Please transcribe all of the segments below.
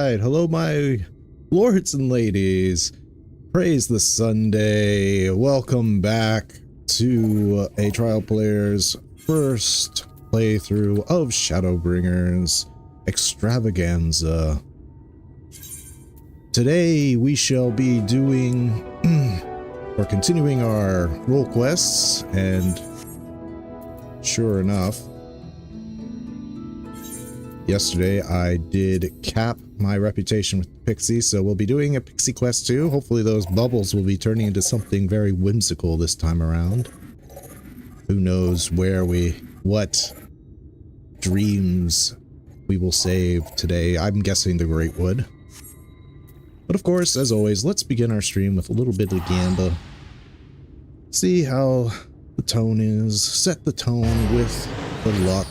Alright, hello my lords and ladies. Praise the Sunday. Welcome back to a Trial Player's first playthrough of Shadowbringers Extravaganza. Today we shall be doing, or continuing our role quests, and sure enough, yesterday I did cap my reputation with Pixie, so we'll be doing a Pixie quest too. Hopefully those bubbles will be turning into something very whimsical this time around. Who knows what dreams we will save today. I'm guessing the Great Wood. But of course, as always, let's begin our stream with a little bit of gamba. See how the tone is. Set the tone with the luck.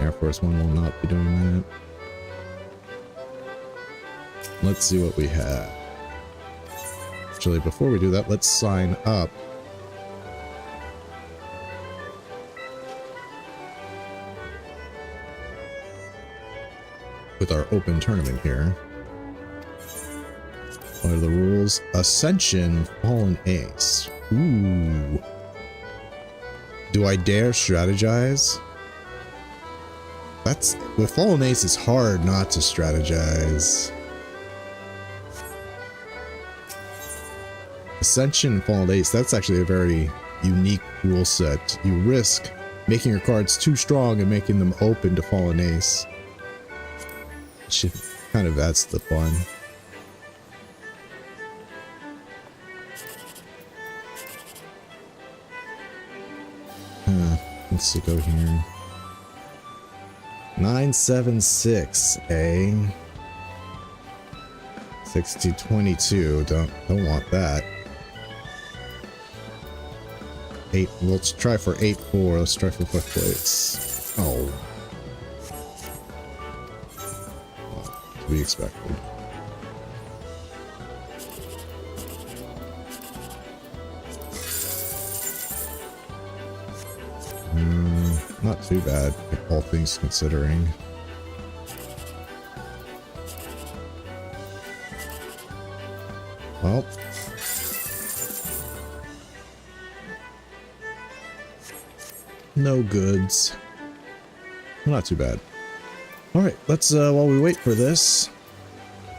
Air Force One will not be doing that. Let's see what we have. Actually, before we do that, let's sign up. With our open tournament here. What are the rules? Ascension, Fallen Ace. Ooh. Do I dare strategize? With Fallen Ace, it's hard not to strategize. Ascension and Fallen Ace, that's actually a very unique rule set. You risk making your cards too strong and making them open to Fallen Ace. Which kind of adds to the fun. Let's go here. 976, eh? 6022. Don't want that. 8. Let's try for 8-4. Let's try for 5 plates. Oh. To be expected. Not too bad, all things considering. Well. No goods. Not too bad. Alright, let's, while we wait for this,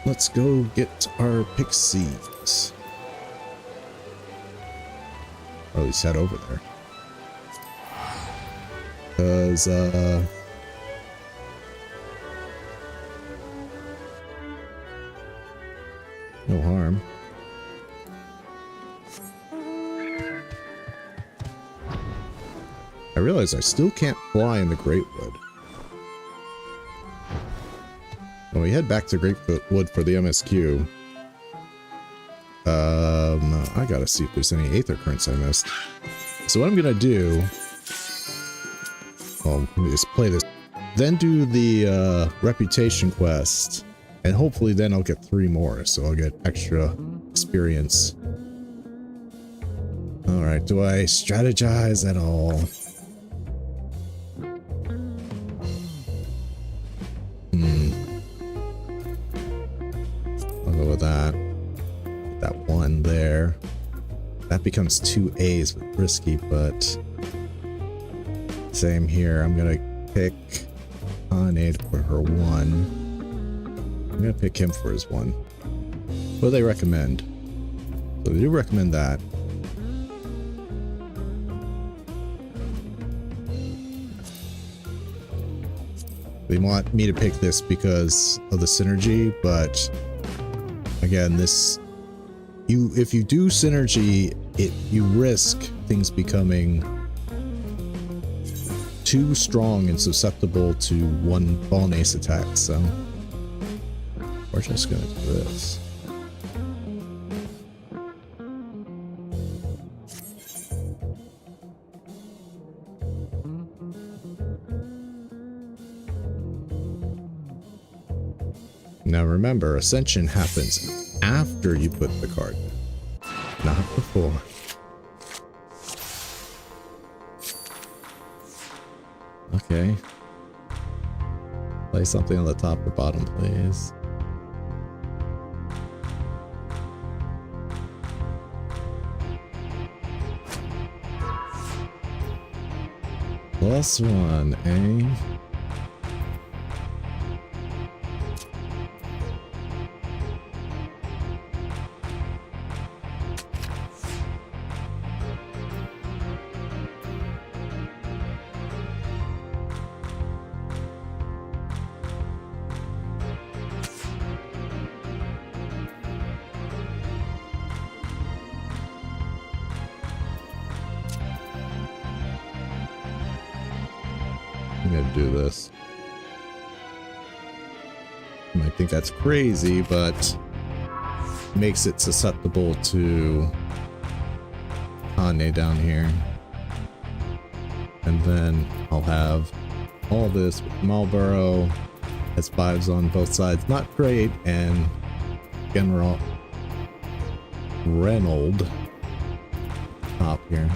let's go get our Pixies. Or at least head over there. Because, no harm. I realize I still can't fly in the Great Wood. When we head back to Great Wood for the MSQ, I gotta see if there's any Aether Currents I missed. So what I'm gonna do, well, let me just play this, then do the reputation quest, and hopefully then I'll get 3 more, so I'll get extra experience. Alright, do I strategize at all? I'll go with that. That 1 there. That becomes 2 A's, but risky, but same here. I'm gonna pick Khanate for her 1. I'm gonna pick him for his 1. What do they recommend? So they do recommend that. They want me to pick this because of the synergy, but again, if you do synergy, you risk things becoming too strong and susceptible to one Fallen Ace attack, so we're just gonna do this. Now remember, Ascension happens after you put the card, not before. Okay. Play something on the top or bottom, please. +1, eh? I'm gonna do this. You might think that's crazy, but makes it susceptible to Kanye down here. And then I'll have all this with Marlboro, S5s on both sides, not great, and General Reynolds top here.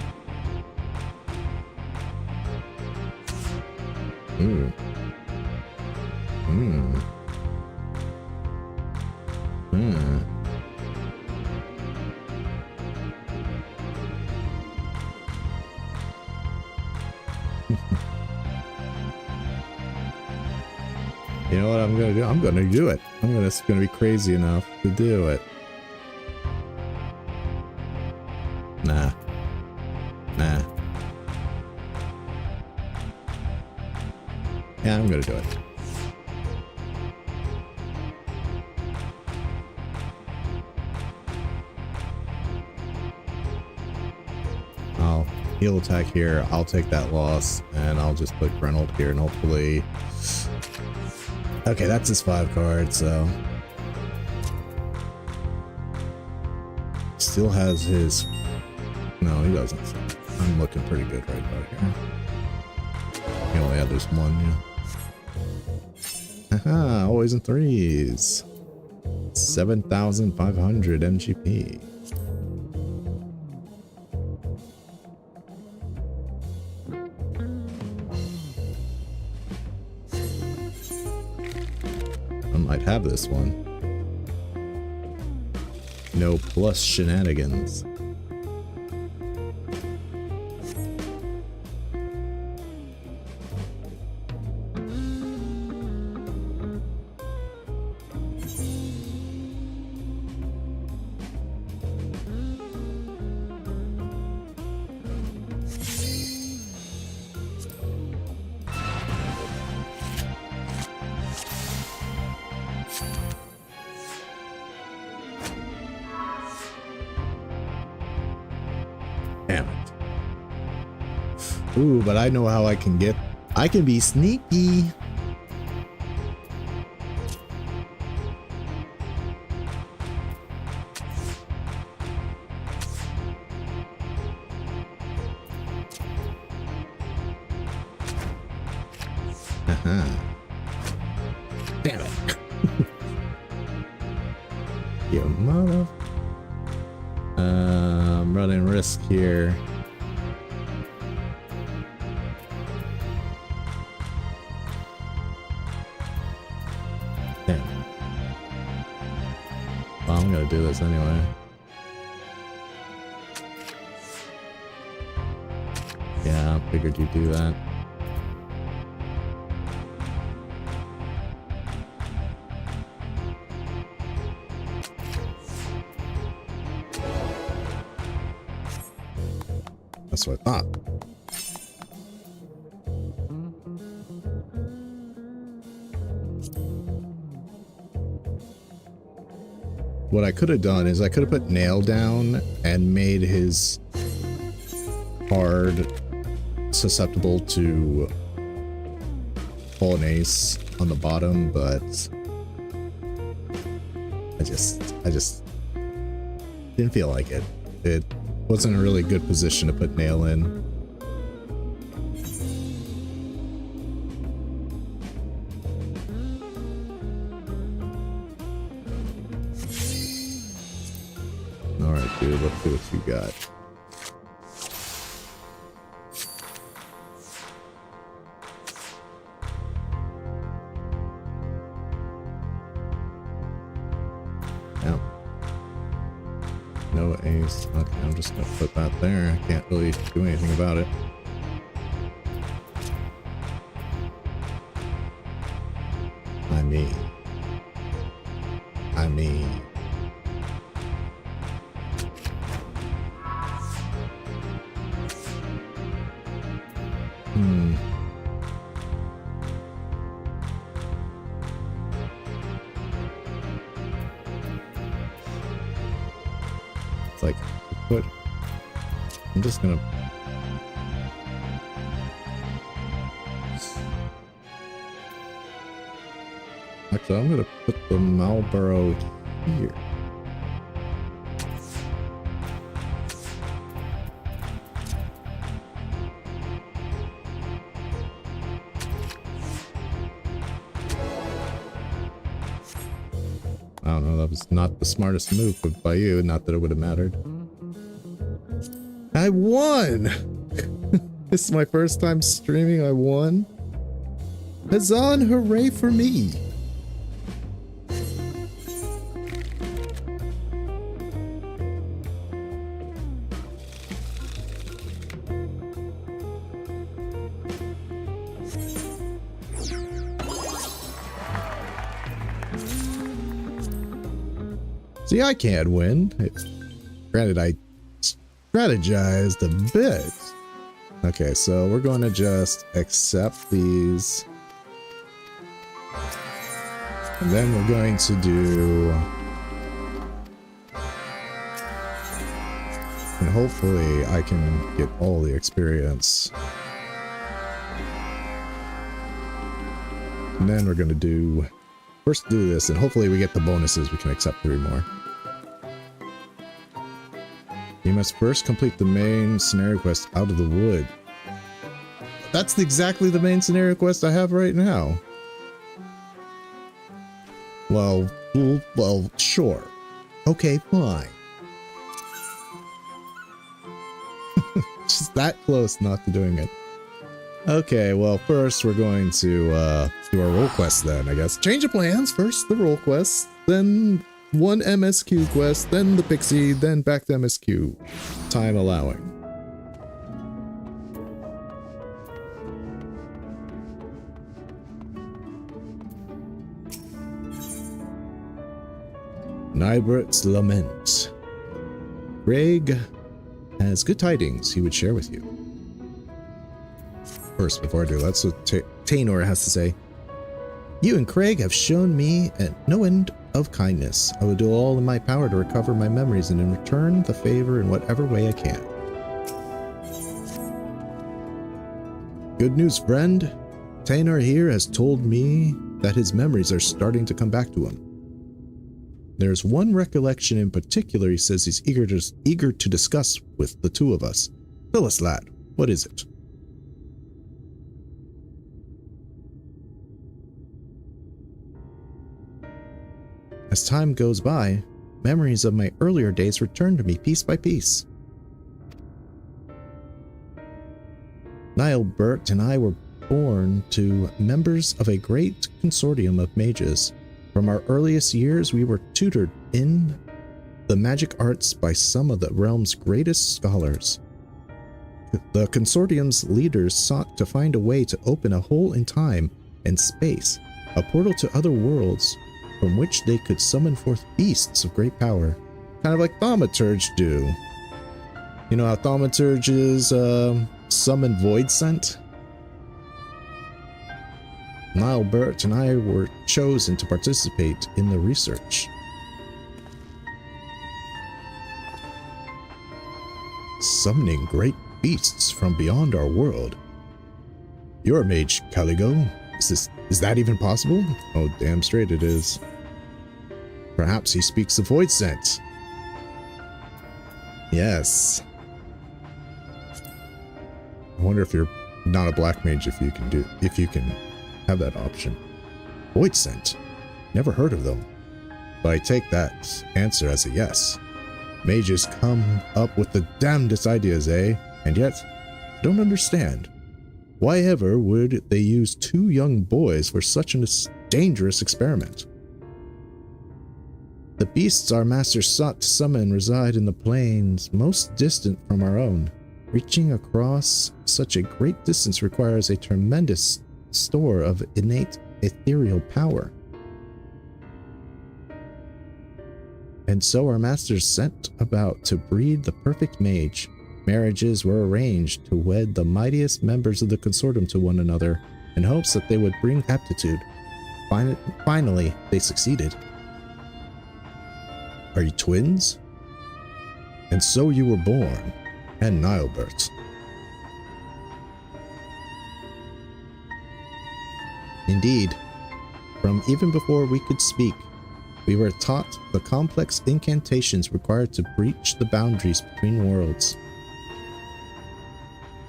Ooh. Hmm. Hmm. You know what I'm gonna do? I'm gonna do it. It's gonna be crazy enough to do it. Nah. Nah. Yeah, I'm gonna do it. I'll heal attack here. I'll take that loss, and I'll just put Reynolds here, and hopefully... Okay, that's his 5 card, so... Still has his... No, he doesn't. I'm looking pretty good right about here. He only had this one, yeah. Haha, always in 3s. 7,500 MGP. I might have this one. No plus shenanigans. Damn it. Ooh, but I know how I can get... I can be sneaky. Damn it. You mother... I'm running risk here. Damn. Well, I'm gonna do this anyway. Yeah, I figured you'd do that. That's what I thought. What I could have done is I could have put Nail down and made his card susceptible to pull an ace on the bottom, but I just didn't feel like it. It wasn't a really good position to put Nail in. Alright, dude, let's see what you got. Yeah. No ace. Okay, I'm just gonna put that there. I can't really do anything about it. I mean. It's like, I'm just gonna. Actually, I'm gonna put the Marlboro here. I don't know, that was not the smartest move by you, not that it would have mattered. I won! This is my first time streaming, I won. Huzzah and hooray for me! See, I can't win. Granted, I strategized a bit. Okay, so we're going to just accept these. And then we're going to do... And hopefully I can get all the experience. And then we're going to do... First do this, and hopefully we get the bonuses. We can accept 3 more. You must first complete the main scenario quest out of the wood. That's exactly the main scenario quest I have right now. Well, sure. Okay, fine. Just that close not to doing it. Okay, well, first we're going to do our role quest then, I guess. Change of plans. First the role quest, then one MSQ quest, then the Pixie, then back to MSQ. Time allowing. Nybert's Lament. Greg has good tidings he would share with you. First, before I do, that's what Taynor has to say. You and Craig have shown me no end of kindness. I will do all in my power to recover my memories and in return the favor in whatever way I can. Good news, friend. Taynor here has told me that his memories are starting to come back to him. There's one recollection in particular he says he's eager to discuss with the two of us. Tell us, lad, what is it? As time goes by, memories of my earlier days return to me piece by piece. Niall Burt and I were born to members of a great consortium of mages. From our earliest years, we were tutored in the magic arts by some of the realm's greatest scholars. The consortium's leaders sought to find a way to open a hole in time and space, a portal to other worlds, from which they could summon forth beasts of great power. Kind of like Thaumaturge do. You know how Thaumaturge's summon Void Scent? Niall Burt and I were chosen to participate in the research. Summoning great beasts from beyond our world. You're a mage, Caligo. Is that even possible? Oh, damn straight it is. Perhaps he speaks the Void Scent. Yes. I wonder if you're not a black mage if you can have that option. Void Scent. Never heard of them. But I take that answer as a yes. Mages come up with the damnedest ideas, eh? And yet, I don't understand. Why ever would they use 2 young boys for such a dangerous experiment? The beasts our masters sought to summon reside in the plains most distant from our own. Reaching across such a great distance requires a tremendous store of innate ethereal power. And so our masters set about to breed the perfect mage. Marriages were arranged to wed the mightiest members of the consortium to one another in hopes that they would bring aptitude. Finally, they succeeded. Are you twins? And so you were born, and Nilebert. Indeed, from even before we could speak, we were taught the complex incantations required to breach the boundaries between worlds.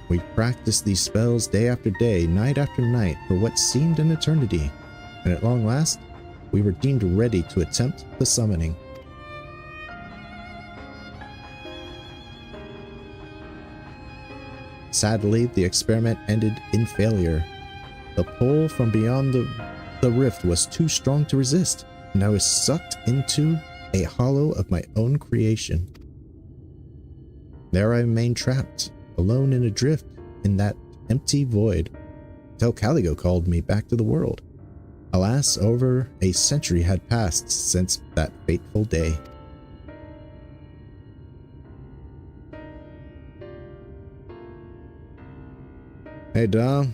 We practiced these spells day after day, night after night, for what seemed an eternity, and at long last, we were deemed ready to attempt the summoning. Sadly, the experiment ended in failure. The pull from beyond the rift was too strong to resist, and I was sucked into a hollow of my own creation. There I remained trapped, alone in a drift in that empty void, until Caligo called me back to the world. Alas, over a century had passed since that fateful day. Hey, Dom.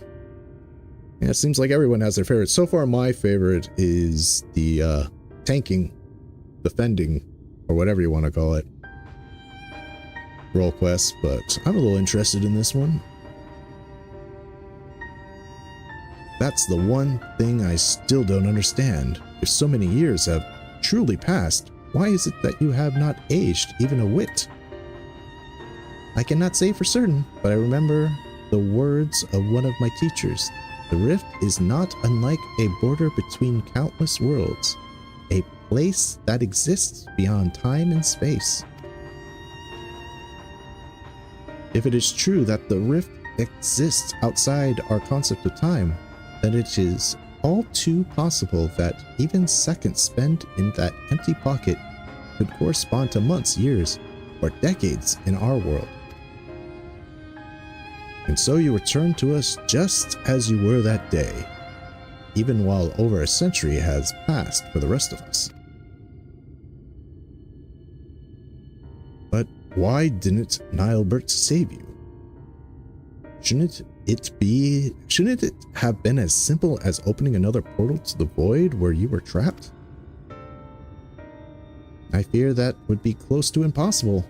Yeah, it seems like everyone has their favorite. So far, my favorite is the tanking, defending, or whatever you want to call it, role quest, but I'm a little interested in this one. That's the one thing I still don't understand. If so many years have truly passed, why is it that you have not aged even a whit? I cannot say for certain, but I remember the words of one of my teachers. The rift is not unlike a border between countless worlds, a place that exists beyond time and space. If it is true that the rift exists outside our concept of time, then it is all too possible that even seconds spent in that empty pocket could correspond to months, years, or decades in our world. And so you return to us just as you were that day, even while over a century has passed for the rest of us. But why didn't Nilebert save you? Shouldn't it have been as simple as opening another portal to the void where you were trapped? I fear that would be close to impossible.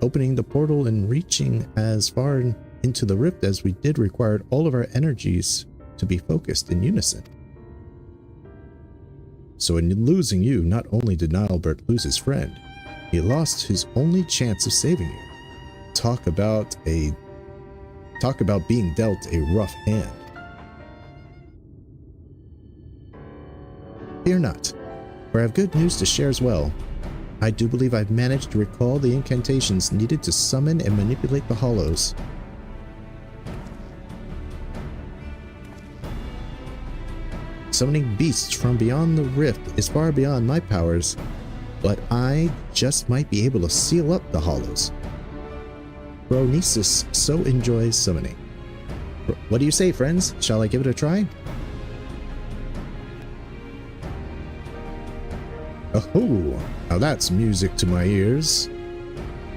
Opening the portal and reaching as far into the rift as we did required all of our energies to be focused in unison. So in losing you, not only did Nilebert lose his friend, he lost his only chance of saving you. Talk about being dealt a rough hand. Fear not, for I have good news to share as well. I do believe I've managed to recall the incantations needed to summon and manipulate the hollows. Summoning beasts from beyond the rift is far beyond my powers, but I just might be able to seal up the hollows. Phronesis so enjoys summoning. What do you say, friends? Shall I give it a try? Oh, now that's music to my ears.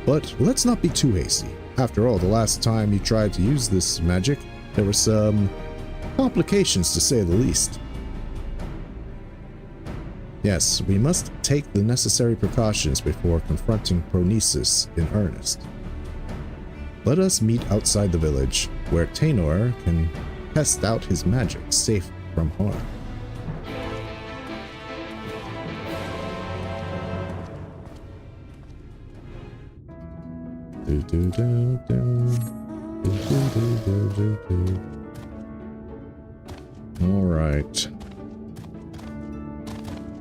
But let's not be too hasty. After all, the last time you tried to use this magic, there were some complications to say the least. Yes, we must take the necessary precautions before confronting Phronesis in earnest. Let us meet outside the village, where Tainor can test out his magic safe from harm. All right.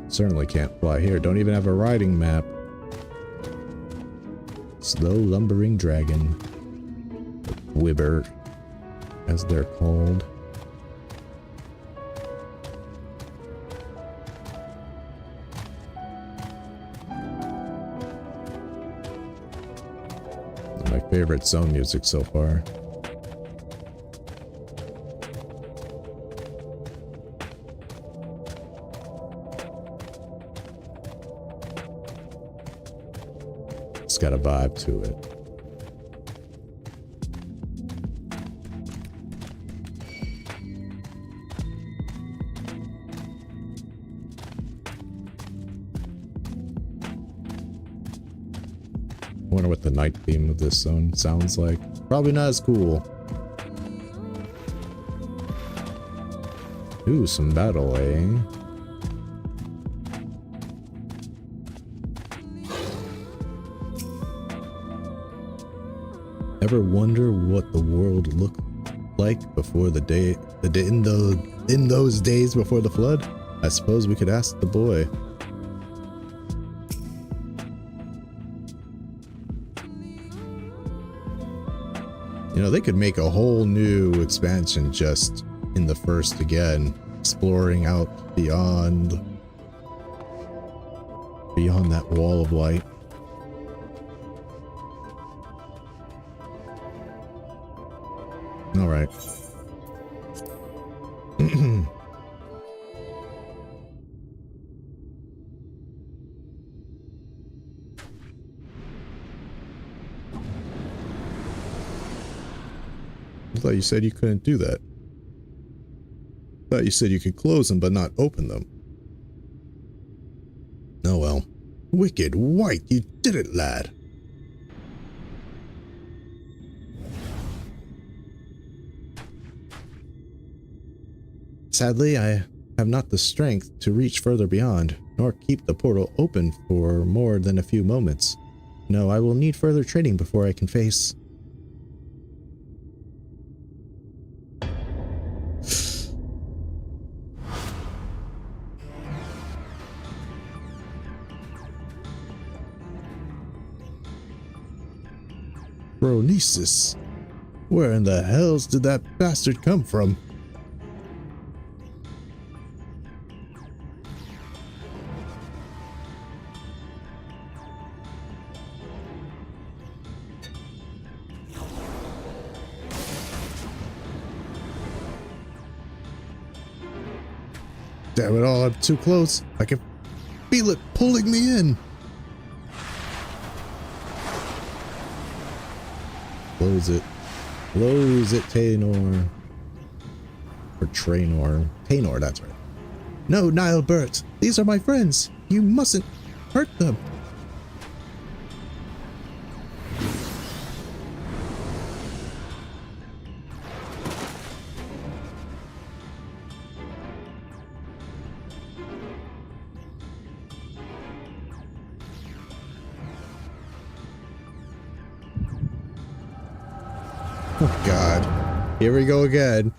Certainly can't fly here. Don't even have a riding map. Slow lumbering dragon. Wibber, as they're called. favorite zone music so far. It's got a vibe to it. Wonder what the night theme of this zone sounds like. Probably not as cool. Ooh, some battle, eh? Ever wonder what the world looked like before in those days before the flood? I suppose we could ask the boy. You know, they could make a whole new expansion just in the first again, exploring out beyond that wall of light. All right. I thought you said you couldn't do that. I thought you said you could close them but not open them. Oh well. Wicked White, you did it, lad. Sadly, I have not the strength to reach further beyond, nor keep the portal open for more than a few moments. No, I will need further training before I can face... Phronesis. Where in the hells did that bastard come from? Damn it all, I'm too close. I can feel it pulling me in. Close it. Close it, Taynor. Or Traynor. Taynor, that's right. No, Nilebert. These are my friends. You mustn't hurt them. Oh God, here we go again.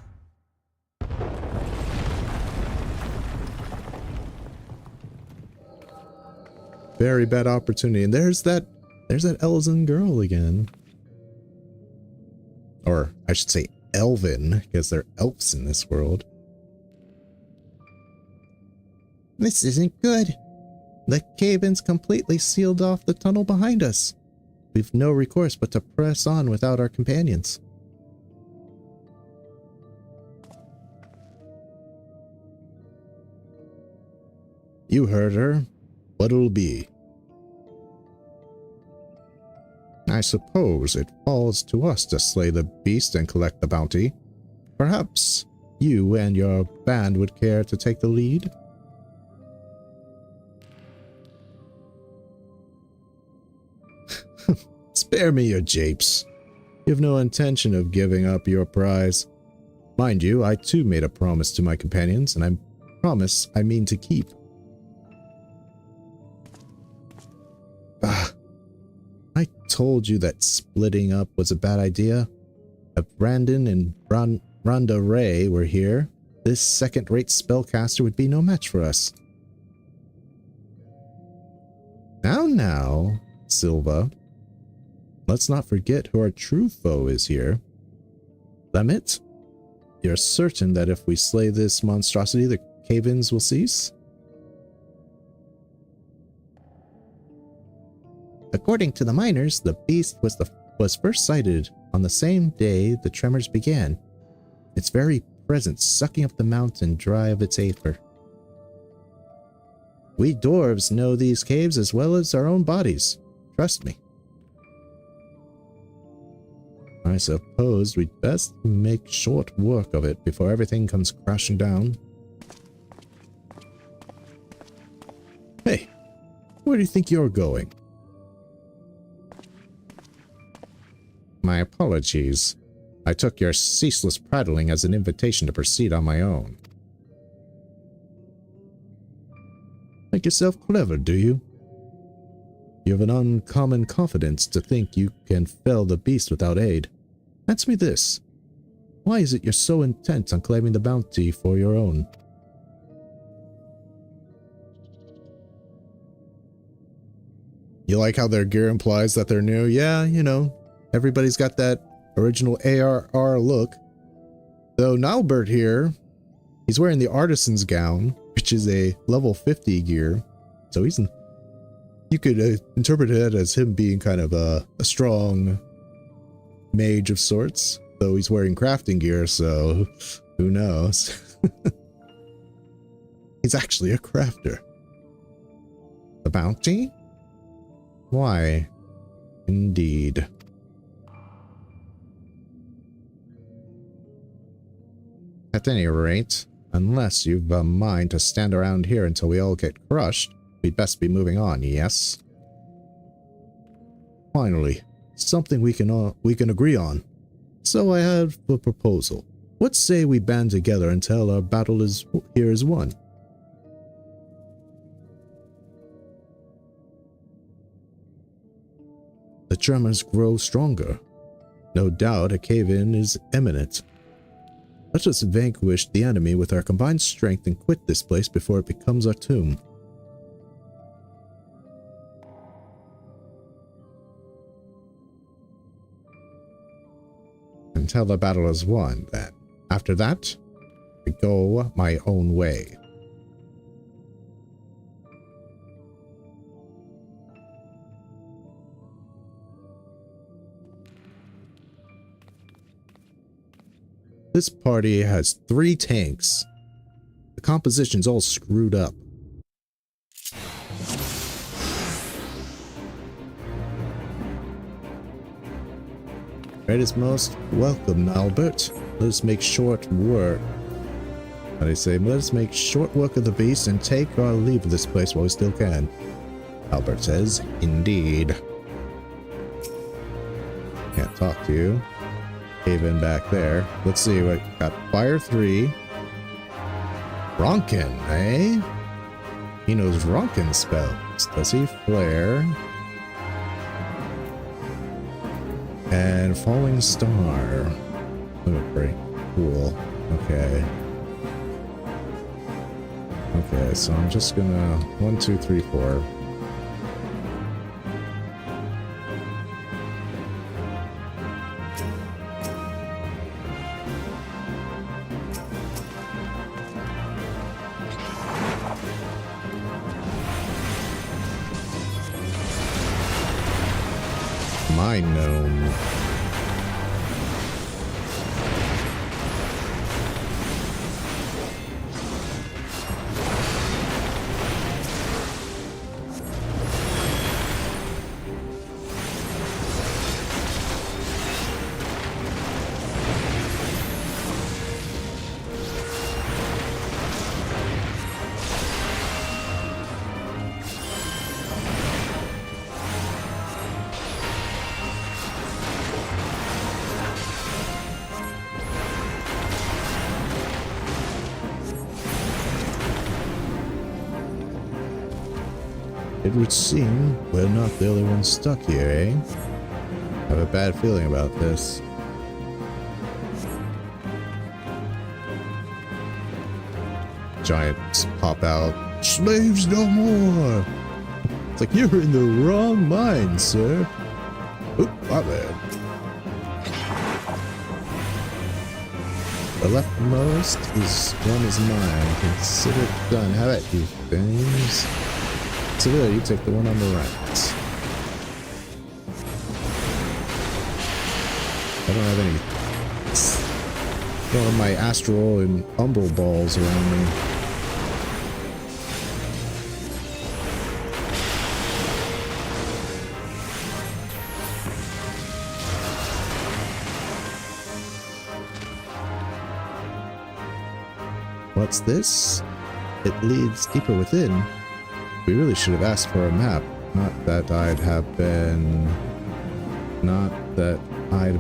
Very bad opportunity. And there's that Elven girl again. Or I should say Elven, because they're elves in this world. This isn't good. The cave-in's completely sealed off the tunnel behind us. We've no recourse but to press on without our companions. You heard her. What'll be? I suppose it falls to us to slay the beast and collect the bounty. Perhaps you and your band would care to take the lead? Spare me your japes. You have no intention of giving up your prize. Mind you, I too made a promise to my companions, and I promise I mean to keep. I told you that splitting up was a bad idea. If Brandon and Rhonda Ray were here, this second-rate spellcaster would be no match for us. Now, Silva. Let's not forget who our true foe is here. Lemmet, you're certain that if we slay this monstrosity, the cave-ins will cease? According to the miners, the beast was the was first sighted on the same day the tremors began, its very presence sucking up the mountain dry of its aether. We dwarves know these caves as well as our own bodies. Trust me. I suppose we'd best make short work of it before everything comes crashing down. Hey, where do you think you're going? My apologies. I took your ceaseless prattling as an invitation to proceed on my own. Think yourself clever, do you? You have an uncommon confidence to think you can fell the beast without aid. Answer me this. Why is it you're so intent on claiming the bounty for your own? You like how their gear implies that they're new? Yeah, you know, everybody's got that original ARR look. Though Nalbert here, he's wearing the artisan's gown, which is a level 50 gear. So you could interpret it as him being kind of a strong mage of sorts. Though he's wearing crafting gear, so who knows? He's actually a crafter. The bounty? Why? Indeed. At any rate, unless you've a mind to stand around here until we all get crushed, we'd best be moving on, yes? Finally, something we can agree on. So I have a proposal. What say we band together until our battle here is won? The tremors grow stronger. No doubt a cave-in is imminent. Let us vanquish the enemy with our combined strength and quit this place before it becomes our tomb. Until the battle is won, then. After that, I go my own way. This party has 3 tanks. The composition's all screwed up. Right is most welcome, Albert. Let us make short work. How do you say? Let us make short work of the beast and take our leave of this place while we still can. Albert says, indeed. Can't talk to you. Cave in back there. Let's see what got. Fire 3. Ronkin, eh? He knows Ronkin spells. Does he? Flare. And Falling Star. Oh, pretty cool. Okay. Okay, so I'm just gonna 1, 2, 3, 4. Mine gnome. It would seem we're not the only ones stuck here, eh? I have a bad feeling about this. Giants pop out. Slaves no more! It's like, you're in the wrong mind, sir. Oop, my bad. The leftmost one is mine. Consider it done. How about you things? So there, you take the one on the right. I don't have any. I don't have my astral and umbral balls around me. What's this? It leads deeper within. We really should have asked for a map. Not that I'd have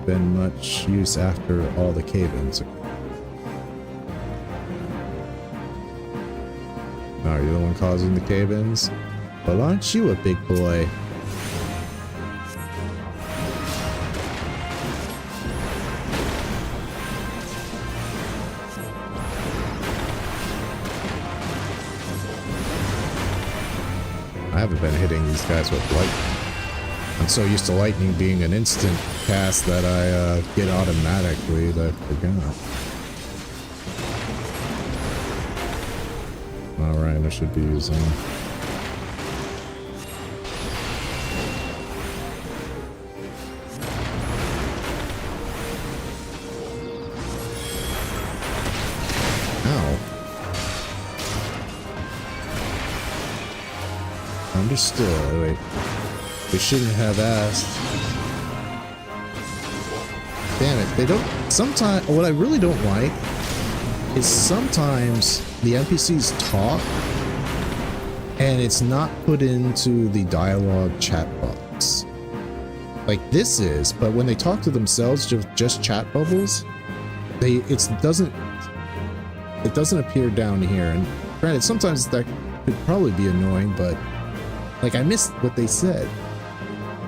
been much use after all the cave-ins. Are you the one causing the cave-ins? Well, aren't you a big boy? I haven't been hitting these guys with lightning. I'm so used to lightning being an instant cast that I get automatically that I forgot. Alright, I should be using... Ow. Understood. Wait. We shouldn't have asked. Damn it. They don't... Sometimes... What I really don't like is sometimes the NPCs talk and it's not put into the dialogue chat box. Like this is, but when they talk to themselves, just chat bubbles, it doesn't appear down here. And granted, sometimes that could probably be annoying, but like I missed what they said.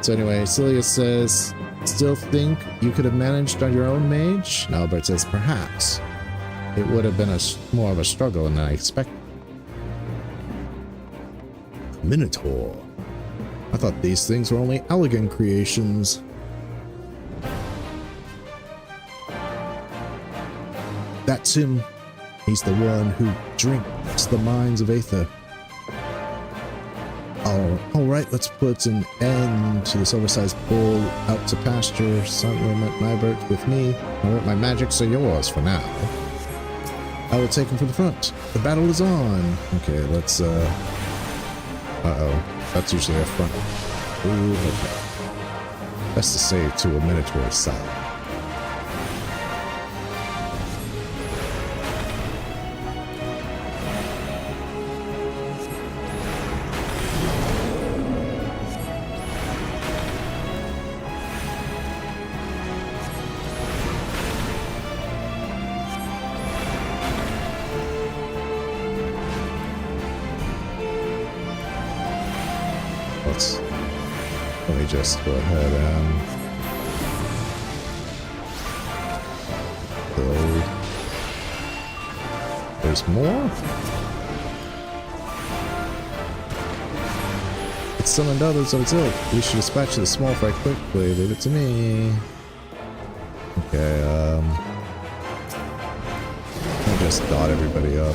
So anyway, Celia says, still think you could have managed on your own, mage? And Albert says, perhaps. It would have been more of a struggle than I expected. Minotaur. I thought these things were only elegant creations. That's him. He's the one who drinks the minds of Aether. Alright, let's put an end to this oversized bull out to pasture. Sunderland Nybert with me. Alright, my magics are yours for now. I will take him from the front. The battle is on. Okay, let's, uh-oh. That's usually a front. Ooh, okay. Best to say to a Minotaur side. Let me just go ahead and build. There's more? It's summoned others of its ilk. We should dispatch the small fry quickly. Leave it to me. Okay, I'll just dot everybody up.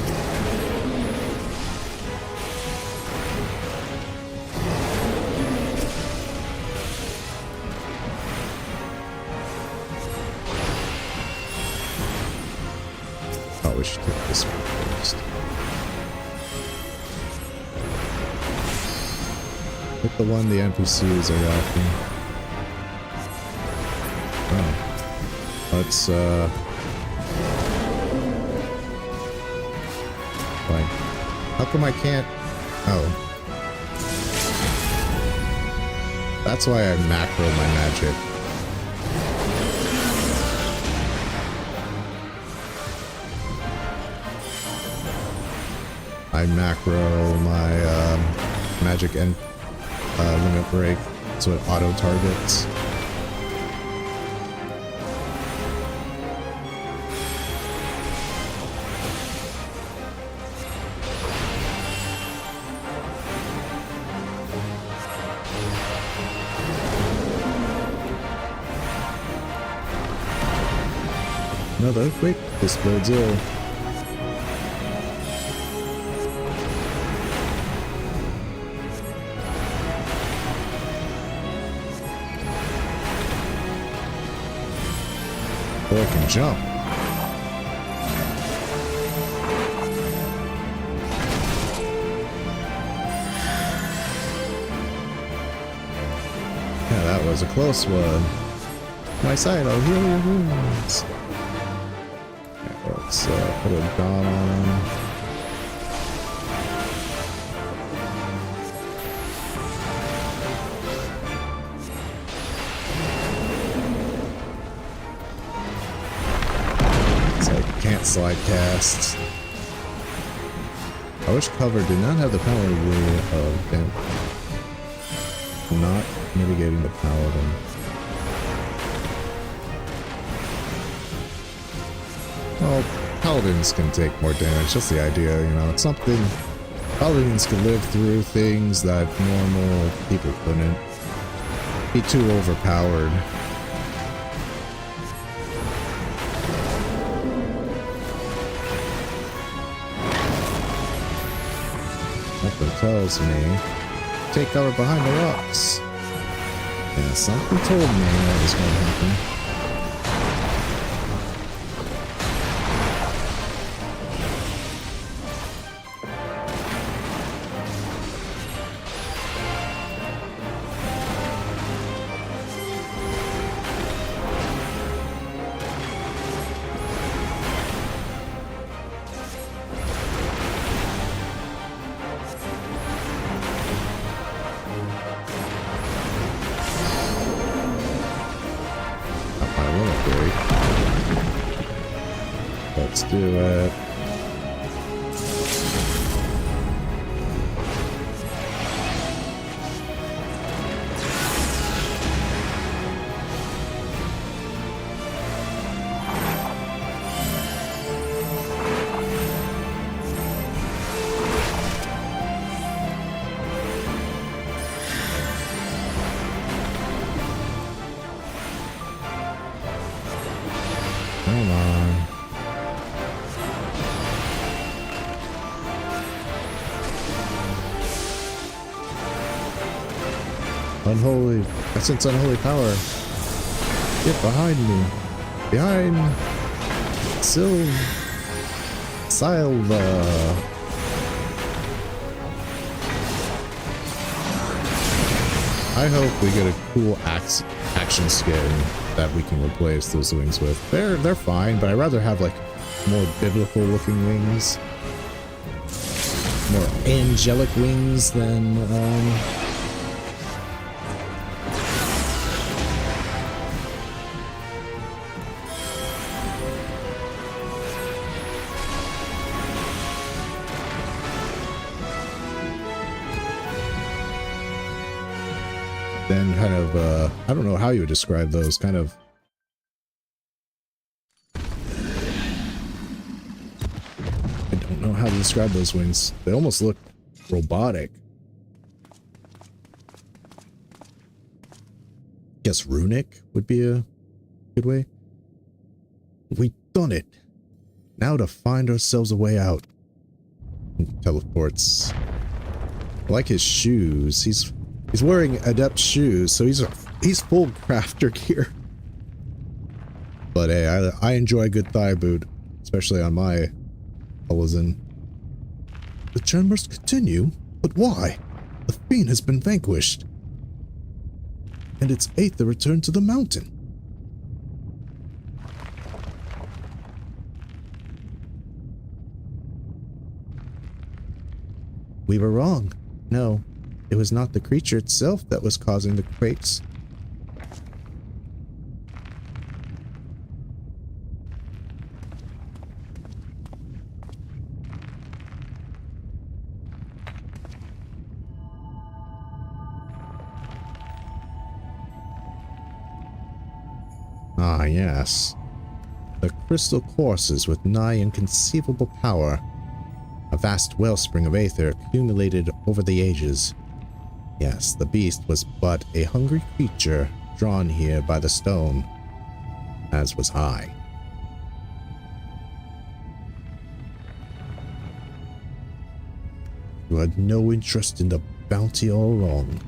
We should take this one first. Hit the one the NPCs are after. Oh. Let's, like, how come I can't? Oh. That's why I macro my magic. I macro my magic and limit break so it auto targets. Another earthquake. This bodes ill. boy can jump. Yeah, that was a close one. My side, I'll heal your wounds. Yeah, let's put a dot on him. Can't slide cast. I wish cover did not have the power of not mitigating the paladin. Well, paladins can take more damage. That's the idea, you know. It's something paladins can live through things that normal people couldn't. Be too overpowered. Something tells me take cover behind the rocks. Yeah, something told me that was going to happen. Let's do it. Come on. Unholy. I sense unholy power. Get behind me. Behind. Silva. I hope we get a cool action skin that we can replace those wings with. They're fine, but I'd rather have like more biblical looking wings. More angelic wings than kind of, I don't know how you would describe those, kind of... I don't know how to describe those wings. They almost look robotic. Guess runic would be a good way. We've done it. Now to find ourselves a way out. Teleports. I like his shoes. He's wearing adept shoes, so he's full crafter gear. But hey, I enjoy a good thigh boot, especially on my Elysian. The chambers continue, but why? The fiend has been vanquished, and its Aether returned to the mountain. We were wrong. No. It was not the creature itself that was causing the quakes. Ah, yes. The crystal courses with nigh inconceivable power. A vast wellspring of Aether accumulated over the ages. Yes, the beast was but a hungry creature drawn here by the stone, as was I. You had no interest in the bounty all along.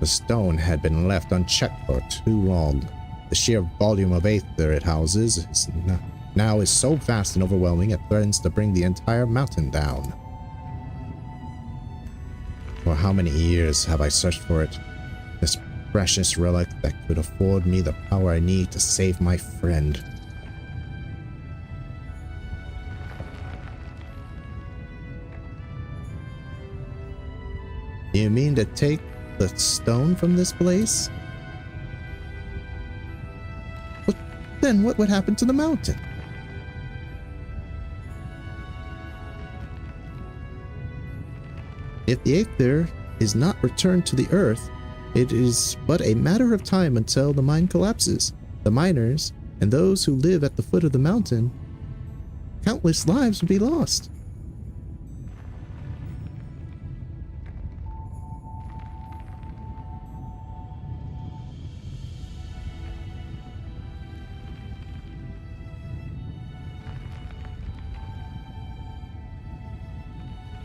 The stone had been left unchecked for too long. The sheer volume of aether it houses now is so vast and overwhelming it threatens to bring the entire mountain down. For how many years have I searched for it? This precious relic that could afford me the power I need to save my friend. You mean to take the stone from this place? But then what would happen to the mountain? If the aether is not returned to the earth, it is but a matter of time until the mine collapses. The miners and those who live at the foot of the mountain, countless lives would be lost.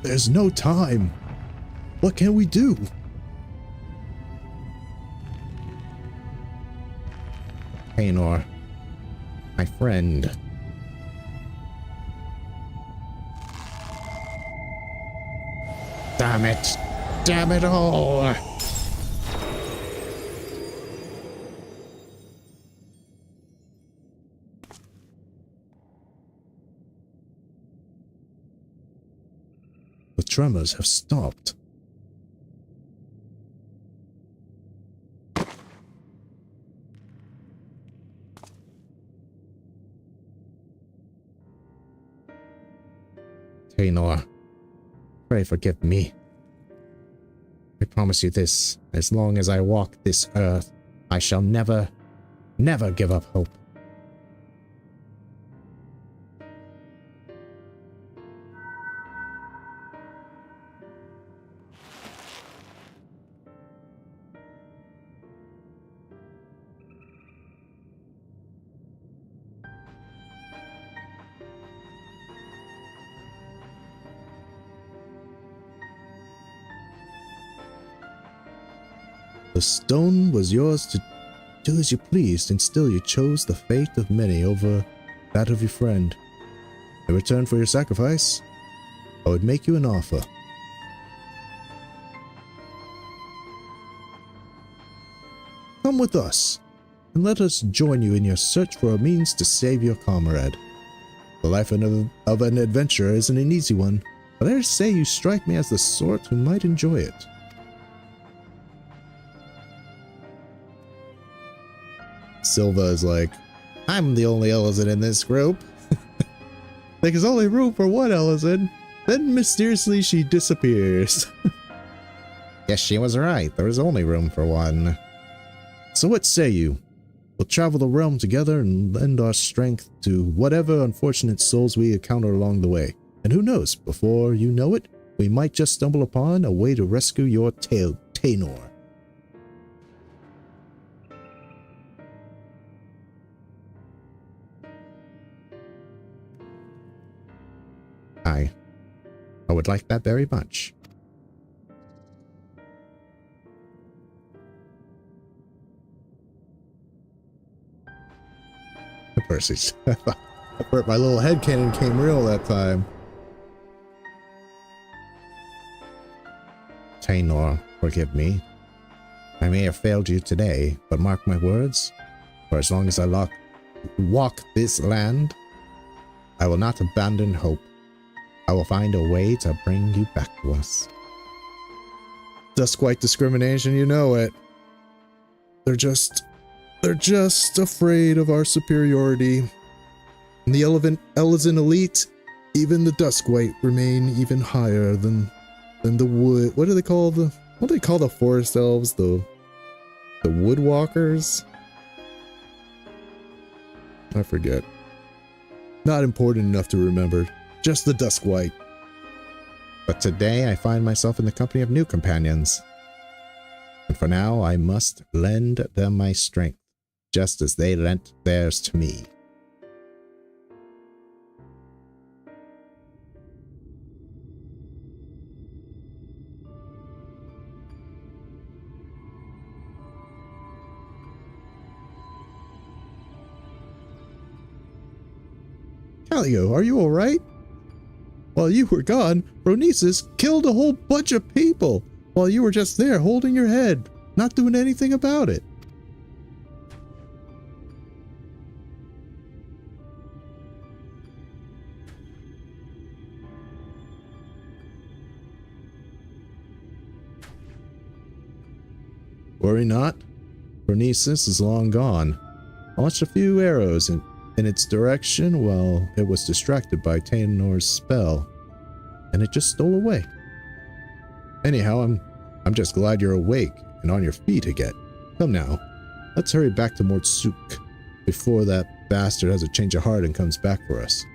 There's no time. What can we do? Painor, my friend. Damn it. Damn it all. The tremors have stopped. Tainor, pray forgive me. I promise you this, as long as I walk this earth, I shall never, never give up hope. The stone was yours to do as you pleased, and still you chose the fate of many over that of your friend. In return for your sacrifice, I would make you an offer. Come with us, and let us join you in your search for a means to save your comrade. The life of an adventurer isn't an easy one, but I dare say you strike me as the sort who might enjoy it. Silva is like, I'm the only Ellison in this group. There's only room for one Ellison. Then mysteriously she disappears. Yes, she was right. There is only room for one. So what say you? We'll travel the realm together and lend our strength to whatever unfortunate souls we encounter along the way. And who knows, before you know it, we might just stumble upon a way to rescue your Tainor. I would like that very much. Percy's. My little headcanon came real that time. Tainor, forgive me. I may have failed you today, but mark my words, for as long as I walk this land, I will not abandon hope. I will find a way to bring you back to us. Duskwhite discrimination, you know it. They're just afraid of our superiority. In the Ellison elite, even the Duskwhite remain even higher than the wood. What do they call the forest elves? The woodwalkers? I forget. Not important enough to remember. Just the Duskwhite. But today I find myself in the company of new companions. And for now I must lend them my strength, just as they lent theirs to me. Callio, are you alright? While you were gone, Phronesis killed a whole bunch of people while you were just there holding your head, not doing anything about it. Worry not, Phronesis is long gone. Launched a few arrows in its direction while it was distracted by Tanor's spell, and it just stole away. Anyhow, I'm just glad you're awake and on your feet again. Come now, let's hurry back to Mortsuk before that bastard has a change of heart and comes back for us.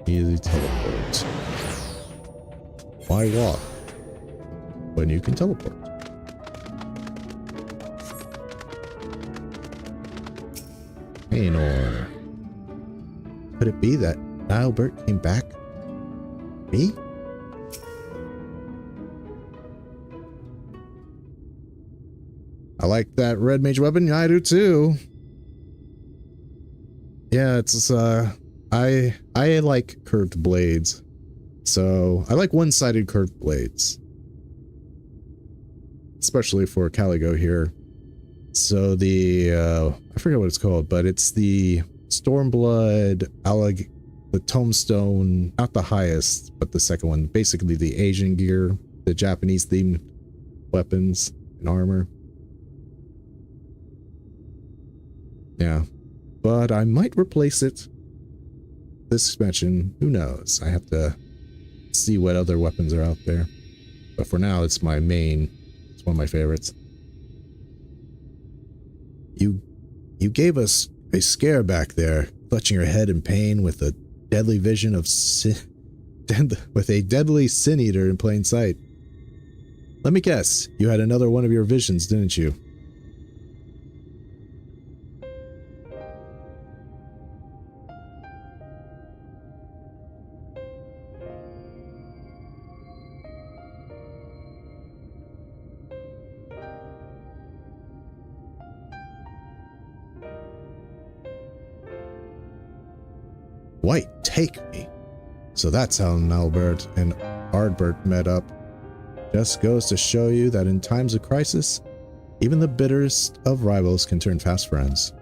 Easy teleport. Why walk when you can teleport? Tanor. Could it be that Nilebert came back? Me? I like that red mage weapon. I do too. Yeah, it's I like curved blades. So I like one-sided curved blades. Especially for Caligo here. So the I forget what it's called, but it's the Stormblood the Tombstone, not the highest, but the second one. Basically the Asian gear, the Japanese themed weapons and armor. Yeah. But I might replace it. This expansion, who knows? I have to see what other weapons are out there. But for now, it's my main. It's one of my favorites. You gave us a scare back there, clutching your head in pain with a deadly vision of with a deadly sin eater in plain sight. Let me guess, you had another one of your visions, didn't you? White, take me. So that's how Nilebert and Ardbert met up. Just goes to show you that in times of crisis, even the bitterest of rivals can turn fast friends.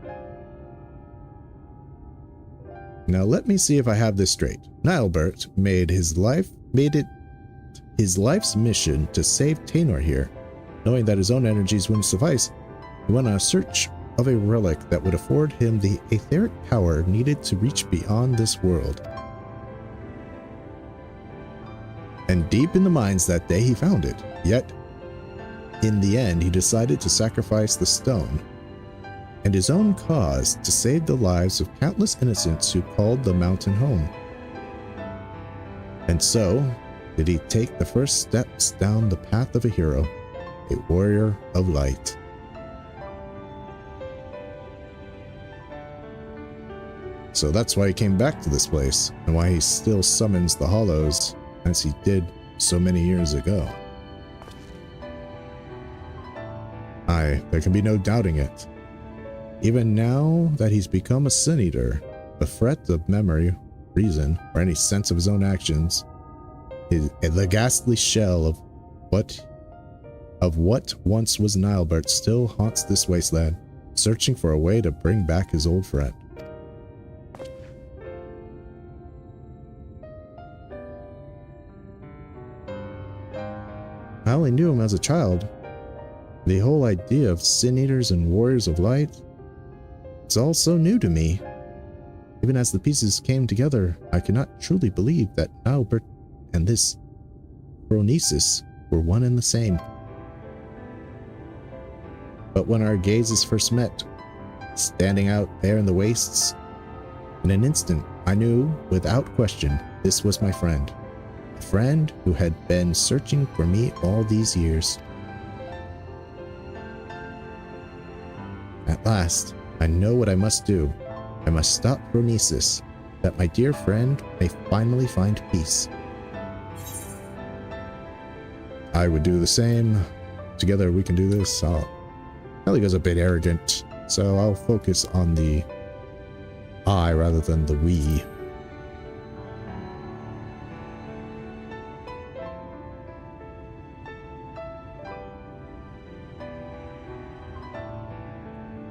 Now let me see if I have this straight. Nilebert made it his life's mission to save Tanor here. Knowing that his own energies wouldn't suffice, he went on a search of a relic that would afford him the etheric power needed to reach beyond this world. And deep in the mines that day he found it, yet in the end he decided to sacrifice the stone and his own cause to save the lives of countless innocents who called the mountain home. And so did he take the first steps down the path of a hero, a warrior of light. So that's why he came back to this place, and why he still summons the Hollows, as he did so many years ago. There can be no doubting it. Even now that he's become a Sin Eater, the threat of memory, reason, or any sense of his own actions, the ghastly shell of what once was Nilebert still haunts this wasteland, searching for a way to bring back his old friend. I only knew him as a child. The whole idea of Sin Eaters and Warriors of Light, it's all so new to me. Even as the pieces came together, I could not truly believe that Nilebert and this Phronesis were one and the same. But when our gazes first met, standing out there in the wastes, in an instant I knew without question this was my friend. A friend who had been searching for me all these years. At last, I know what I must do. I must stop Phronesis, that my dear friend may finally find peace. I would do the same. Together we can do this. Caligo's a bit arrogant, so I'll focus on the I rather than the we.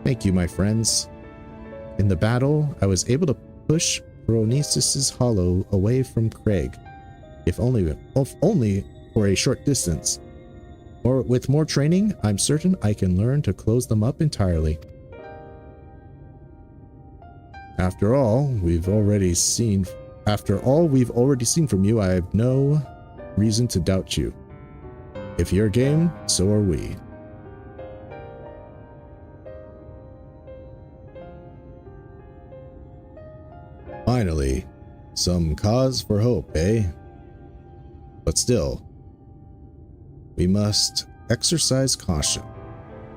Thank you, my friends. In the battle, I was able to push Phronesis' hollow away from Craig, if only for a short distance. Or with more training, I'm certain I can learn to close them up entirely. After all we've already seen from you, I have no reason to doubt you. If you're game, so are we. Finally, some cause for hope, eh? But still, we must exercise caution.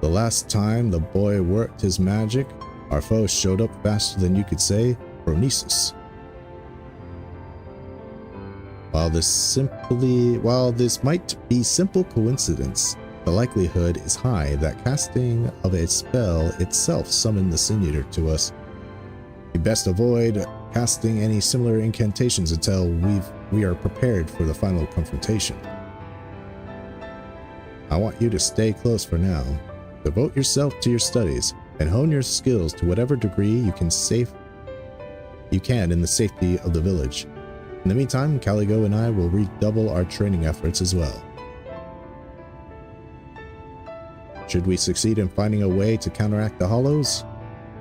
The last time the boy worked his magic, our foe showed up faster than you could say Phronesis. While this might be simple coincidence, the likelihood is high that casting of a spell itself summoned the Sin-Eater to us. We best avoid casting any similar incantations until we are prepared for the final confrontation. I want you to stay close for now. Devote yourself to your studies and hone your skills to whatever degree you can in the safety of the village. In the meantime, Caligo and I will redouble our training efforts as well. Should we succeed in finding a way to counteract the hollows,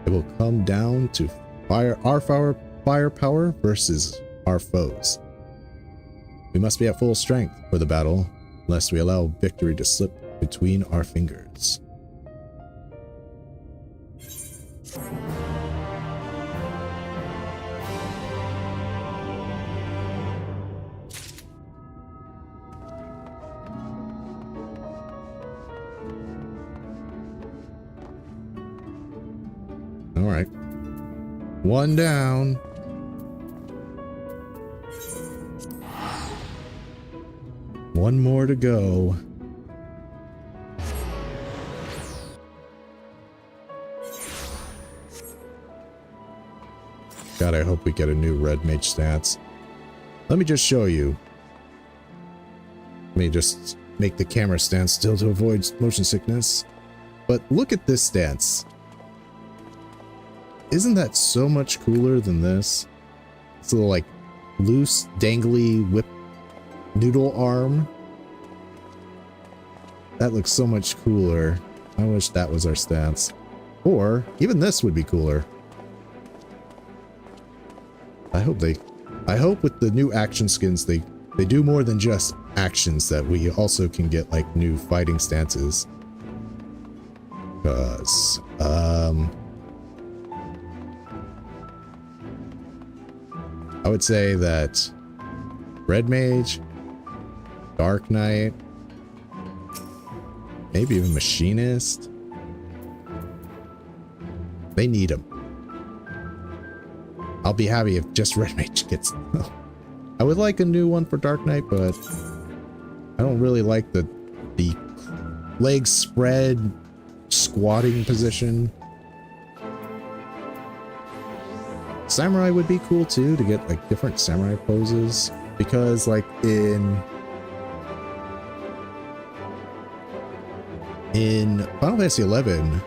it will come down to firepower versus our foes. We must be at full strength for the battle, lest we allow victory to slip between our fingers. All right. One down. One more to go. God, I hope we get a new red mage stats. Let me just show you. Let me just make the camera stand still to avoid motion sickness. But look at this stance. Isn't that so much cooler than this? It's a little like loose, dangly whip noodle arm. That looks so much cooler. I wish that was our stance. Or even this would be cooler. I hope with the new action skins they do more than just actions, that we also can get like new fighting stances. Cause I would say that Red Mage, Dark Knight, maybe even Machinist, they need them. I'll be happy if just Red Mage gets them. I would like a new one for Dark Knight, but I don't really like the legs spread squatting position. Samurai would be cool too, to get like different samurai poses, because like in Final Fantasy XI,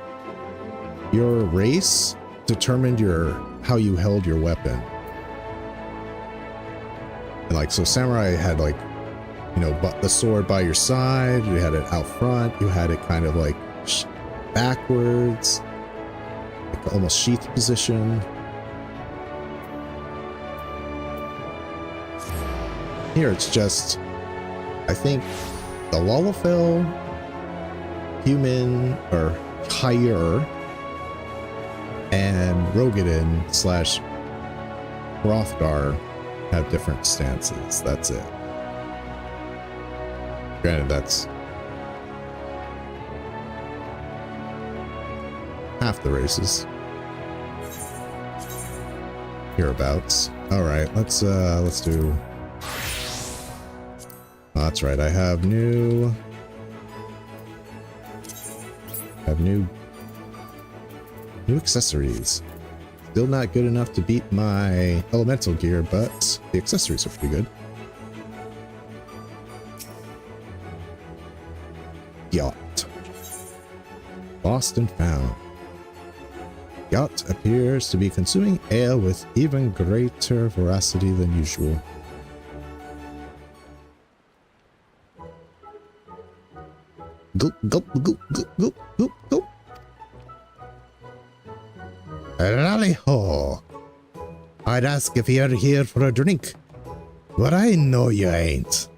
your race determined how you held your weapon. And like, so samurai had like, you know, the sword by your side, you had it out front, you had it kind of like backwards, like almost sheath position. Here it's just, I think the Lalafell, human, or higher, and Rogadin / Hrothgar have different stances. That's it. Granted, that's half the races. hereabouts. All right, let's do. Oh, that's right. I have new accessories. Still not good enough to beat my elemental gear, but the accessories are pretty good. Yacht. Lost and found. Yacht appears to be consuming ale with even greater voracity than usual. Gulp, gulp, gulp, gulp, gulp, gulp, gulp. Rally-ho! I'd ask if you're here for a drink, but I know you ain't.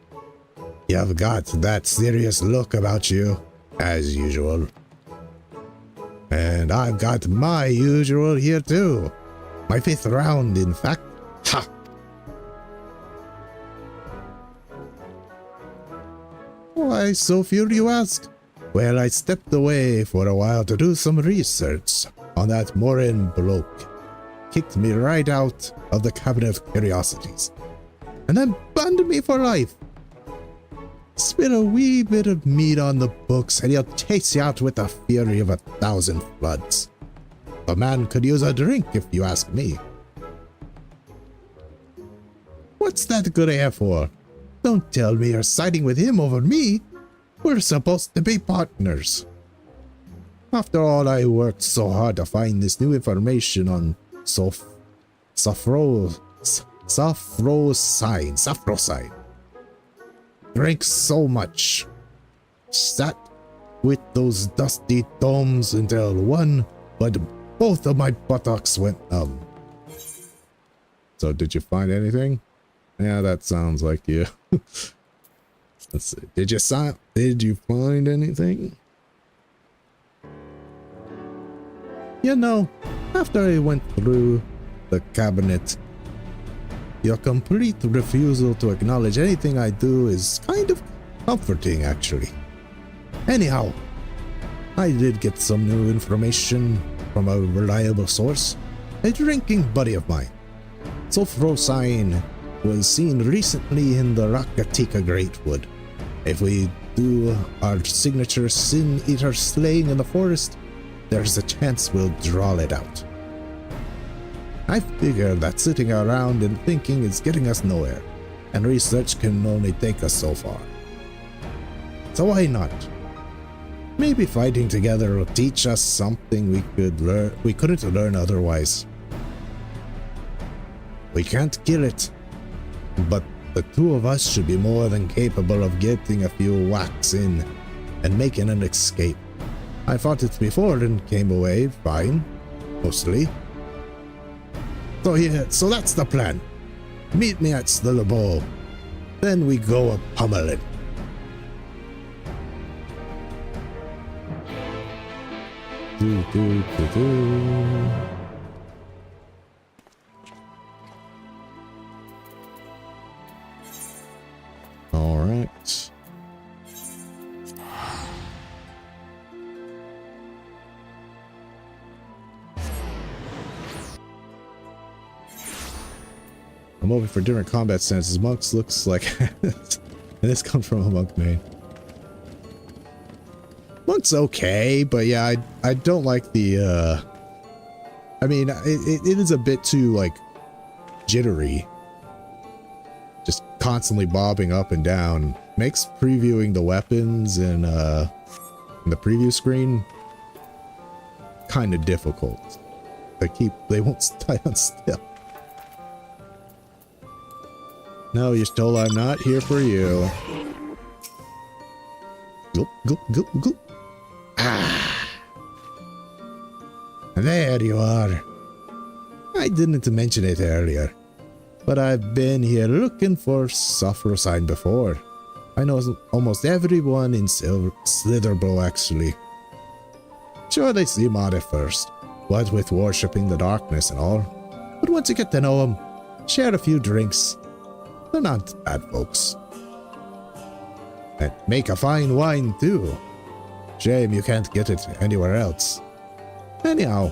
You've got that serious look about you, as usual. And I've got my usual here too. My 5th round, in fact. Ha! Why so fear, you ask? Well, I stepped away for a while to do some research on that Morin bloke. Kicked me right out of the Cabinet of Curiosities. And then banned me for life. Spill a wee bit of meat on the books and he'll chase you out with the fury of 1,000 floods. The man could use a drink if you ask me. What's that good air for? Don't tell me you're siding with him over me. We're supposed to be partners. After all, I worked so hard to find this new information on Saffrosine. Drank so much. Sat with those dusty domes until both of my buttocks went numb. So did you find anything? Yeah, that sounds like you. Let's see. Did you find anything? You know, after I went through the cabinet, your complete refusal to acknowledge anything I do is kind of comforting, actually. Anyhow, I did get some new information from a reliable source. A drinking buddy of mine. Sulfurosine was seen recently in the Rakatika Greatwood. If we do our signature Sin Eater slaying in the forest, there's a chance we'll draw it out. I figure that sitting around and thinking is getting us nowhere, and research can only take us so far. So why not? Maybe fighting together will teach us something we couldn't learn otherwise. We can't kill it, but the two of us should be more than capable of getting a few whacks in and making an escape. I fought it before and came away fine, mostly. So yeah, so that's the plan. Meet me at the Labo. Then we go a pummeling. All right. I'm hoping for different combat stances. Monks looks like and this comes from a monk main. Monk's okay, but yeah, I don't like the I mean it is a bit too like jittery. Just constantly bobbing up and down. Makes previewing the weapons in the preview screen kind of difficult. They won't stay on still. No, you're told I'm not here for you. Gulp, gulp, gulp, gulp. Ah. There you are. I didn't mention it earlier, but I've been here looking for Sulfurosine before. I know almost everyone in Slitherborough, actually. Sure, they seem odd at first, what with worshipping the darkness and all. But once you get to know them, share a few drinks, they're not bad folks. And make a fine wine too. Shame you can't get it anywhere else. Anyhow,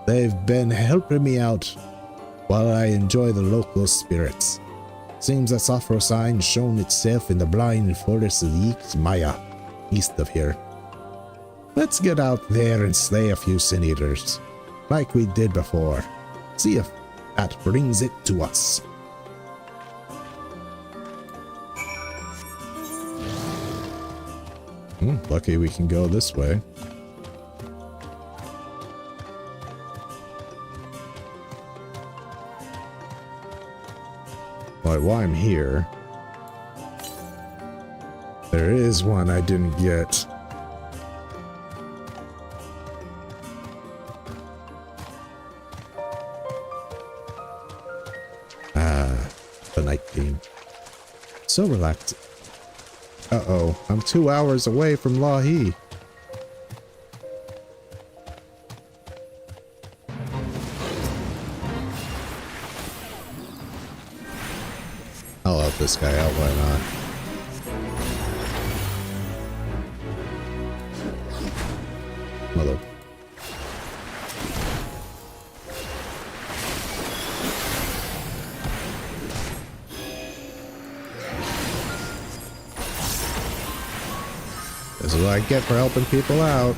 They've been helping me out while I enjoy the local spirits. Seems that Sophro sign shown itself in the blind forest of the Maya, east of here. Let's get out there and slay a few sin eaters, like we did before. See if that brings it to us. Lucky we can go this way. But while I'm here, there is one I didn't get. The night theme. So relaxing. Uh-oh, I'm 2 hours away from Lahi. I'll help this guy out, why not? Mother. This is what I get for helping people out.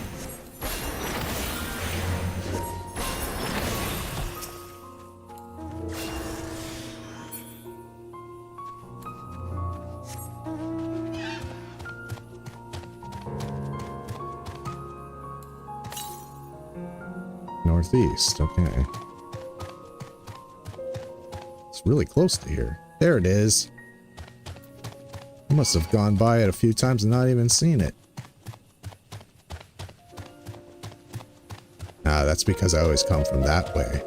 Northeast, okay. It's really close to here. There it is. I must have gone by it a few times and not even seen it. Ah, that's because I always come from that way.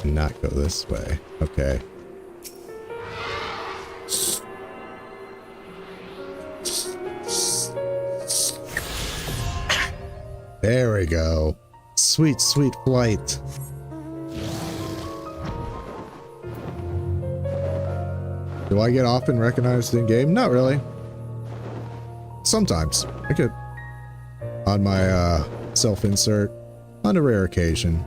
And not go this way. Okay. There we go. Sweet, sweet flight. Do I get often recognized in game? Not really. Sometimes. I get on my self-insert on a rare occasion.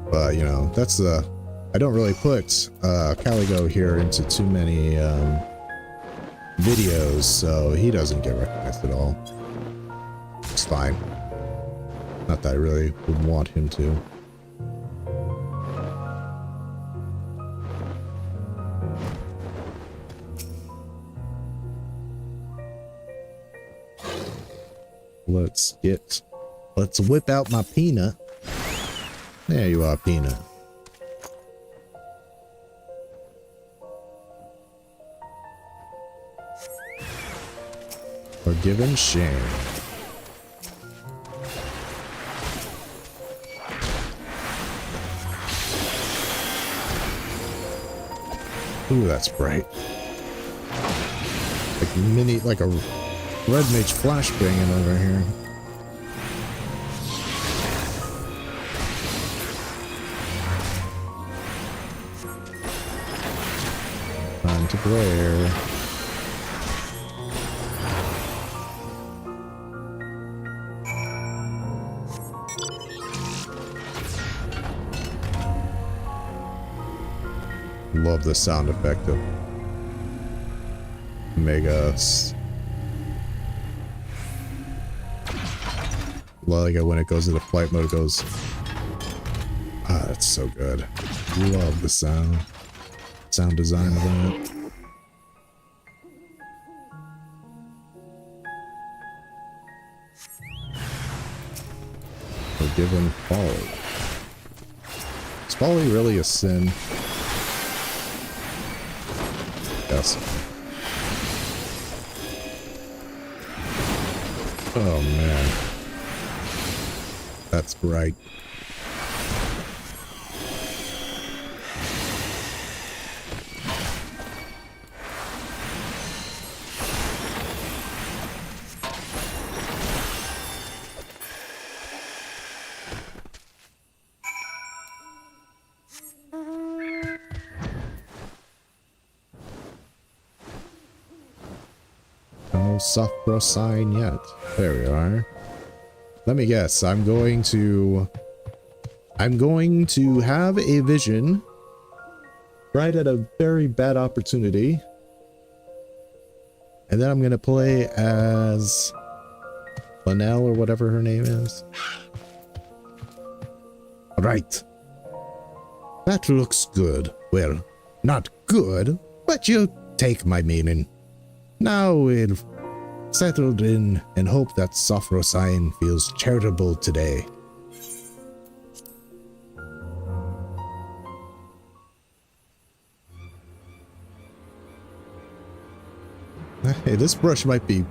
But, you know, that's the... I don't really put Caligo here into too many videos, so he doesn't get recognized at all. It's fine. Not that I really would want him to. Let's whip out my peanut. There you are, peanut. Forgiven shame. Ooh, that's bright. Like a red mage flashbanging over here. Time to glare. Love the sound effect of Megas. Like it when it goes into flight mode, it goes. Ah, that's so good. Love the sound design of that. Forgiven folly. Is folly really a sin? Yes. Oh man. That's bright. No softbro sign yet. There we are. Let me guess. I'm going to have a vision right at a very bad opportunity. And then I'm going to play as Linnell or whatever her name is. Right. That looks good. Well, not good, but you take my meaning. Now we've settled in and hope that Sophrosine feels charitable today. Hey, this brush might be...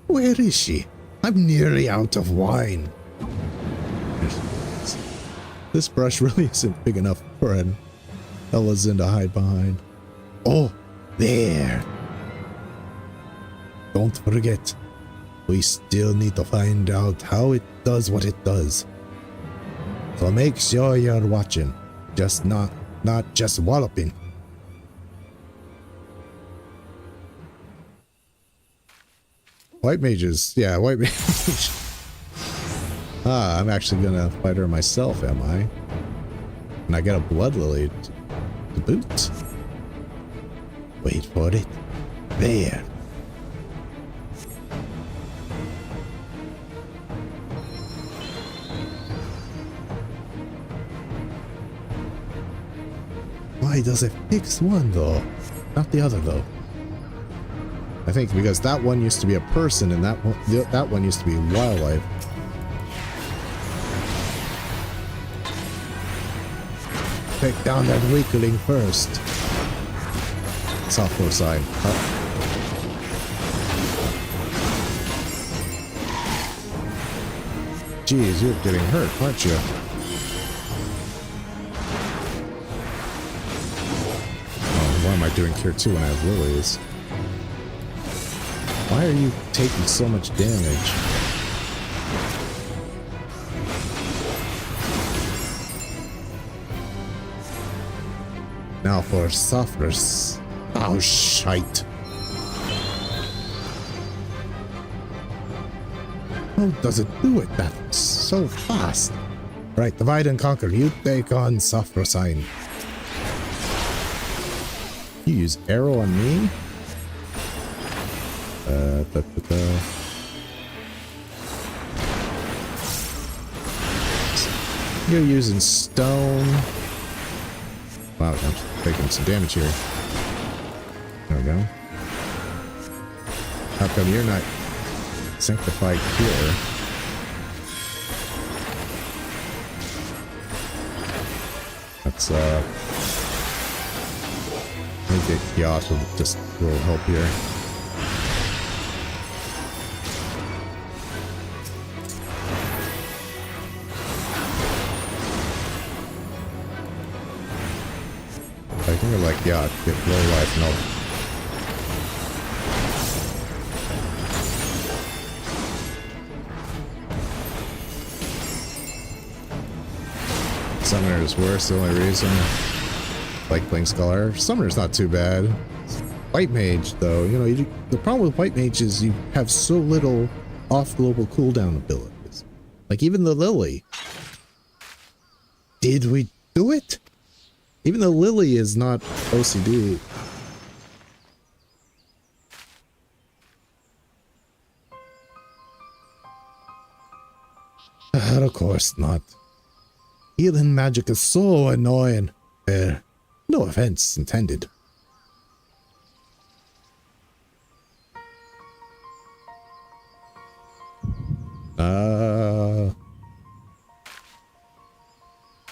Where is she? I'm nearly out of wine. This brush really isn't big enough for an Elazin to hide behind. Oh, there. Don't forget, we still need to find out how it does what it does. So make sure you're watching, just not just walloping. White mages, yeah, white mage. Ah, I'm actually gonna fight her myself, am I? And I get a blood lily to boot. Wait for it. There. Why does it fix one though? Not the other though. I think because that one used to be a person and that one used to be wildlife. Take down that weakling first. Sophrosine. Jeez, you're getting hurt, aren't you? Oh, what am I doing here too when I have lilies? Why are you taking so much damage? Now for Sophros. Oh, shite. How does it do it that so fast? Right, divide and conquer. You take on Sophrosine. You use arrow on me? You're using stone. Wow, I'm taking some damage here. There we go. How come you're not sanctified here? That's I think Yacht will just a little help here. I think I like Yacht, get low life, no. Summoner is worse, the only reason. Like playing Scholar. Summoner's not too bad. White Mage, though, you know, the problem with White Mage is you have so little off-global cooldown abilities. Like even the Lily. Did we do it? Even though Lily is not OCD. Of course not. Healing magic is so annoying. No offense intended.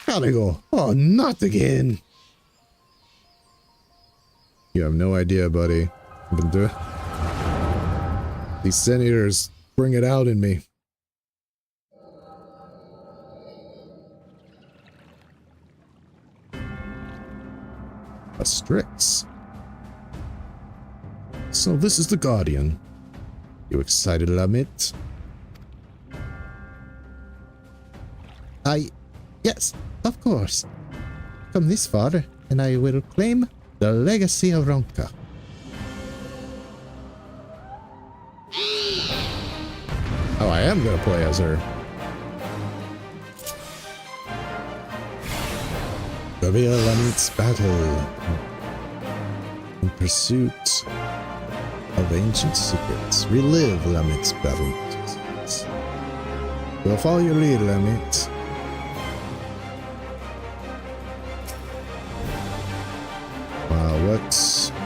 Gotta go. Oh, not again. You have no idea, buddy. I've been doing... These senators bring it out in me. A Strix. So this is the Guardian. You excited, Lamit? Yes, of course. Come this far, and I will claim the legacy of Ronka. Oh, I am gonna play as her. Reveal Lamit's battle. In pursuit of ancient secrets. Relive Lamit's battle. We'll follow your lead, Lamit.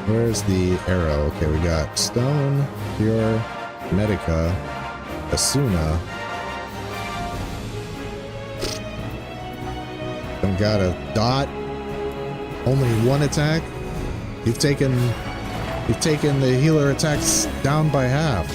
Where's the arrow? Okay, we got Stone, Pure, Medica, Asuna. Don't got a dot. Only one attack. You've taken the healer attacks down by half.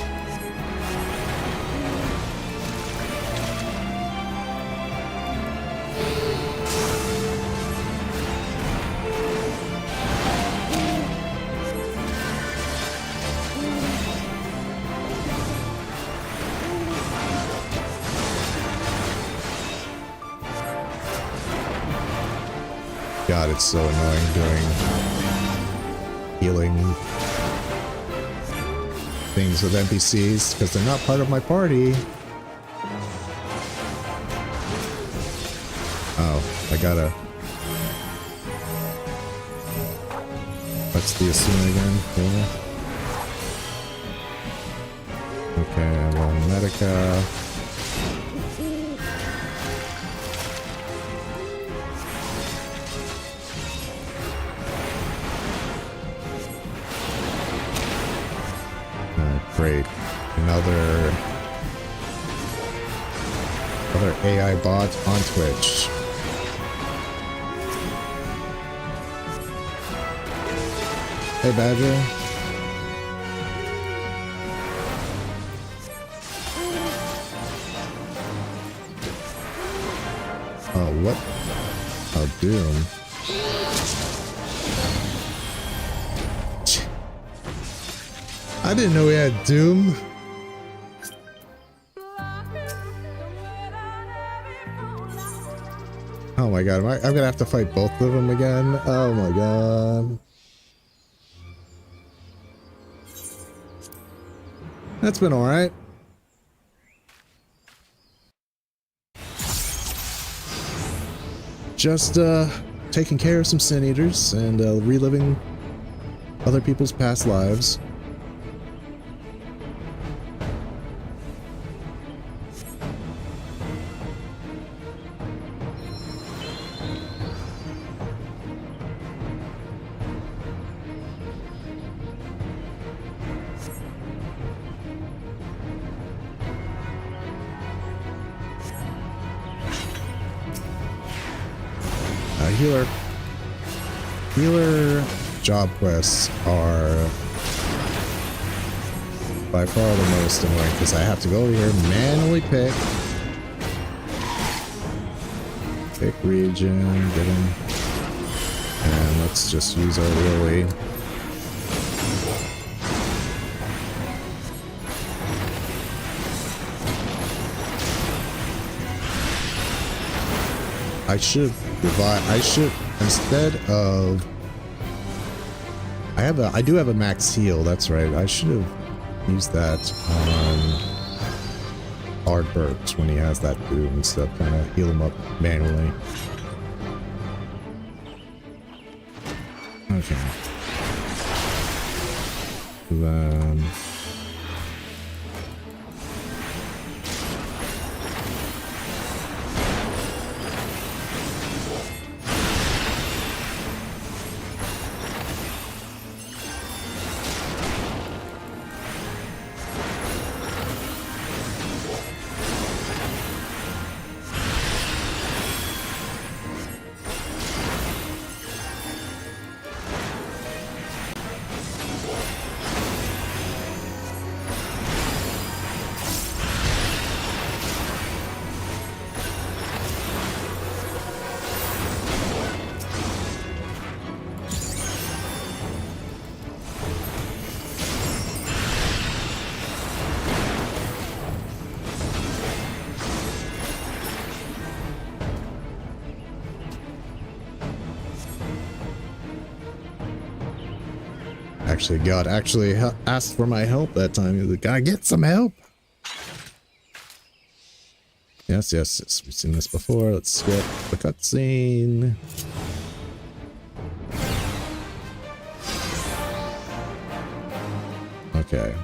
God, it's so annoying doing healing things with NPCs because they're not part of my party. Oh, I gotta... What's the Asuna again? Cool. Okay, well, Medica... Great. Another AI bot on Twitch. Hey, Badger. Oh, what? Oh, Doom. I didn't know we had Doom. Oh my god, I'm gonna have to fight both of them again. Oh my god. That's been alright. Just taking care of some Sin Eaters and reliving other people's past lives. Healer job quests are by far the most annoying because I have to go over here, manually pick region, get him, and let's just use our Lily. I should instead of I do have a max heal, that's right. I should have used that on Ardbergs when he has that boom instead of kind of heal him up manually. Okay. Then God actually asked for my help that time. He was like, "Gotta get some help." Yes, yes, yes. We've seen this before. Let's skip the cutscene. Okay.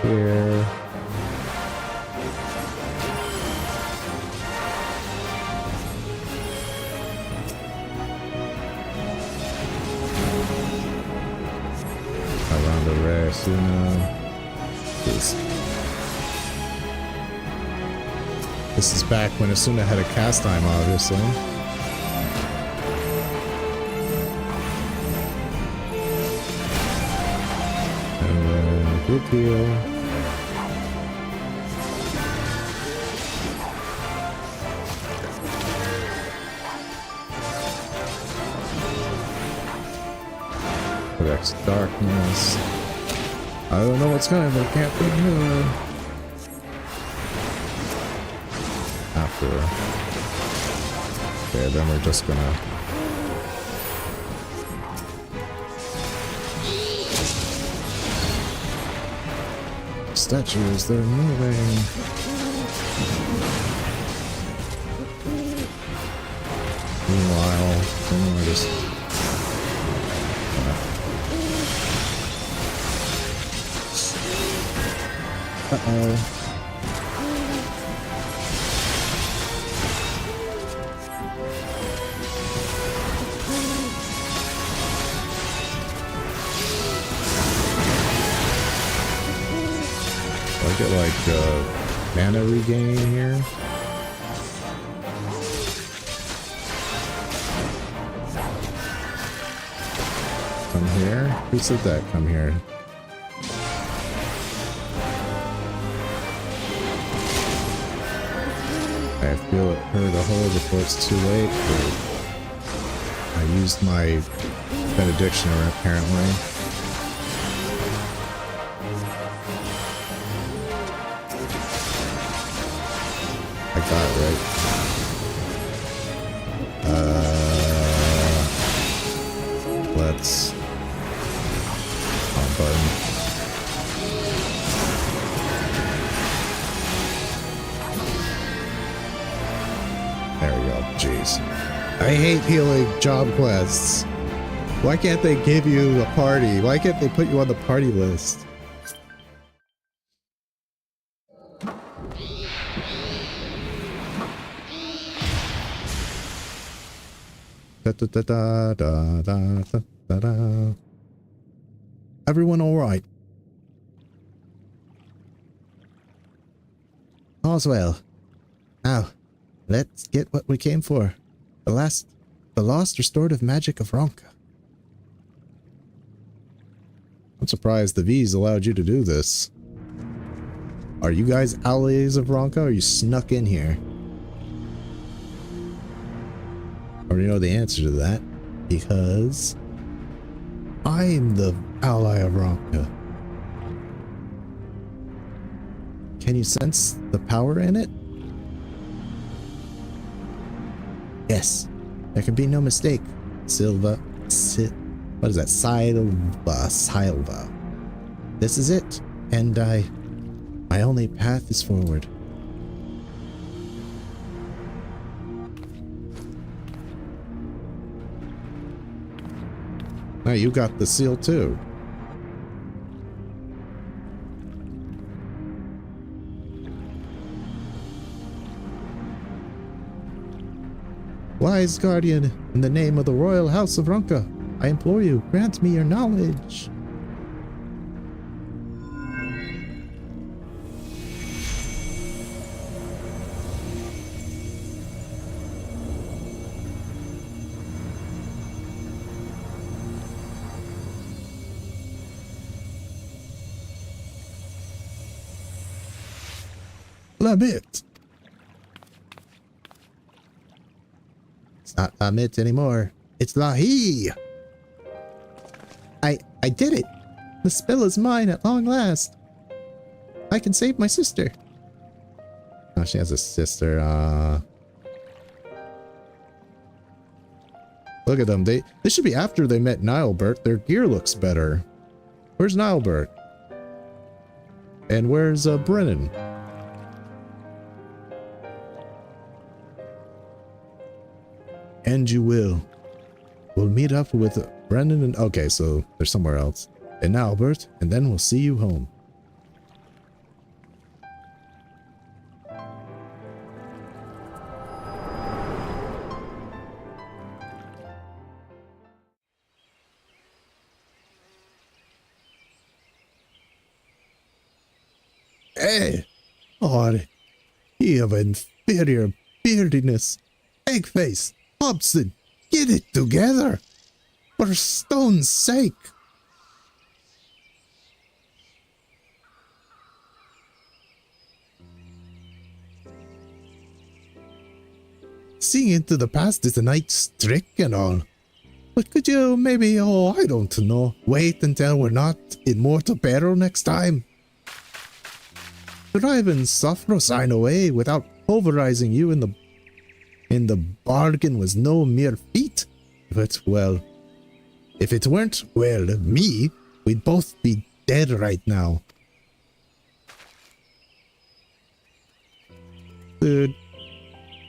Here. Around the rare Suna. This is back when Asuna had a cast time, obviously. And then group heal. Darkness. I don't know what's coming, but I can't be here. After. Okay, then we're just gonna. Statues, they're moving. Meanwhile, then we're just. Uh-oh. I get like mana regain here. Come here. Who said that? Come here. I feel it hurt a hole before it's too late. I used my benediction apparently. I got it right. Let's button. There we go. Jeez. I hate healing job quests. Why can't they give you a party? Why can't they put you on the party list? Da, da, da, da, da, da, da, da. Everyone all right? All's well. Now, let's get what we came for. The lost restorative magic of Ronka. I'm surprised the V's allowed you to do this. Are you guys allies of Ronka, or you snuck in here? I already know the answer to that, because I'm the ally of Ronka. Can you sense the power in it? Yes, there can be no mistake. What is that? Silva. This is it, and my only path is forward. Now you got the seal too. Wise guardian, in the name of the royal house of Ronka, I implore you, grant me your knowledge. Lamit. It's not Lamit anymore. It's Lahi. I I did it! The spell is mine at long last. I can save my sister. Oh, she has a sister. Look at them. This should be after they met Nilebert. Their gear looks better. Where's Nilebert? And where's Brennan? And you will. We'll meet up with Brennan and... Okay, so they're somewhere else. And Nilebert, and then we'll see you home. Hey! Oh, you have inferior beardiness. Eggface! Hobson! Get it together! For stone's sake! Seeing into the past is a knight's trick and all. But could you maybe, I don't know, wait until we're not in mortal peril next time? Driving Sophrosine away without pulverizing you in the bargain was no mere feat. But, well, if it weren't, well, me, we'd both be dead right now. Dude,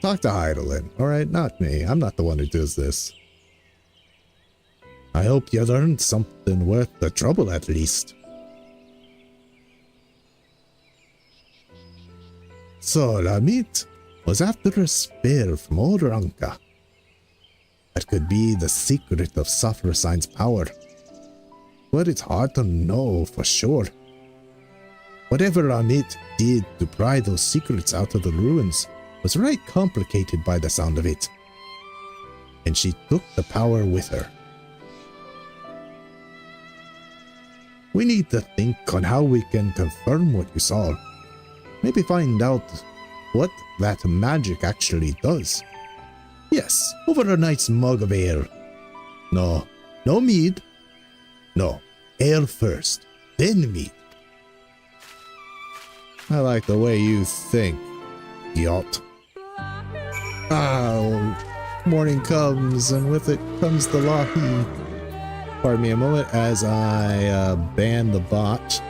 talk to Heidelin, alright? Not me. I'm not the one who does this. I hope you learned something worth the trouble at least. So, Lamit was after a spell from old Ranka. That could be the secret of Sophrosine's power. But it's hard to know for sure. Whatever Lamit did to pry those secrets out of the ruins was right complicated by the sound of it. And she took the power with her. We need to think on how we can confirm what you saw. Maybe find out what that magic actually does. Yes, over a nice mug of ale. No mead. No, ale first, then mead. I like the way you think, yacht. Morning comes, and with it comes the Lahi. Pardon me a moment as I ban the bot.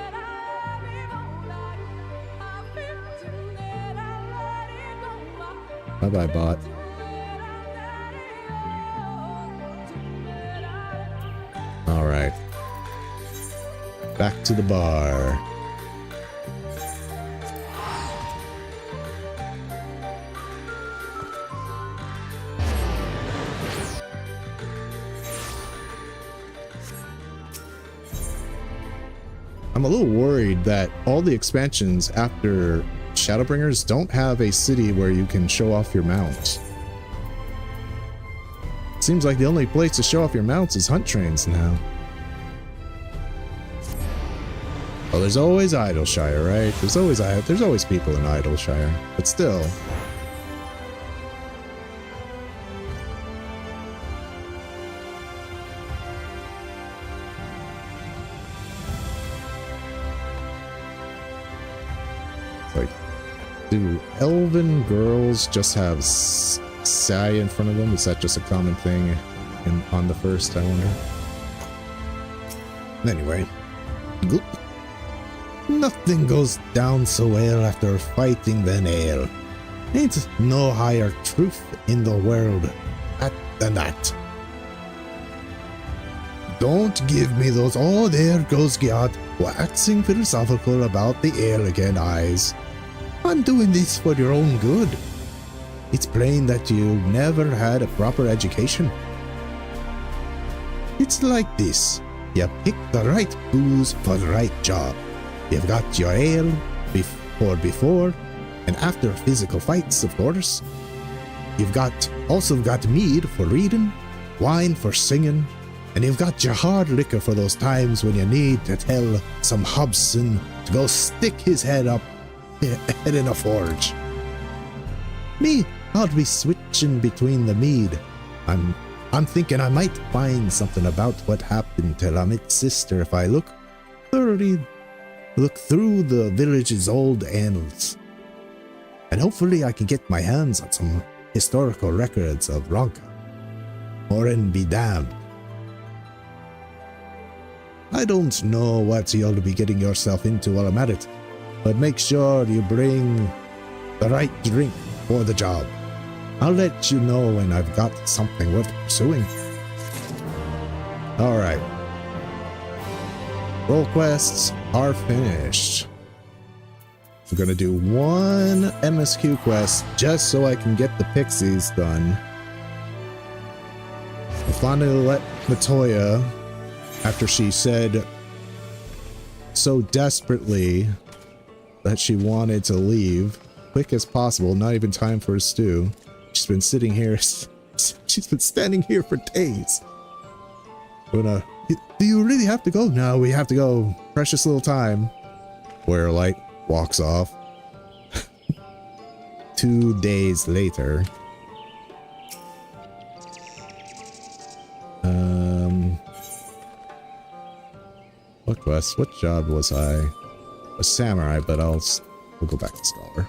Bye-bye, bot. Alright. Back to the bar. I'm a little worried that all the expansions after Shadowbringers don't have a city where you can show off your mounts. Seems like the only place to show off your mounts is hunt trains now. Well, there's always Idleshire, right? There's always people in Idleshire, but still. Like, do elven girls just have Sai in front of them? Is that just a common thing on the first, I wonder? Anyway. Goop. Nothing goes down so well after fighting than ale. Ain't no higher truth in the world than that. Don't give me those, oh there goes Gyat, waxing philosophical about the ale again eyes. I'm doing this for your own good. It's plain that you never had a proper education. It's like this. You pick the right booze for the right job. You've got your ale before and after physical fights, of course. You've also got mead for reading, wine for singing, and you've got your hard liquor for those times when you need to tell some Hobson to go stick his head in a forge. Me, I'll be switching between the mead. I'm I'm thinking I might find something about what happened to Lamit's sister if I look through the village's old annals. And hopefully I can get my hands on some historical records of Ronka. Oren be damned. I don't know what you'll be getting yourself into while I'm at it, but make sure you bring the right drink for the job. I'll let you know when I've got something worth pursuing. Alright. Role quests are finished. We're gonna do one MSQ quest just so I can get the pixies done. I finally let Matoya, after she said so desperately that she wanted to leave quick as possible, not even time for a stew. She's been sitting here, she's been standing here for days. Do you really have to go? No, we have to go. Precious little time. Light walks off. 2 days later. What quest? What job was I? A samurai, but we'll go back to scholar.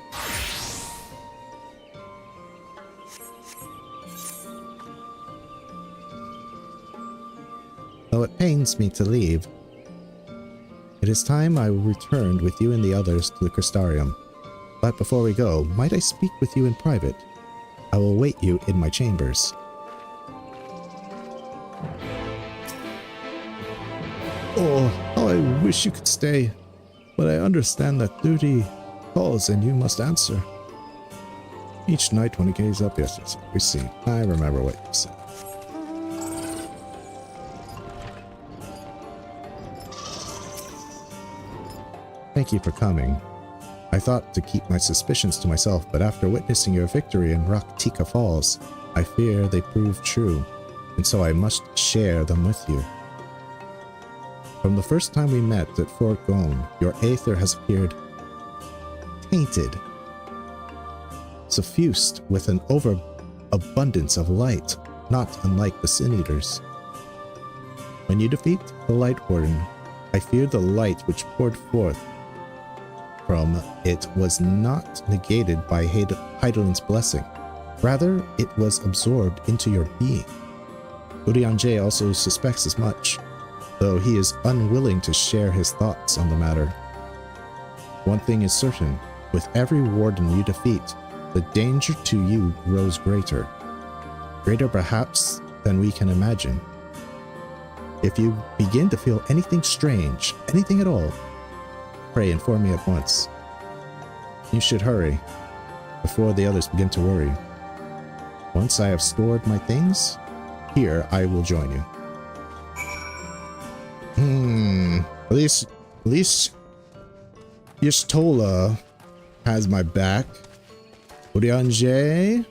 Though it pains me to leave, it is time I returned with you and the others to the Crystarium. But before we go, might I speak with you in private? I will await you in my chambers. Oh, how I wish you could stay, but I understand that duty calls and you must answer. Each night when he gaze up, yes, we see. I remember what you said. Thank you for coming. I thought to keep my suspicions to myself, but after witnessing your victory in Raktika Falls, I fear they proved true, and so I must share them with you. From the first time we met at Fort Gone, your aether has appeared tainted, suffused with an overabundance of light, not unlike the Sin Eaters. When you defeat the Light Warden, I fear the light which poured forth from it was not negated by Heidelin's blessing. Rather, it was absorbed into your being. Urianger also suspects as much, though he is unwilling to share his thoughts on the matter. One thing is certain, with every warden you defeat, the danger to you grows greater. Greater perhaps than we can imagine. If you begin to feel anything strange, anything at all, pray inform me at once. You should hurry, before the others begin to worry. Once I have stored my things, here I will join you. At least Y'shtola has my back. Urianger?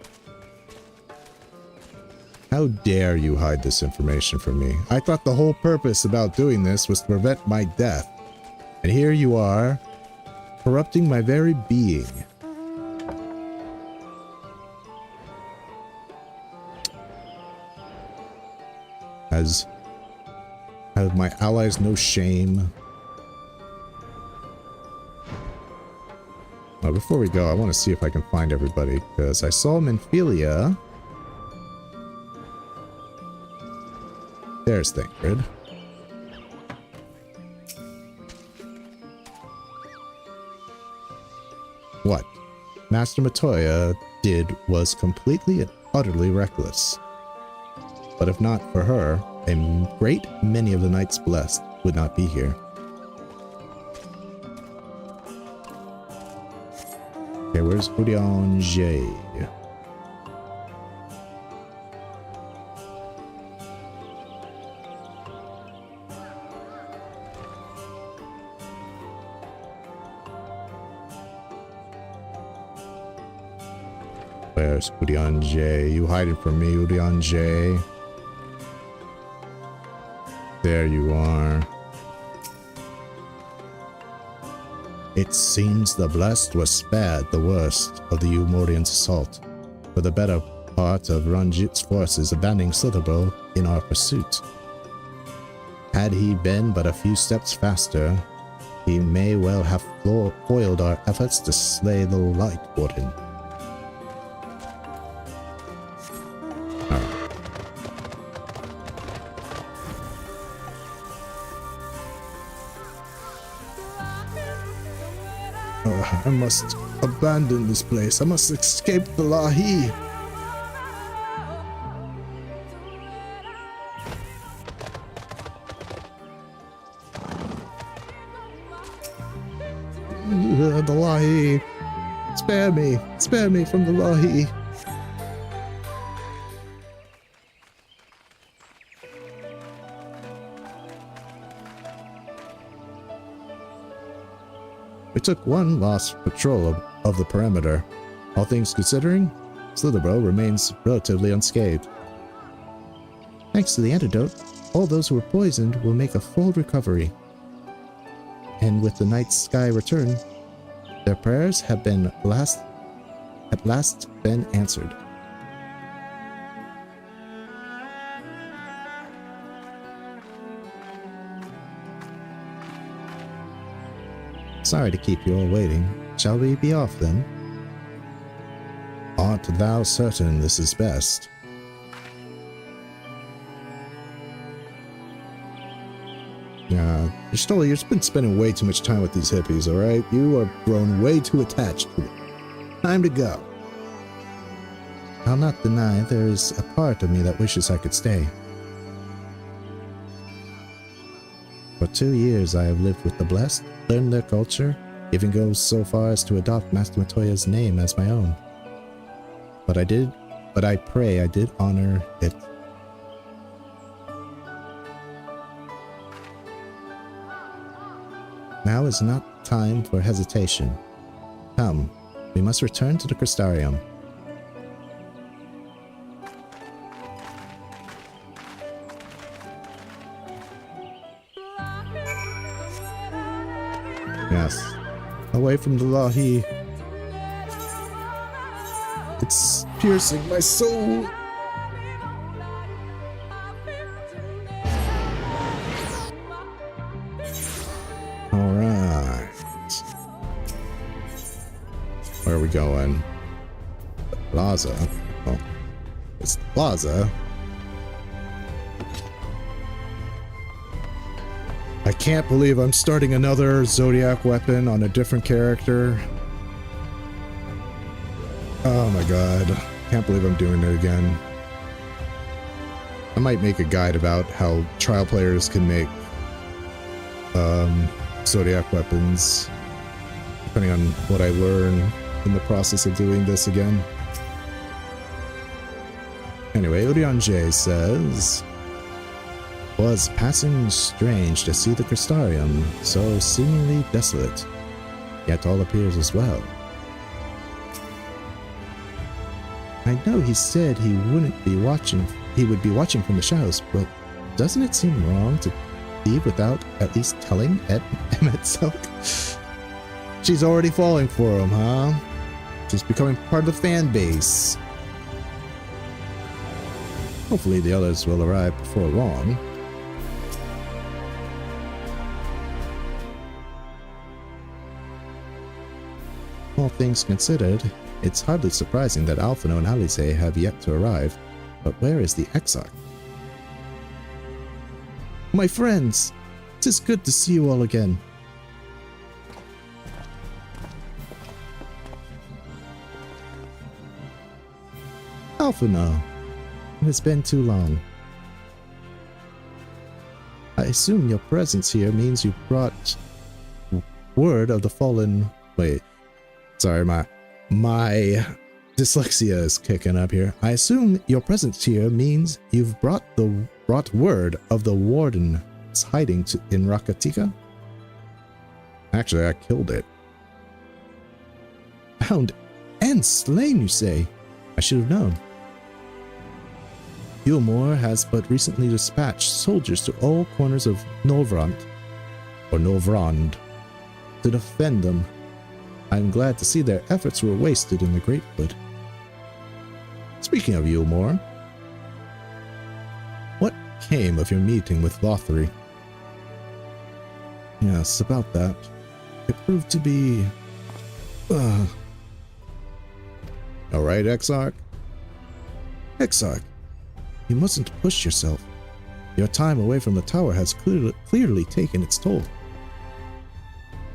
How dare you hide this information from me? I thought the whole purpose about doing this was to prevent my death. And here you are, corrupting my very being. Have my allies no shame? Now, before we go, I want to see if I can find everybody, because I saw Menphilia. There's Thancred. What Master Matoya did was completely and utterly reckless. But if not for her, a great many of the Knights Blessed would not be here. Okay, where's Urianger? Where's Urianger? You hiding from me, Urianger? There you are. It seems the Blessed was spared the worst of the Umorian's assault. For the better part of Ranjit's forces abandoning Slitherborough in our pursuit. Had he been but a few steps faster, he may well have foiled our efforts to slay the Light Warden. I must abandon this place. I must escape the Lahi. The Lahi. Spare me. Spare me from the Lahi. We took one last patrol of the perimeter. All things considering, Slitherborough remains relatively unscathed. Thanks to the antidote, all those who were poisoned will make a full recovery. And with the night sky return, their prayers have been at last been answered. Sorry to keep you all waiting. Shall we be off then? Art thou certain this is best? Yeah, you've been spending way too much time with these hippies, alright? You are grown way too attached to them. Time to go. I'll not deny there is a part of me that wishes I could stay. For 2 years I have lived with the blessed, learned their culture, even goes so far as to adopt Master Matoya's name as my own. But I pray I did honor it. Now is not time for hesitation. Come, we must return to the Crystarium. Yes, away from the Lahi. It's piercing my soul. Alright. Where are we going? The plaza. Oh, it's the plaza. I can't believe I'm starting another Zodiac weapon on a different character. Oh my god. Can't believe I'm doing it again. I might make a guide about how trial players can make Zodiac weapons, depending on what I learn in the process of doing this again. Anyway, Urian J says, "Was passing strange to see the Crystarium so seemingly desolate, yet all appears as well. I know he said he would be watching from the shadows, but doesn't it seem wrong to leave without at least telling Emmett Silk? She's already falling for him, huh? She's becoming part of the fan base. Hopefully the others will arrive before long." All things considered, it's hardly surprising that Alphino and Alice have yet to arrive, but where is the Exarch? My friends, 'tis good to see you all again. Alphino, it has been too long. I assume your presence here means you brought word of the fallen... Wait. Sorry, my dyslexia is kicking up here. I assume your presence here means you've brought word of the Warden's hiding in Rakatika? Actually, I killed it. Bound and slain, you say? I should have known. Gilmore has but recently dispatched soldiers to all corners of Novrand, to defend them. I'm glad to see their efforts were wasted in the Great Wood. Speaking of Yulmore, what came of your meeting with Lothri? Yes, about that. It proved to be... Alright, Exarch? Exarch, you mustn't push yourself. Your time away from the tower has clearly taken its toll.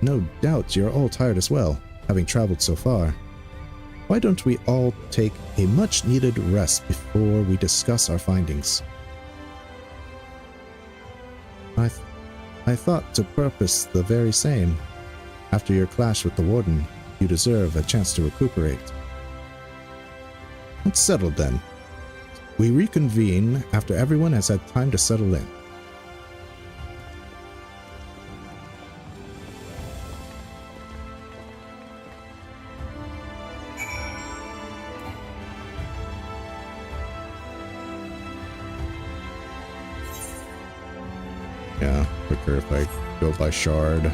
No doubt you're all tired as well, having traveled so far. Why don't we all take a much-needed rest before we discuss our findings? I thought to purpose the very same. After your clash with the Warden, you deserve a chance to recuperate. It's settled then. We reconvene after everyone has had time to settle in. Yeah, quicker if I go by shard.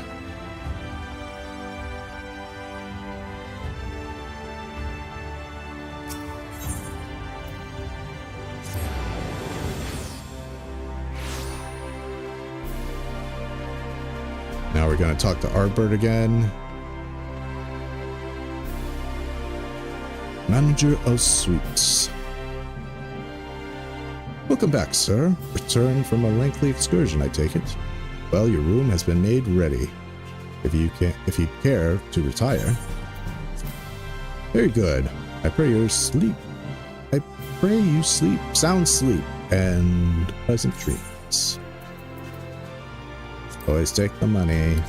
Now we're going to talk to Arbert again. Manager of Suites. Welcome back, sir. Returned from a lengthy excursion, I take it. Well, your room has been made ready. If you care to retire. Very good. I pray you sleep sound sleep and pleasant dreams. Always take the money.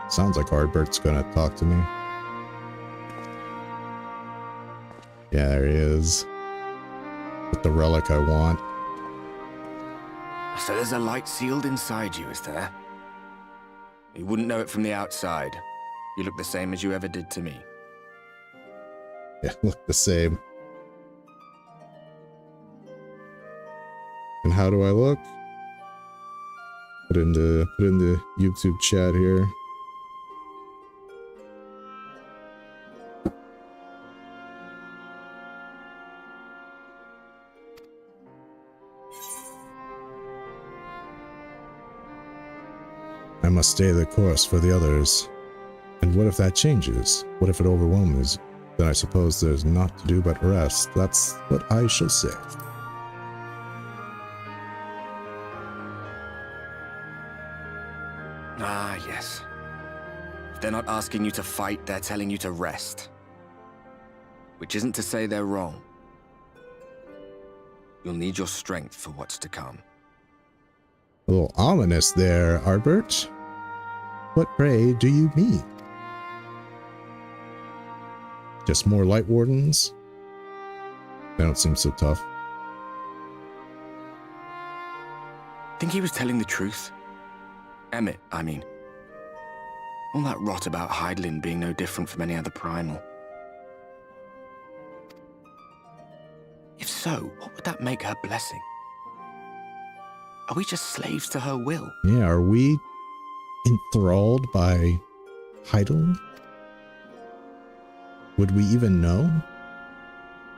Sounds like Arbert's gonna talk to me. Yeah, there he is. With the relic I want. So there's a light sealed inside you, is there? You wouldn't know it from the outside. You look the same as you ever did to me. Yeah, look the same. And how do I look? Put in the YouTube chat here. I must stay the course for the others. And what if that changes? What if it overwhelms? Then I suppose there's naught to do but rest. That's what I shall say. Ah, yes. If they're not asking you to fight, they're telling you to rest. Which isn't to say they're wrong. You'll need your strength for what's to come. A little ominous there, Arbert. What, pray, do you mean? Just more light wardens? They don't seem so tough. Think he was telling the truth? Emmett, I mean. All that rot about Hydaelyn being no different from any other primal. If so, what would that make her blessing? Are we just slaves to her will? Yeah, are we enthralled by Hydaelyn? Would we even know?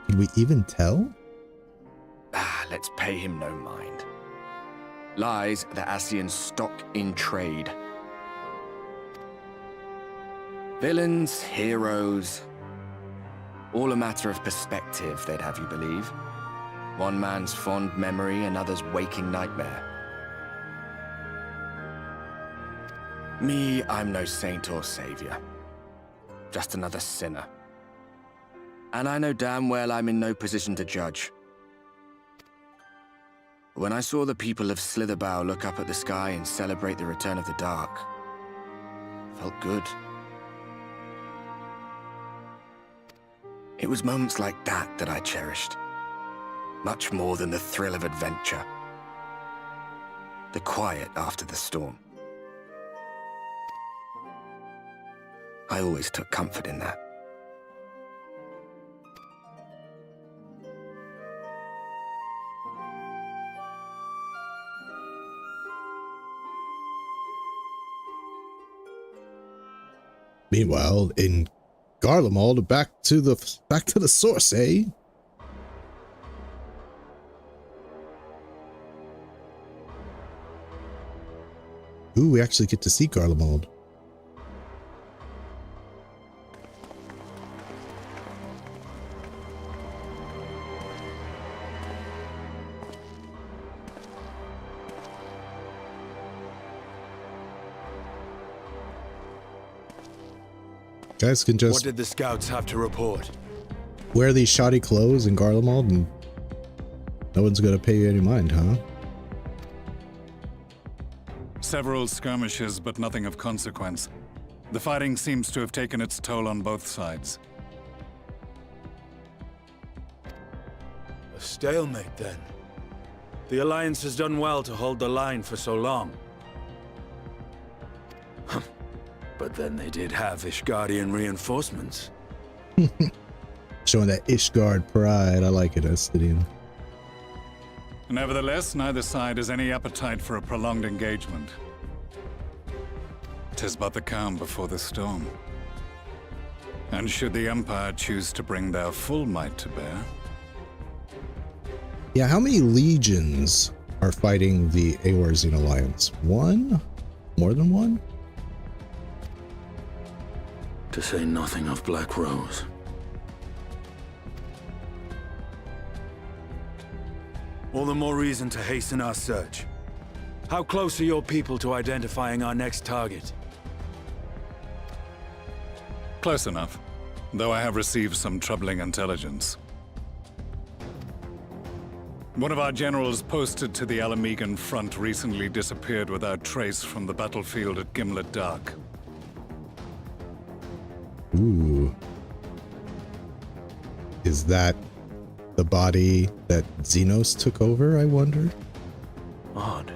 Could we even tell? Ah, let's pay him no mind. Lies the Ascian stock in trade. Villains, heroes, all a matter of perspective, they'd have you believe. One man's fond memory, another's waking nightmare. Me, I'm no saint or savior. Just another sinner. And I know damn well I'm in no position to judge. When I saw the people of Slitherbow look up at the sky and celebrate the return of the dark, felt good. It was moments like that that I cherished. Much more than the thrill of adventure. The quiet after the storm. I always took comfort in that. Meanwhile, in Garlemald, back to the source, eh? Ooh, we actually get to see Garlemald. Guys can just What did the scouts have to report? wear these shoddy clothes in Garlemald and no one's gonna pay you any mind, huh? Several skirmishes, but nothing of consequence. The fighting seems to have taken its toll on both sides. A stalemate, then. The Alliance has done well to hold the line for so long. But then they did have Ishgardian reinforcements. Showing that Ishgard pride. I like it, Estidian. Nevertheless, neither side has any appetite for a prolonged engagement. 'Tis but the calm before the storm. And should the Empire choose to bring their full might to bear, Yeah, how many legions are fighting the Eorzine Alliance? One? More than one? To say nothing of Black Rose. All the more reason to hasten our search. How close are your people to identifying our next target? close enough. Though I have received some troubling intelligence. One of our generals posted to the Alamegan front recently disappeared without trace from the battlefield at Gimlet Dark. Ooh. Is that the body that Xenos took over, I wonder? Odd.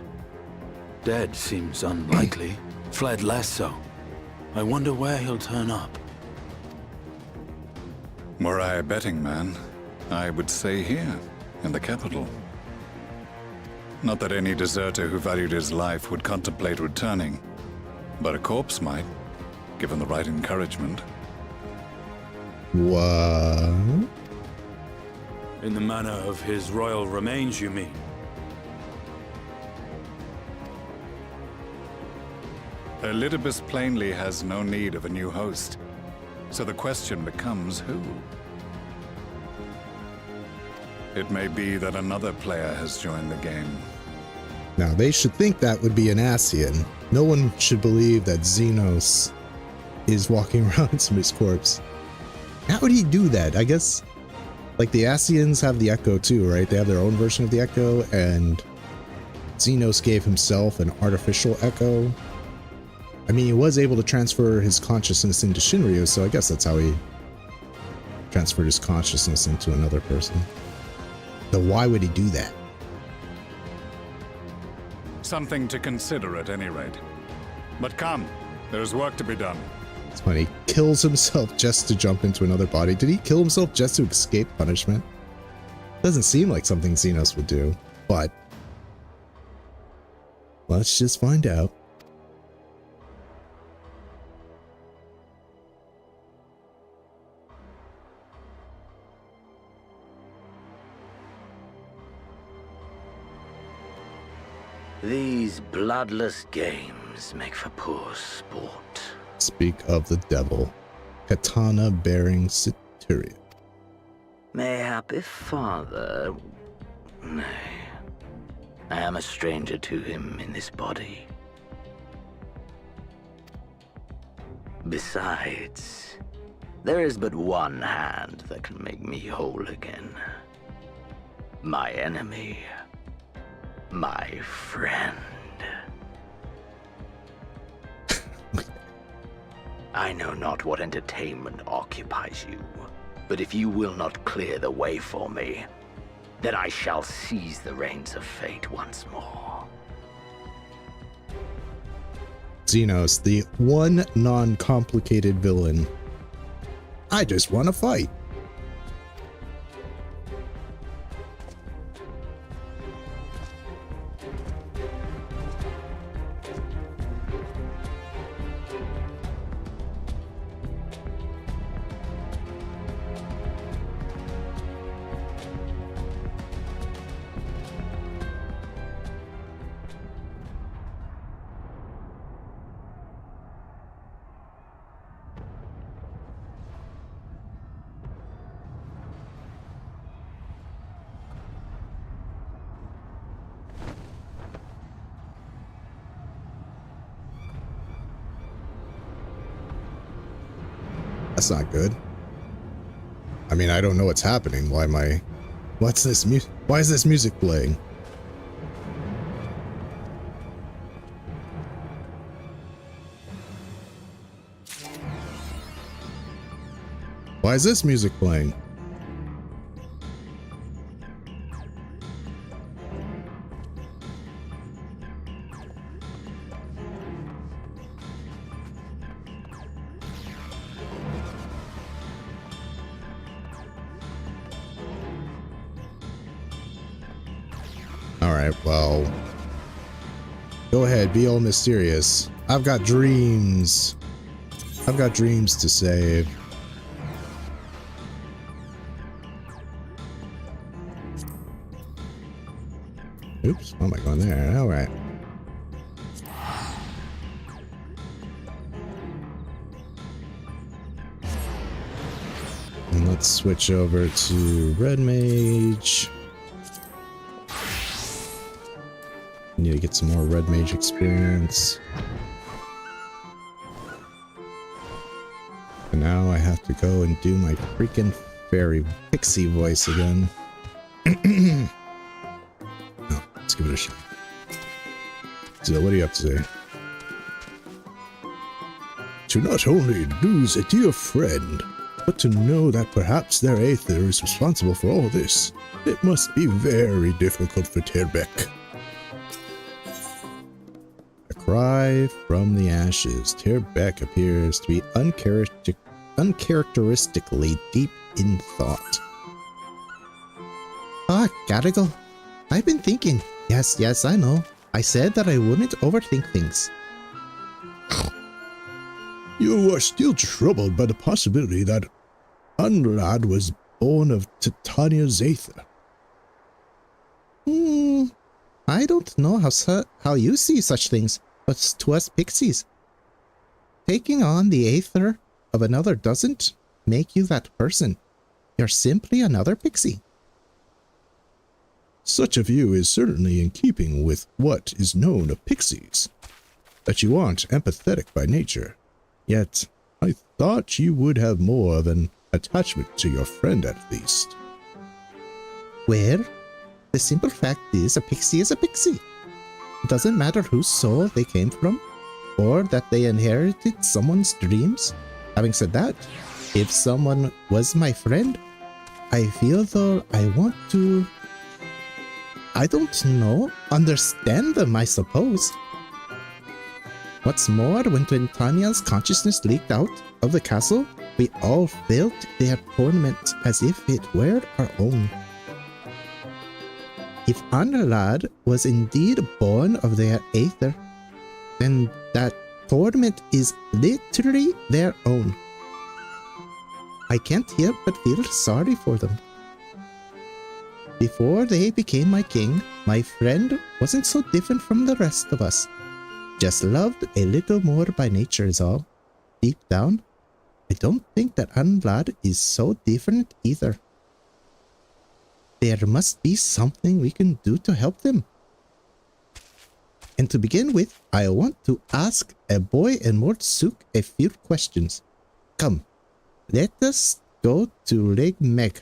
Dead seems unlikely. Fled less so. I wonder where he'll turn up. Were I a betting man, I would say here, in the capital. Not that any deserter who valued his life would contemplate returning, but a corpse might, given the right encouragement. What? In the manner of his royal remains, you mean? Elidibus plainly has no need of a new host, so the question becomes who? It may be that another player has joined the game. Now, they should think that would be an Ascian. No one should believe that Xenos is walking around in somebody's corpse. How would he do that? I guess, like, the Ascians have the Echo too, right? They have their own version of the Echo, and Xenos gave himself an artificial Echo. I mean, he was able to transfer his consciousness into Shinryu, so I guess that's how he transferred his consciousness into another person. So why would he do that? Something to consider at any rate. But come, there's work to be done. It's funny. He kills himself just to jump into another body. Did he kill himself just to escape punishment? Doesn't seem like something Xenos would do, but let's just find out. These bloodless games make for poor sport. Speak of the devil. Katana bearing Cituria. Mayhap if father... Nay. I am a stranger to him in this body. Besides, there is but one hand that can make me whole again. My enemy. My friend. I know not what entertainment occupies you, but if you will not clear the way for me, then I shall seize the reins of fate once more. Xenos, the one non-complicated villain. I just want to fight. That's not good. I mean, I don't know what's happening. What's this why is this music playing? Why is this music playing? Alright, well, go ahead, be all mysterious. I've got dreams. I've got dreams to save. Oops, why am I going there? Alright. And let's switch over to Red Mage. Need to get some more Red Mage experience. And now I have to go and do my freaking fairy Pixie voice again. No, let's give it a shot. So, what do you have to say? To not only lose a dear friend, but to know that perhaps their Aether is responsible for all this, it must be very difficult for Terbeck. A cry from the ashes. Terbeck appears to be uncharacteristically deep in thought. Ah, Garrigle. I've been thinking. Yes, I know. I said that I wouldn't overthink things. You are still troubled by the possibility that Unlad was born of Titania's Aether. I don't know how you see such things, but to us pixies, taking on the Aether of another doesn't make you that person. You're simply another pixie. Such a view is certainly in keeping with what is known of pixies, that you aren't empathetic by nature. Yet, I thought you would have more of an attachment to your friend at least. Well, the simple fact is a pixie is a pixie. It doesn't matter whose soul they came from, or that they inherited someone's dreams. Having said that, if someone was my friend, I feel though I want to, I don't know, understand them, I suppose. What's more, when Titania's consciousness leaked out of the castle, we all felt their torment as if it were our own. If Anralad was indeed born of their Aether, then that torment is literally their own. I can't help but feel sorry for them. Before they became my king, my friend wasn't so different from the rest of us. Just loved a little more by nature is all. Deep down, I don't think that Anlad is so different either. There must be something we can do to help them. And to begin with, I want to ask a boy and Mortsuk a few questions. Come, let us go to Lake Meg.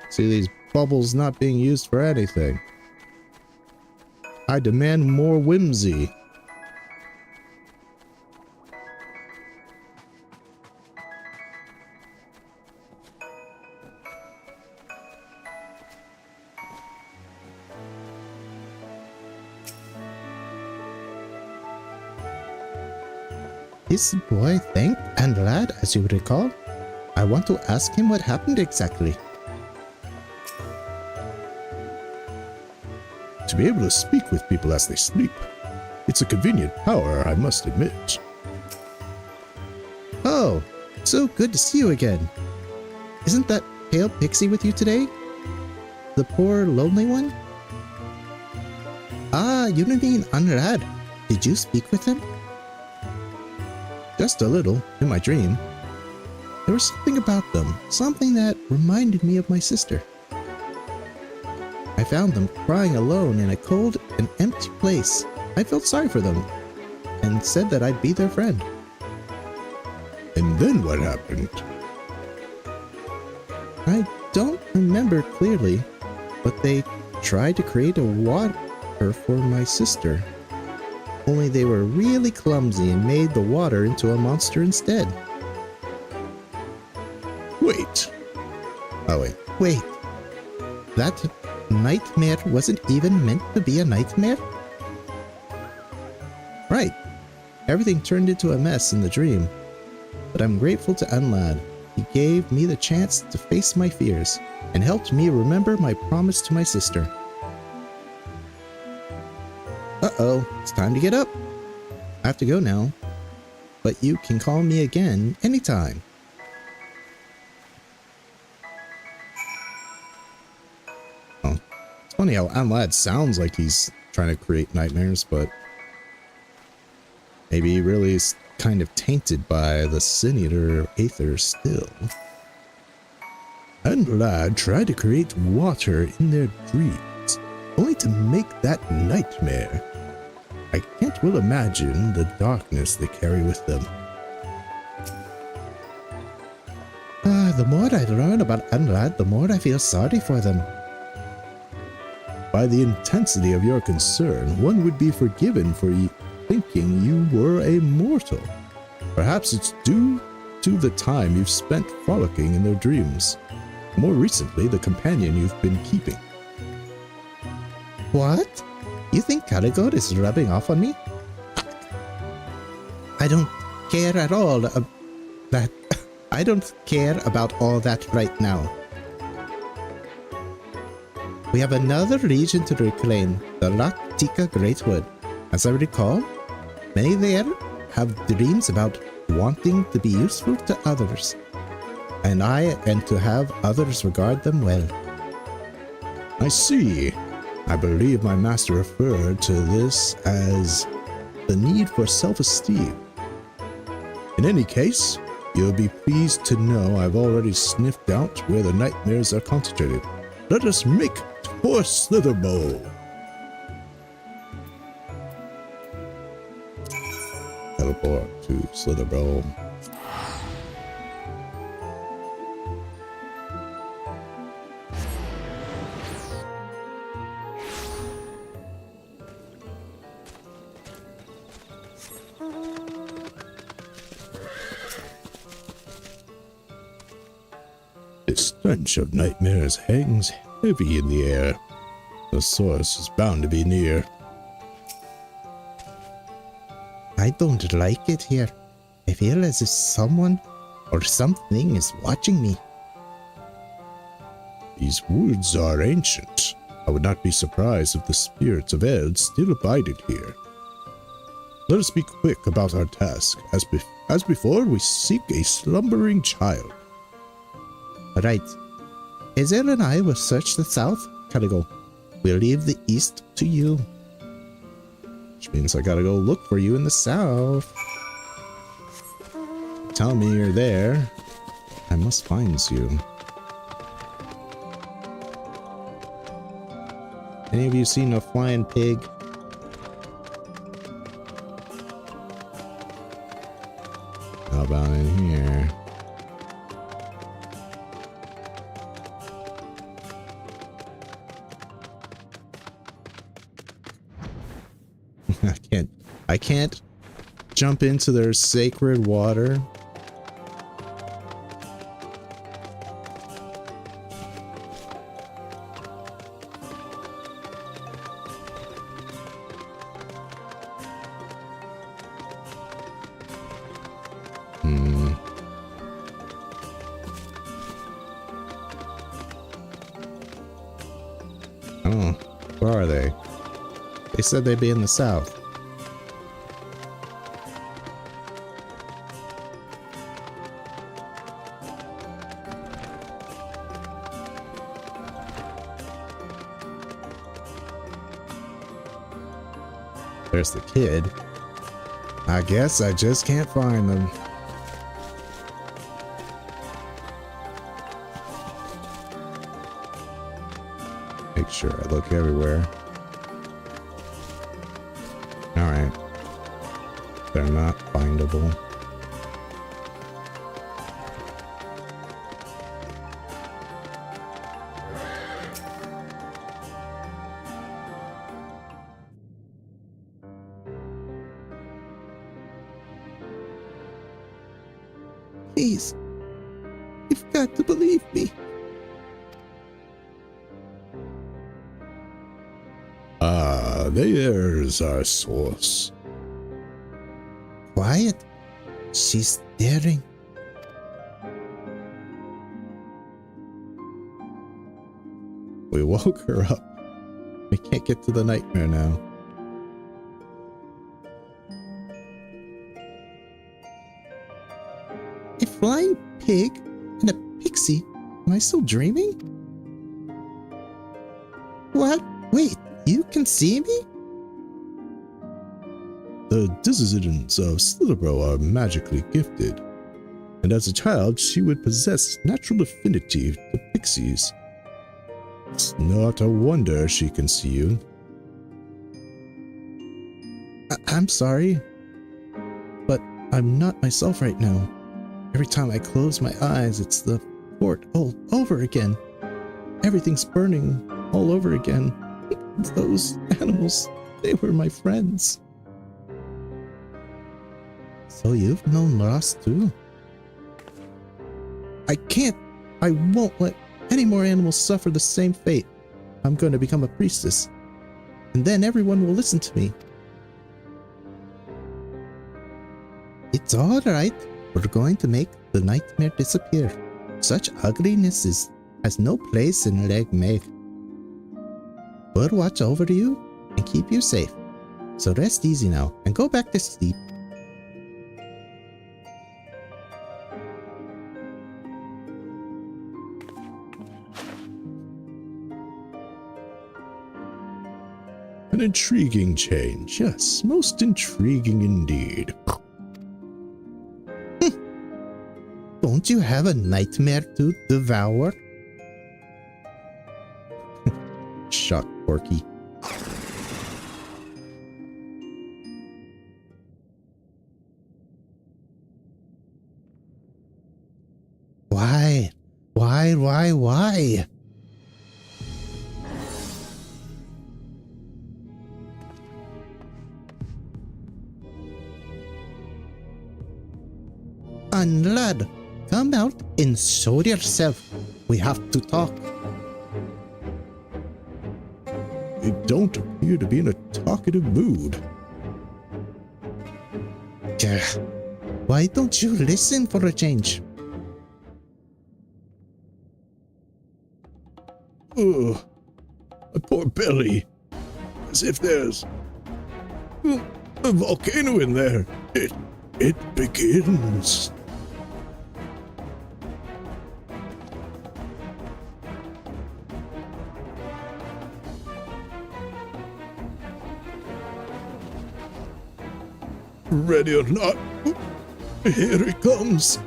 See these bubbles not being used for anything. I demand more whimsy. This boy thanked Anrad, as you recall. I want to ask him what happened exactly. To be able to speak with people as they sleep. It's a convenient power, I must admit. Oh, so good to see you again. Isn't that pale pixie with you today? The poor lonely one? Ah, you mean Anrad. Did you speak with him? Just a little, in my dream. There was something about them, something that reminded me of my sister. I found them crying alone in a cold and empty place. I felt sorry for them and said that I'd be their friend. And then what happened? I don't remember clearly, but they tried to create a water for my sister. Only they were really clumsy and made the water into a monster instead. Wait. Oh wait. That nightmare wasn't even meant to be a nightmare? Right. Everything turned into a mess in the dream. But I'm grateful to Unlad. He gave me the chance to face my fears and helped me remember my promise to my sister. Uh-oh, it's time to get up. I have to go now. But you can call me again anytime. Oh, it's funny how Unlad sounds like he's trying to create nightmares, but maybe he really is kind of tainted by the Sin Eater Aether still. Unlad tried to create water in their dreams, only to make that nightmare. I can't well imagine the darkness they carry with them. The more I learn about Unlad, the more I feel sorry for them. By the intensity of your concern, one would be forgiven for thinking you were a mortal. Perhaps it's due to the time you've spent frolicking in their dreams. More recently, the companion you've been keeping. What? You think Karagor is rubbing off on me? I don't care at all that. I don't care about all that right now. We have another region to reclaim, the Raktika Greatwood. As I recall, many there have dreams about wanting to be useful to others, and to have others regard them well. I see. I believe my master referred to this as the need for self-esteem. In any case, you'll be pleased to know I've already sniffed out where the nightmares are concentrated. Let us make for Slitherbow. Teleport to Slitherbow. The stench of nightmares hangs heavy in the air. The source is bound to be near. I don't like it here. I feel as if someone or something is watching me. These woods are ancient. I would not be surprised if the spirits of Eld still abided here. Let us be quick about our task. As before, we seek a slumbering child. Right. Ezel and I will search the south, Karagor. We'll leave the east to you. Which means I gotta go look for you in the south. Tell me you're there. I must find you. Any of you seen a flying pig? How about in here? I can't jump into their sacred water. Oh, where are they? They said they'd be in the south. There's the kid. I guess I just can't find them. Make sure I look everywhere. Alright. They're not findable. Please, you've got to believe me. Ah, there's our source. Quiet. She's staring. We woke her up. We can't get to the nightmare now. A flying pig and a pixie. Am I still dreaming? What? Wait, you can see me? The descendants of Slitherbro are magically gifted, and as a child she would possess natural affinity to pixies. It's not a wonder she can see you. I'm sorry, but I'm not myself right now. Every time I close my eyes, it's the fort all over again. Everything's burning all over again. Those animals, they were my friends. So you've known loss too? I won't let any more animals suffer the same fate. I'm going to become a priestess, and then everyone will listen to me. It's all right. We're going to make the nightmare disappear. Such ugliness has no place in Legmeg. We'll watch over you and keep you safe. So rest easy now and go back to sleep. An intriguing change, yes, most intriguing indeed. Don't you have a nightmare to devour? Shut, Porky. Why? Why? And lad, come out and show yourself. We have to talk. You don't appear to be in a talkative mood. Why don't you listen for a change? Ugh, my poor belly. As if there's a volcano in there. It begins. Ready or not, here it comes.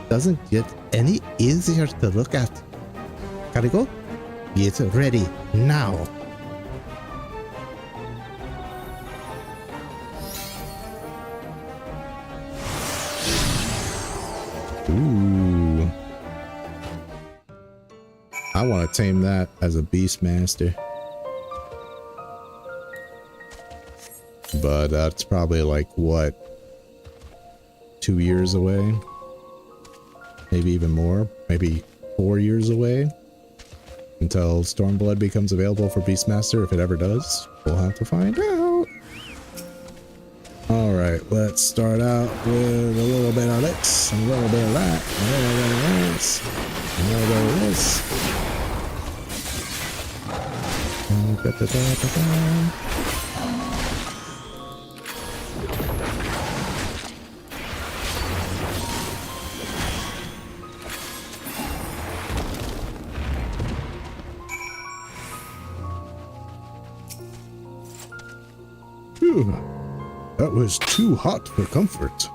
Doesn't get any easier to look at. Gotta go? Get ready now. Ooh. I want to tame that as a Beastmaster. But that's probably like, what, 2 years away? Maybe even more? Maybe 4 years away? Until Stormblood becomes available for Beastmaster, if it ever does. We'll have to find out. Alright, let's start out with a little bit of this, a little bit of that, a little bit of this, a little bit of this. Phew. That was too hot for comfort.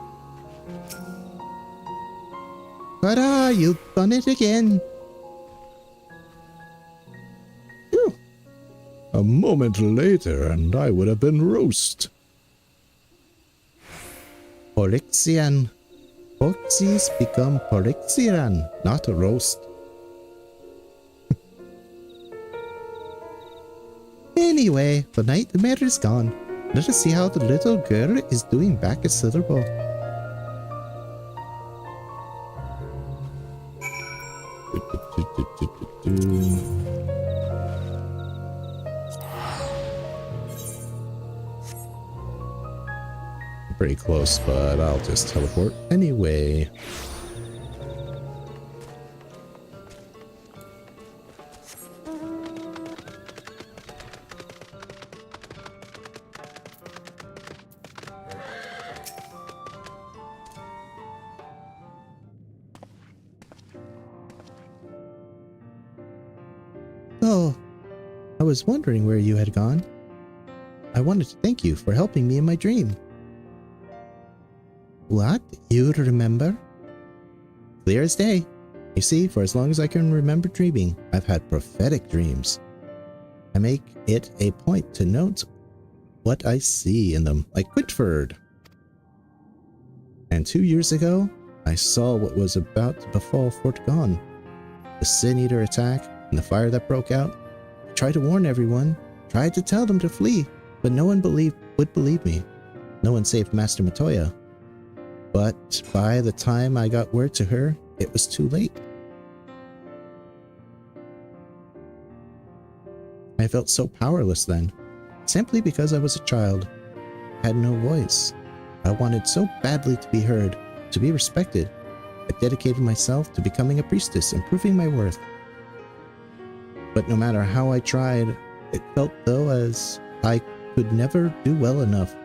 Ta-da! You've done it again! Phew. A moment later, and I would have been roast. Porixian. Foxies become Porixian, not a roast. Anyway, the nightmare is gone. Let us see how the little girl is doing back at Silverbow. Pretty close, but I'll just teleport anyway. Oh, I was wondering where you had gone. I wanted to thank you for helping me in my dream. What? You remember? Clear as day. You see, for as long as I can remember dreaming, I've had prophetic dreams. I make it a point to note what I see in them, like Quintford. And 2 years ago, I saw what was about to befall Fort Gone. The Sin Eater attack and the fire that broke out. I tried to warn everyone, tried to tell them to flee, but no one would believe me. No one saved Master Matoya. But by the time I got word to her, it was too late. I felt so powerless then, simply because I was a child. I had no voice. I wanted so badly to be heard, to be respected. I dedicated myself to becoming a priestess and proving my worth. But no matter how I tried, it felt though as I could never do well enough.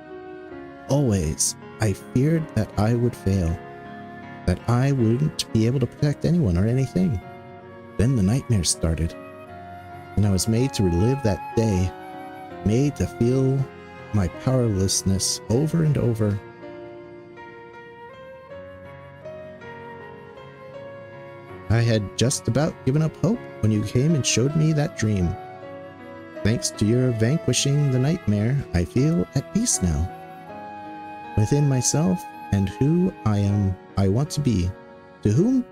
Always, I feared that I would fail, that I wouldn't be able to protect anyone or anything. Then the nightmares started, and I was made to relive that day, made to feel my powerlessness over and over. I had just about given up hope when you came and showed me that dream. Thanks to your vanquishing the nightmare, I feel at peace now. Within myself and who I want to be. To whom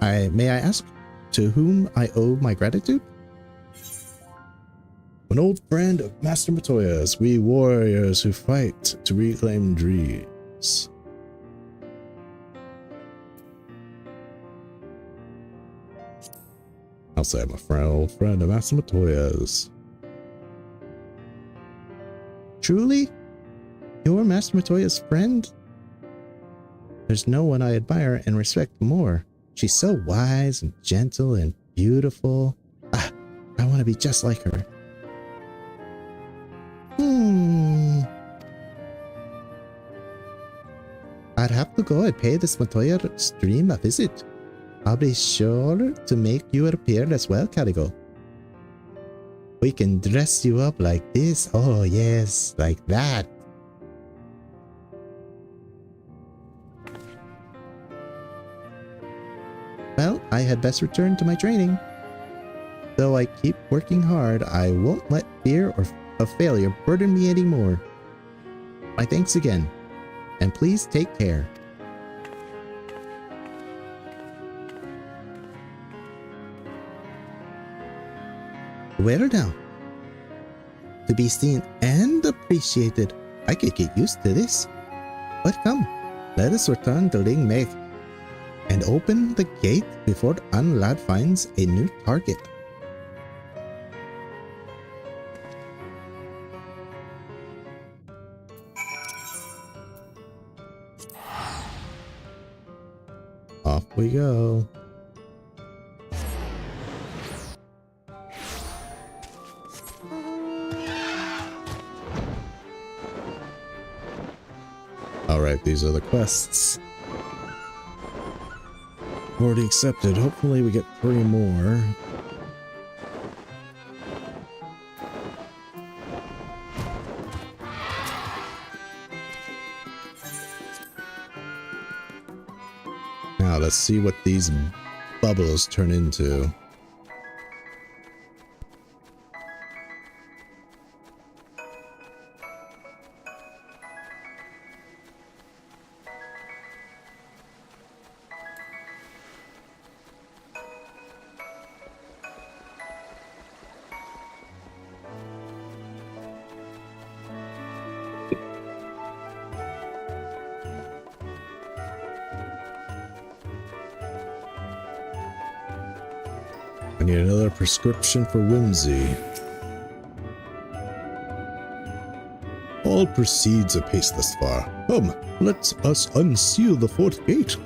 may I ask, to whom I owe my gratitude? An old friend of Master Matoya's, we warriors who fight to reclaim dreams. I'll say I'm a old friend of Master Matoya's. Truly? You're Master Matoya's friend? There's no one I admire and respect more. She's so wise and gentle and beautiful. I want to be just like her. I'd have to go and pay this Matoya stream a visit. I'll be sure to make you appear as well, Caligo. We can dress you up like this. Oh yes, like that. Well, I had best return to my training. Though I keep working hard, I won't let fear of failure burden me anymore. My thanks again, and please take care. Where now? To be seen and appreciated. I could get used to this. But come, let us return to Ling Meg and open the gate before Anlad finds a new target. Off we go. Alright, these are the quests. Already accepted. Hopefully we get 3 more. Now let's see what these bubbles turn into. I need another prescription for whimsy. All proceeds apace thus far. Come, let us unseal the fourth gate.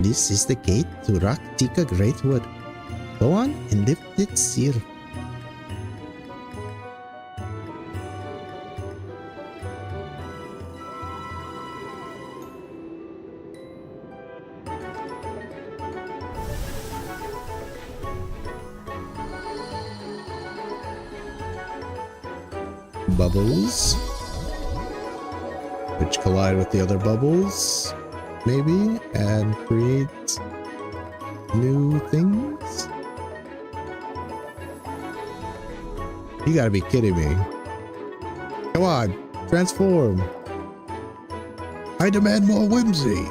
This is the gate to Raktika Greatwood. Go on and lift its seal. Bubbles, which collide with the other bubbles, maybe, and create new things. You gotta be kidding me. Come on, transform. I demand more whimsy.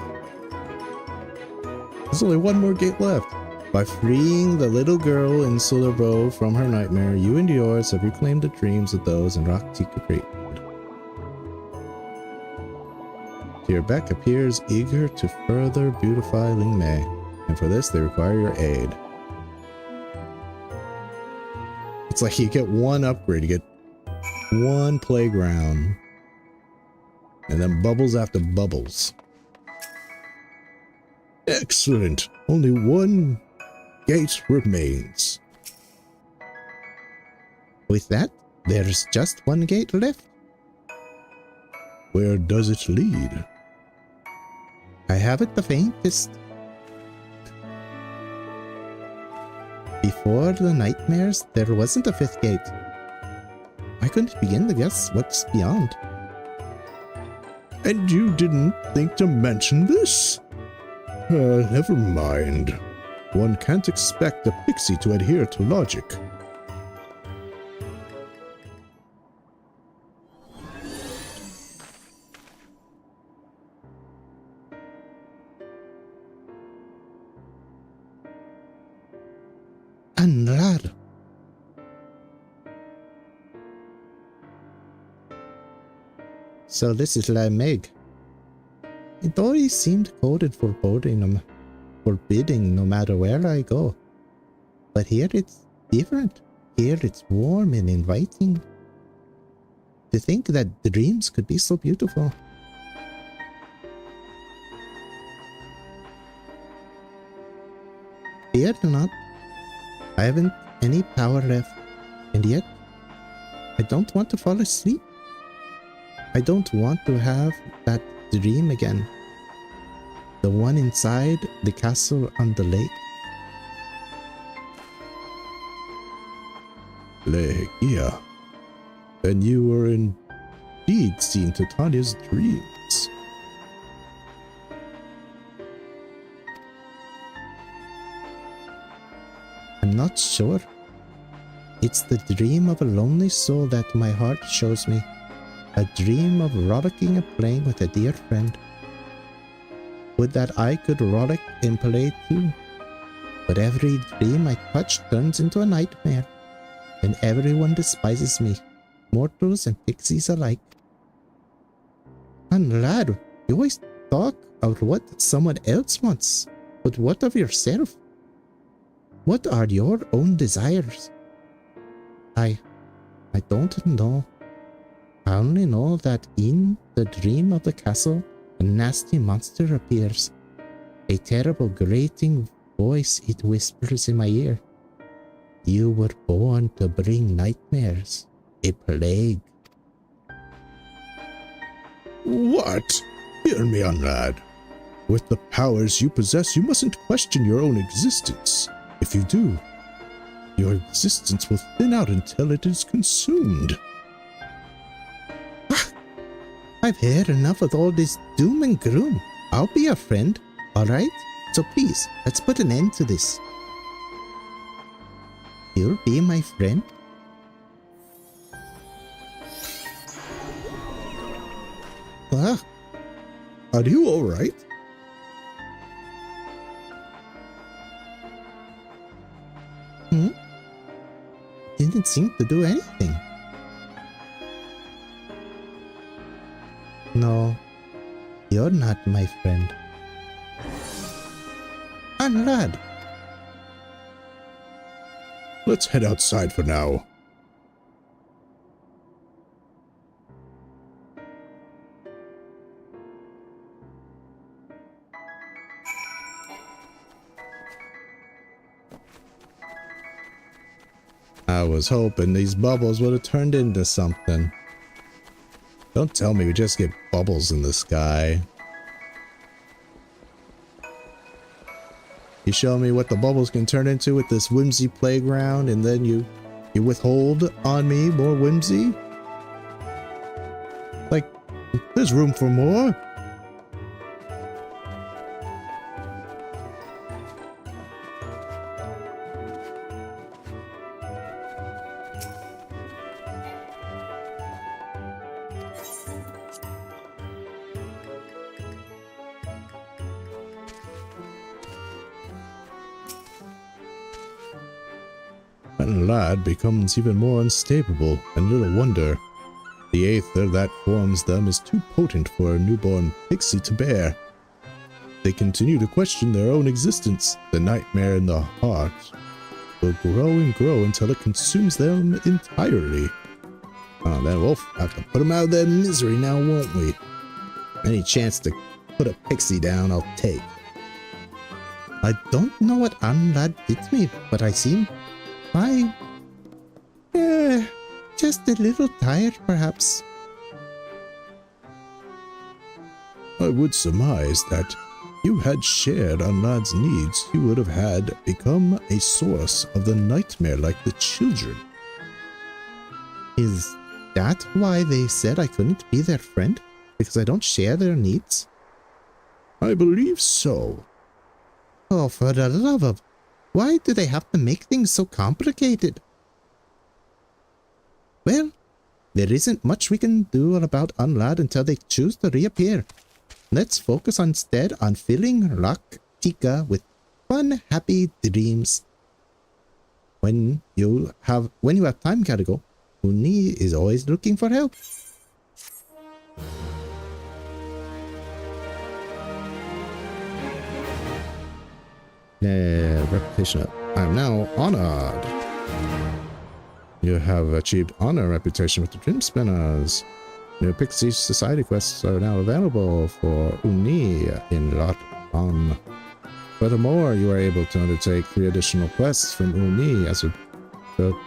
There's only one more gate left. By freeing the little girl in Sulabo from her nightmare, you and yours have reclaimed the dreams of those in Raktika Greatwood. Tierbeck appears eager to further beautify Lingmei, and for this they require your aid. It's like you get one upgrade, you get one playground, and then bubbles after bubbles. Excellent! Only one gate remains. With that, there's just one gate left. Where does it lead? I haven't the faintest. Before the nightmares, there wasn't a fifth gate. I couldn't begin to guess what's beyond. And you didn't think to mention this? Never mind. One can't expect a pixie to adhere to logic. Anrar. So this is La Meg. It always seemed coded for forbidding no matter where I go. But here it's different. Here it's warm and inviting. To think that dreams could be so beautiful. Fear not. I haven't any power left. And yet, I don't want to fall asleep. I don't want to have that dream again. The one inside the castle on the lake. Legia. Then you were indeed seen Titania's dreams. I'm not sure. It's the dream of a lonely soul that my heart shows me. A dream of rollicking and playing with a dear friend. Would that I could rollick and play too. But every dream I touch turns into a nightmare. And everyone despises me. Mortals and pixies alike. And lad, you always talk of what someone else wants. But what of yourself? What are your own desires? I don't know. I only know that in the dream of the castle, a nasty monster appears. A terrible grating voice, it whispers in my ear. You were born to bring nightmares, a plague. What? Hear me on, lad. With the powers you possess, you mustn't question your own existence. If you do, your existence will thin out until it is consumed. I've heard enough of all this doom and gloom. I'll be your friend, alright? So please, let's put an end to this. You'll be my friend? Ah, are you alright? Didn't seem to do anything. No, you're not my friend. Unlad. Let's head outside for now. I was hoping these bubbles would have turned into something. Don't tell me we just get bubbles in the sky. You show me what the bubbles can turn into with this whimsy playground, and then you withhold on me more whimsy? Like, there's room for more. And lad becomes even more unstable, and little wonder. The aether that forms them is too potent for a newborn pixie to bear. They continue to question their own existence. The nightmare in the heart will grow and grow until it consumes them entirely. Then we'll have to put them out of their misery now, won't we? Any chance to put a pixie down, I'll take. I don't know what Unlad did to me, but I seem fine. Just a little tired, perhaps. I would surmise that you had shared Unlad's needs, you would have had become a source of the nightmare like the children. Is that why they said I couldn't be their friend? Because I don't share their needs? I believe so. Oh, for the love of... Why do they have to make things so complicated? Well, there isn't much we can do about Unlad until they choose to reappear. Let's focus instead on filling Tika with fun, happy dreams. When you have time, Carigo, Uni is always looking for help. Reputation up. I'm now honored. You have achieved honor reputation with the Dream Spinners. New Pixie Society quests are now available for Uni in Lot 1. Furthermore, you are able to undertake 3 additional quests from Uni as a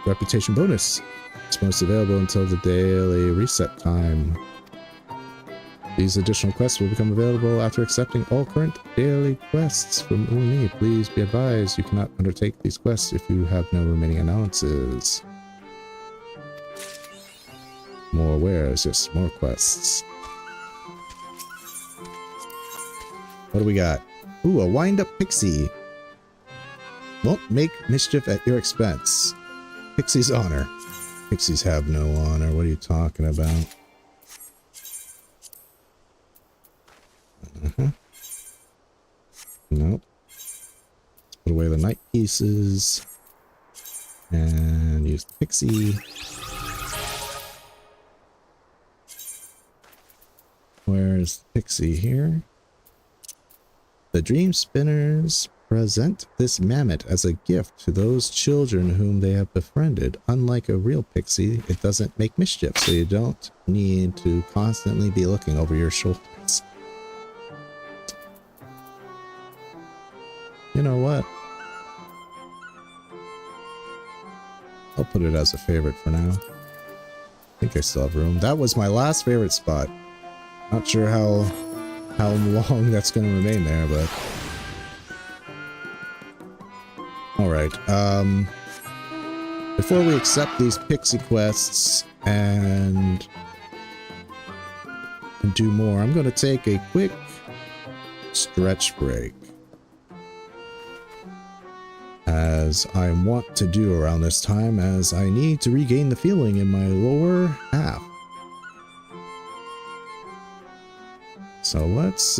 reputation bonus. It's most available until the daily reset time. These additional quests will become available after accepting all current daily quests from Uni. Please be advised you cannot undertake these quests if you have no remaining allowances. More wares, yes, more quests. What do we got? Ooh, a wind-up pixie. Won't make mischief at your expense. Pixie's honor. Pixies have no honor. What are you talking about? Nope. Let's put away the night pieces. And use the pixie. Where's the pixie here? The Dream Spinners present this mammoth as a gift to those children whom they have befriended. Unlike a real pixie, it doesn't make mischief, so you don't need to constantly be looking over your shoulders. You know what? I'll put it as a favorite for now. I think I still have room. That was my last favorite spot. Not sure how long that's going to remain there, but... Alright, before we accept these pixie quests and and do more. I'm going to take a quick stretch break, as I want to do around this time, as I need to regain the feeling in my lower half. So let's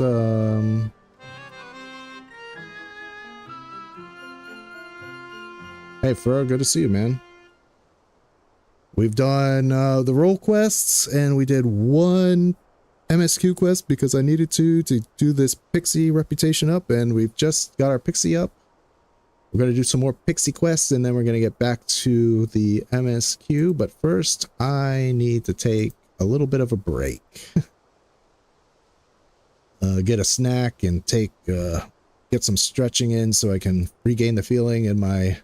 hey Fur, good to see you, man. We've done the role quests, and we did one MSQ quest because I needed to do this Pixie reputation up, and we've just got our Pixie up. We're going to do some more Pixie quests, and then we're going to get back to the MSQ. But first, I need to take a little bit of a break. Get a snack and get some stretching in so I can regain the feeling in my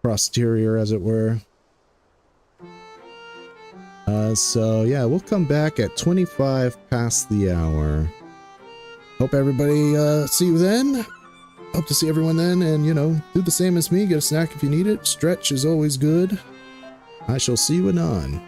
posterior, as it were. So yeah, we'll come back at 25 past the hour. Hope everybody see you then. Hope to see everyone then, and you know, do the same as me. Get a snack if you need it. Stretch is always good. I shall see you anon.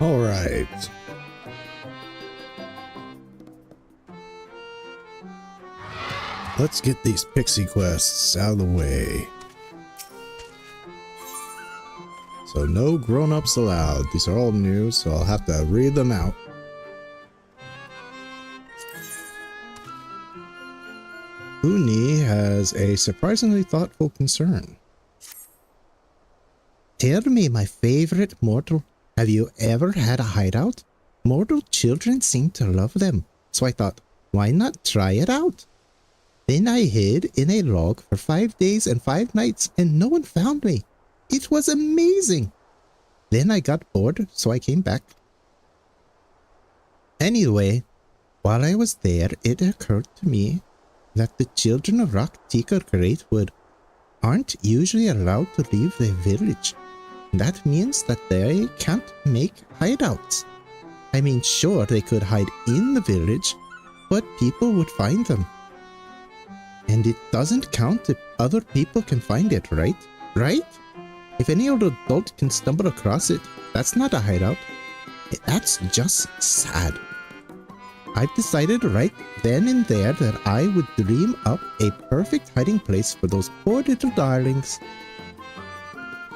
All right. Let's get these Pixie quests out of the way. So no grown-ups allowed. These are all new, so I'll have to read them out. Uni has a surprisingly thoughtful concern. Tell me, my favorite mortal, have you ever had a hideout? Mortal children seem to love them, so I thought, why not try it out? Then I hid in a log for 5 days and 5 nights and no one found me. It was amazing. Then I got bored, so I came back. Anyway, while I was there, it occurred to me that the children of Rock Tika Greatwood aren't usually allowed to leave their village. That means that they can't make hideouts. I mean, sure, they could hide in the village, but people would find them. And it doesn't count if other people can find it, right? Right? If any old adult can stumble across it, that's not a hideout. That's just sad. I decided right then and there that I would dream up a perfect hiding place for those poor little darlings.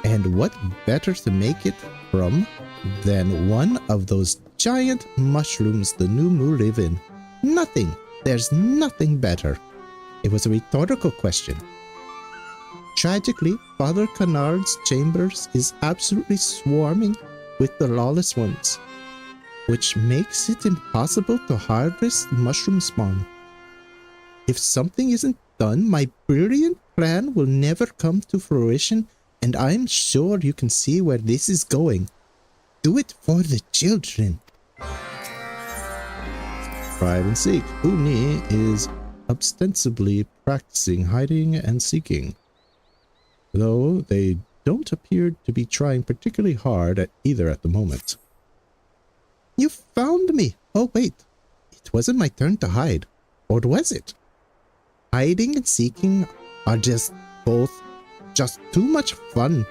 And what better to make it from than one of those giant mushrooms the New Moo live in? Nothing. There's nothing better. It was a rhetorical question. Tragically, Father Canard's chambers is absolutely swarming with the lawless ones, which makes it impossible to harvest mushroom spawn. If something isn't done, my brilliant plan will never come to fruition, and I'm sure you can see where this is going. Do it for the children. Try and seek. Uni is ostensibly practicing hiding and seeking, though they don't appear to be trying particularly hard at either at the moment. You found me! Oh wait, it wasn't my turn to hide. Or was it? Hiding and seeking are just too much fun,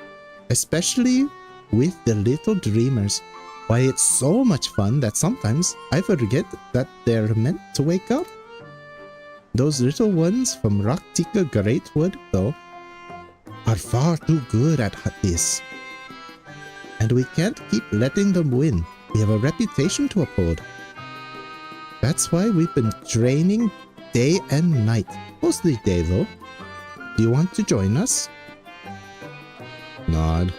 especially with the little dreamers. Why, it's so much fun that sometimes I forget that they're meant to wake up. Those little ones from Rock Tika Greatwood, though, are far too good at this. And we can't keep letting them win. We have a reputation to uphold. That's why we've been training day and night. Mostly day, though. Do you want to join us? Nod.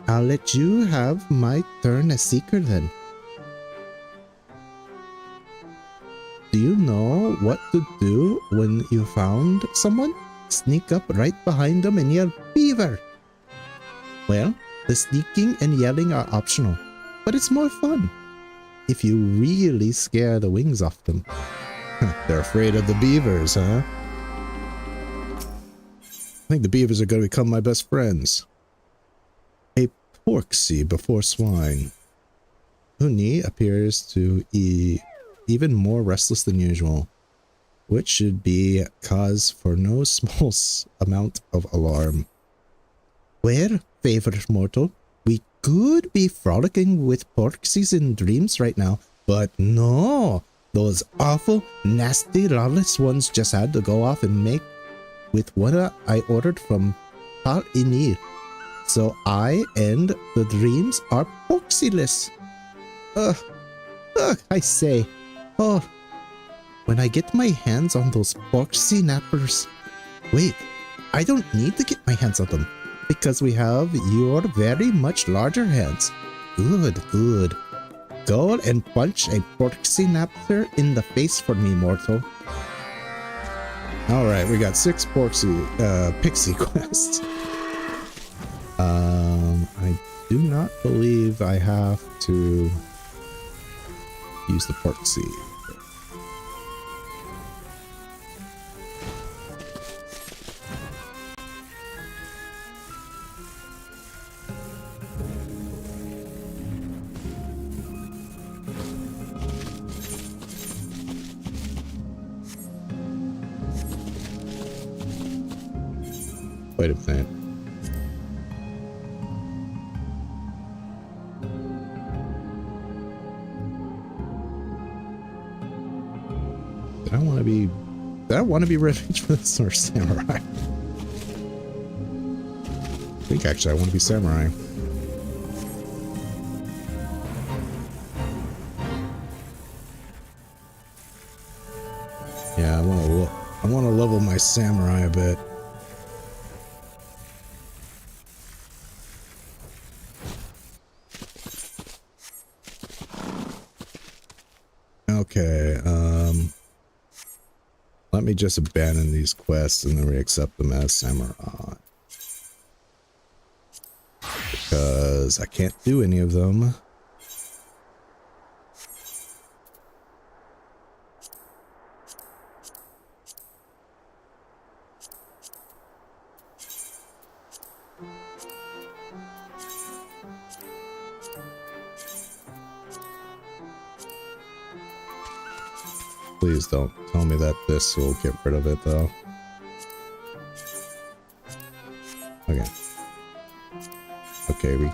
I'll let you have my turn as seeker then. Do you know what to do when you found someone? Sneak up right behind them and yell, "Beaver!" Well, the sneaking and yelling are optional, but it's more fun if you really scare the wings off them. They're afraid of the beavers, huh? I think the beavers are going to become my best friends. A porksy before swine. Uni appears to be even more restless than usual, which should be cause for no small amount of alarm. Well, favorite mortal, we could be frolicking with porksies in dreams right now, but no, those awful, nasty, lawless ones just had to go off and make with what I ordered from Pal Inir. So I and the dreams are porksyless. I say, oh, when I get my hands on those porksy nappers. Wait, I don't need to get my hands on them, because we have your very much larger hands. Good, good. Go and punch a porksy napper in the face for me, mortal. Alright, we got 6 Pixie quests. I do not believe I have to use the porksy. Wait a minute. Did I want to be revenge for this or samurai? I think actually I want to be samurai. Yeah, I want to level my samurai a bit. Okay, let me just abandon these quests and then re-accept them as samurai. Because I can't do any of them. Please don't tell me that this will get rid of it, though. Okay. Okay, we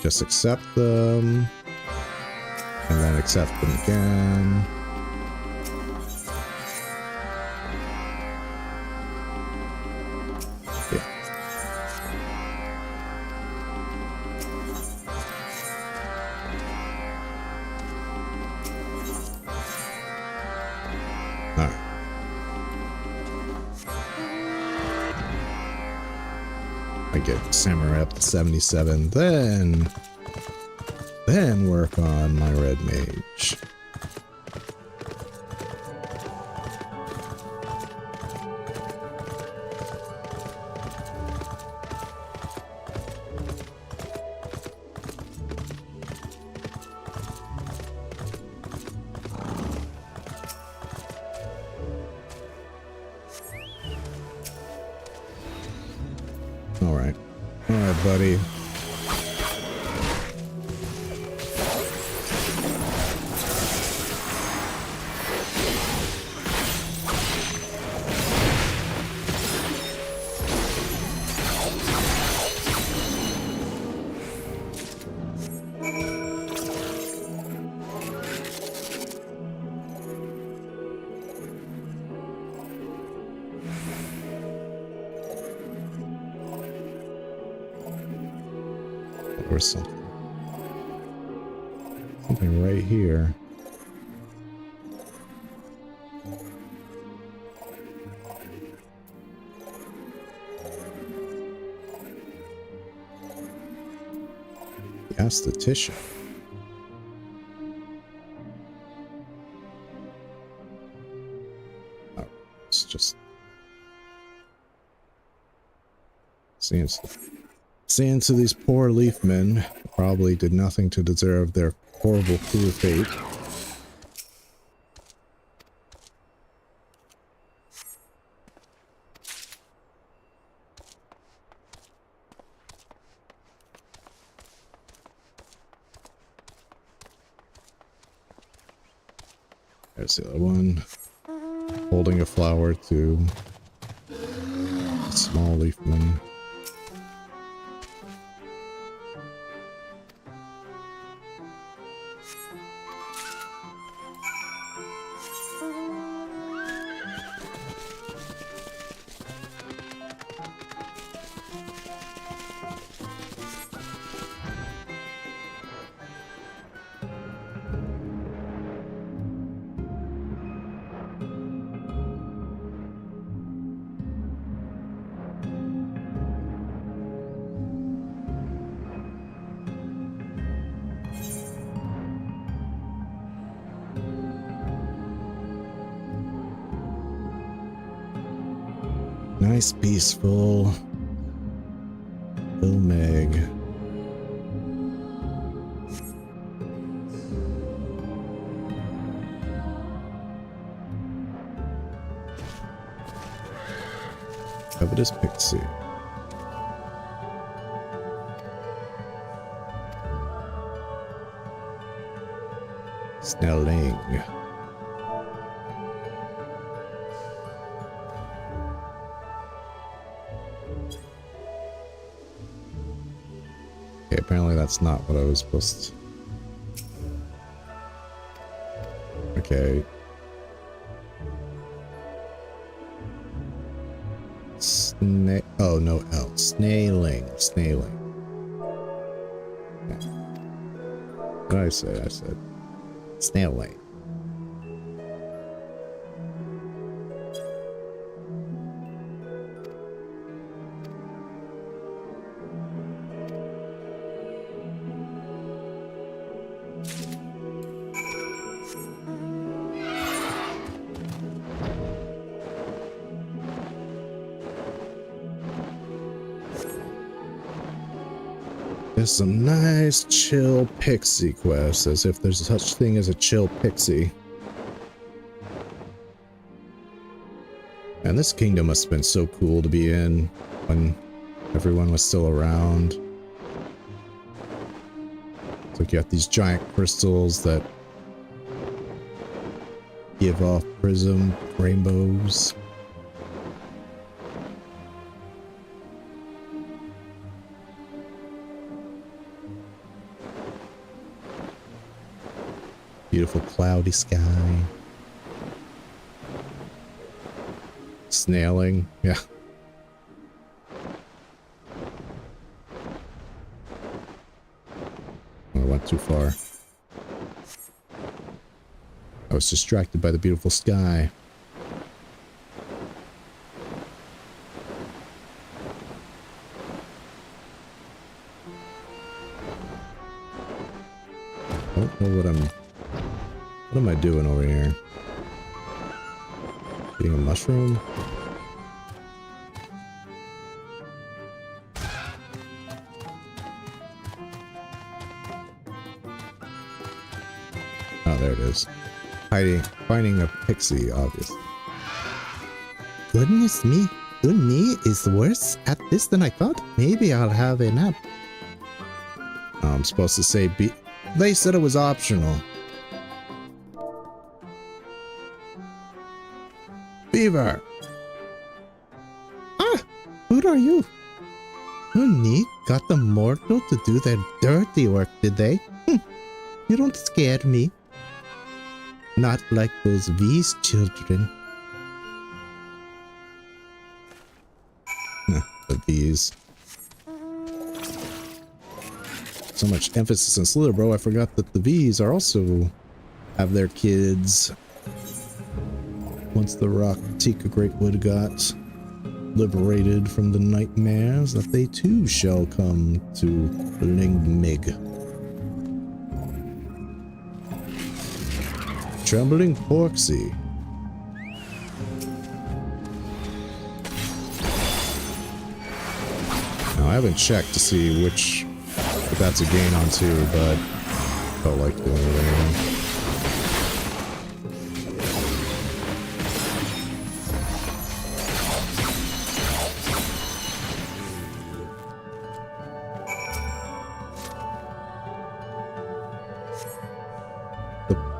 just accept them. And then accept them again. Yeah. Alright. I get samurai up to 77, then work on my red mage. Alright, buddy. Or something. Something right here. Aesthetician. Oh, it's just seeing to these poor leaf men probably did nothing to deserve their horrible, cruel fate. There's the other one. Holding a flower to a small leaf man. Nice, peaceful. Bill Meg. Covetous Pixie. Snelling. Okay, apparently that's not what I was supposed to... Okay. Oh, no L. Snailing. Snailing. Okay. What did I say? I said snailing. There's some nice chill Pixie quests, as if there's such thing as a chill Pixie. And this kingdom must have been so cool to be in when everyone was still around. It's like you got these giant crystals that give off prism rainbows. Beautiful cloudy sky. Snailing, yeah. I went too far. I was distracted by the beautiful sky. I don't know what am I doing over here? Getting a mushroom? Oh, there it is. Finding a Pixie, obviously. Goodness me. Uni is worse at this than I thought. Maybe I'll have a nap. Oh, I'm supposed to say they said it was optional. Beaver! Ah! Who are you? Uni got the mortal to do their dirty work, did they? You don't scare me. Not like those V's children. The V's. So much emphasis on Slither, bro. I forgot that the V's are also have their kids. Once the Rock Tika Greatwood got liberated from the nightmares, that they too shall come to Ling Mig. Trembling Porksy. Now, I haven't checked to see if that's a gain on too, but felt like doing it anyway.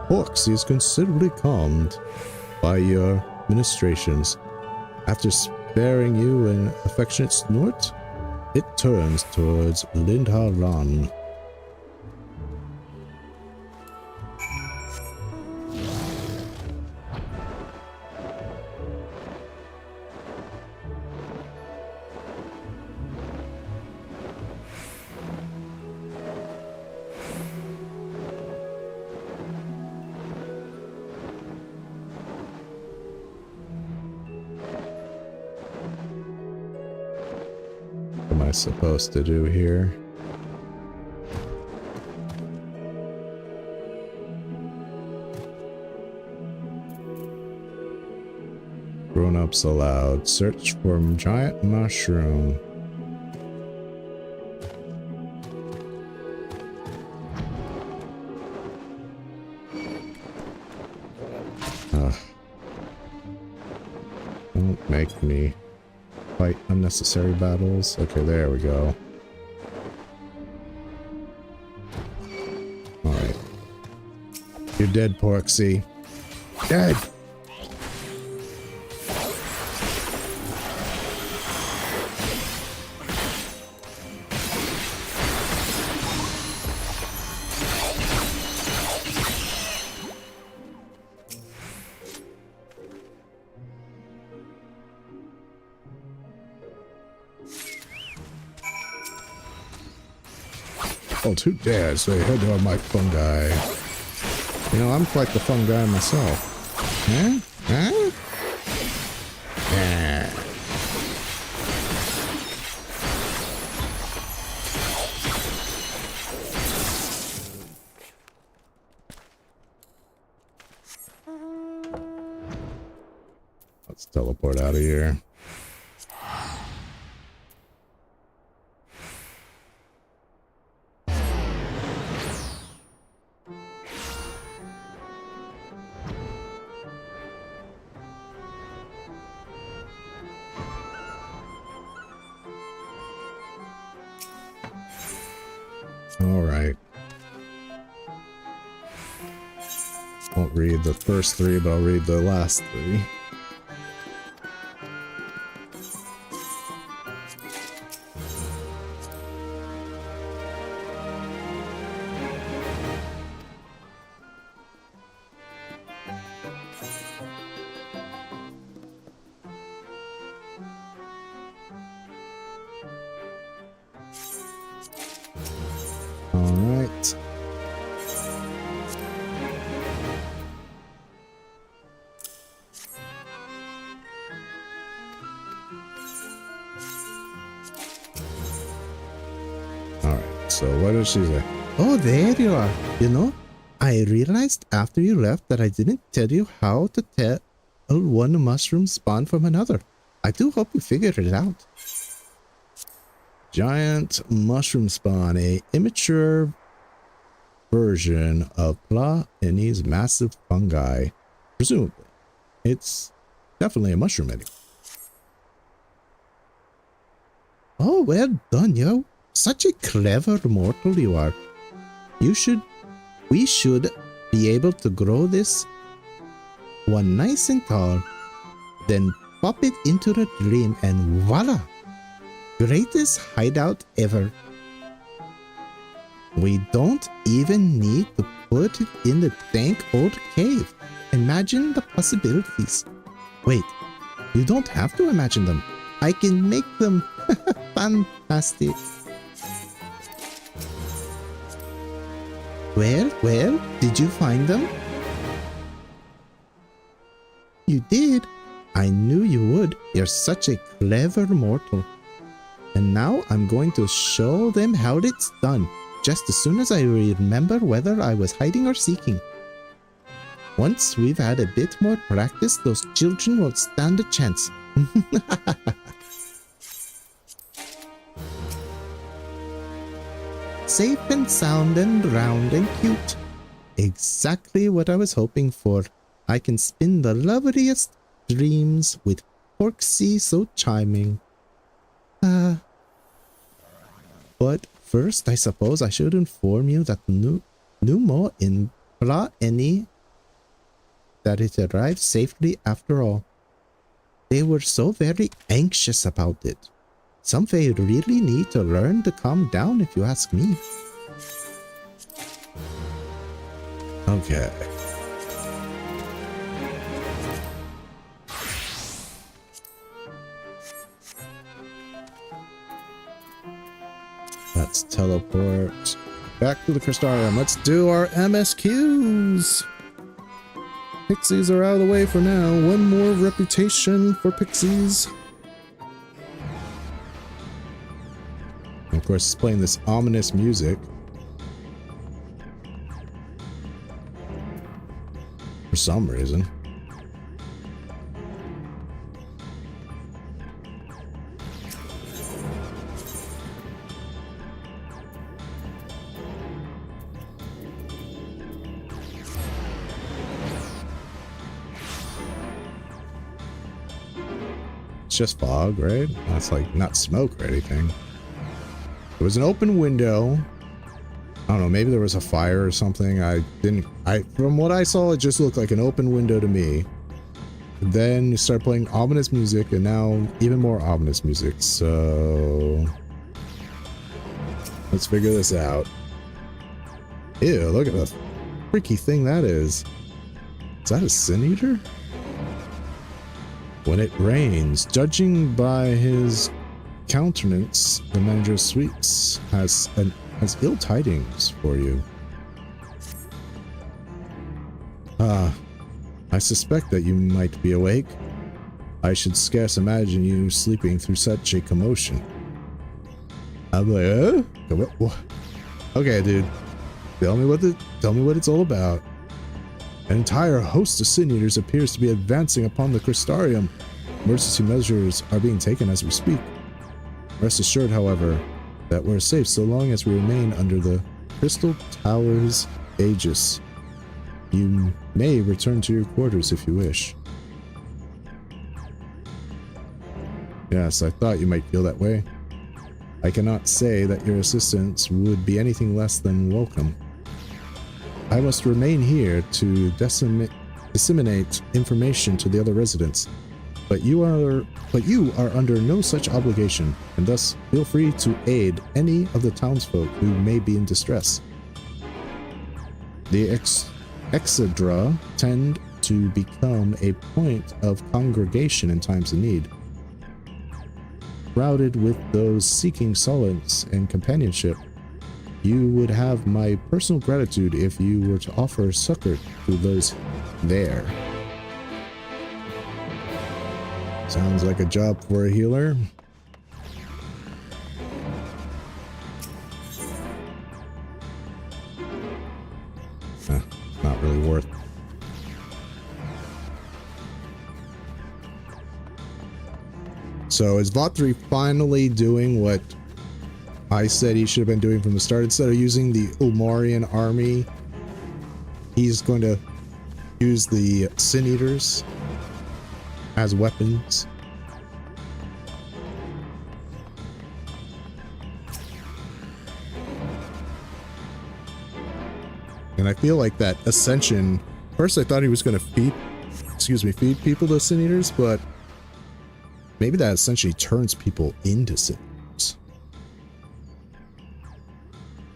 Porksy is considerably calmed by your ministrations. After sparing you an affectionate snort, it turns towards Lindharan. What am I supposed to do here? Grown-ups allowed. Search for giant mushroom. Don't make me fight unnecessary battles. Okay, there we go. Alright. You're dead, Porksy. Dead! Oh, who dares say hello to my fungi? You know, I'm quite the fungi myself. Huh? Huh? Yeah. Let's teleport out of here. All right. Won't read the first three, but I'll read the last three. All right. All right. So what does she say? Oh, there you are. You know, I realized after you left that I didn't tell you how to tell one mushroom spawn from another. I do hope you figured it out. Giant mushroom spawn, a immature version of Pla Eni's massive fungi. Presumably. It's definitely a mushroom anyway. Oh, well done, yo. Such a clever mortal you are. We should be able to grow this one nice and tall, then pop it into the dream and voila! Greatest hideout ever. We don't even need to put it in the dank old cave. Imagine the possibilities. Wait, you don't have to imagine them. I can make them fantastic. Well, did you find them? You did? I knew you would. You're such a clever mortal. And now I'm going to show them how it's done, just as soon as I remember whether I was hiding or seeking. Once we've had a bit more practice, those children won't stand a chance. Safe and sound and round and cute. Exactly what I was hoping for. I can spin the loveliest dreams with Pixie so charming. But first, I suppose I should inform you that Numo in Pla Eni that it arrived safely after all. They were so very anxious about it. Some Fae really need to learn to calm down, if you ask me. Okay. Let's teleport back to the Crystarium. Let's do our MSQs. Pixies are out of the way for now. One more reputation for Pixies. And of course, it's playing this ominous music. For some reason. Just fog, right? That's like not smoke or anything. It was an open window. I don't know, maybe there was a fire or something. From what I saw, it just looked like an open window to me. Then you start playing ominous music, and now even more ominous music. So let's figure this out. Ew, look at the freaky thing that is. Is that a Sin Eater? When it rains, judging by his countenance, the manager of sweeps has an has ill tidings for you. I suspect that you might be awake. I should scarce imagine you sleeping through such a commotion. I'm like, okay, dude. Tell me what it's all about. An entire host of Sin Eaters appears to be advancing upon the Crystarium. Emergency measures are being taken as we speak. Rest assured, however, that we're safe so long as we remain under the Crystal Tower's aegis. You may return to your quarters if you wish. Yes, I thought you might feel that way. I cannot say that your assistance would be anything less than welcome. I must remain here to disseminate information to the other residents, but you are under no such obligation, and thus feel free to aid any of the townsfolk who may be in distress. The Exedra tend to become a point of congregation in times of need, crowded with those seeking solace and companionship. You would have my personal gratitude if you were to offer succor to those there. Sounds like a job for a healer. Not really worth. So is Vatri finally doing what I said he should have been doing from the start? Instead of using the Umarian army, he's going to use the Sin Eaters as weapons. And I feel like that ascension, first I thought he was going to feed people to Sin Eaters, but maybe that essentially turns people into Sin Eaters.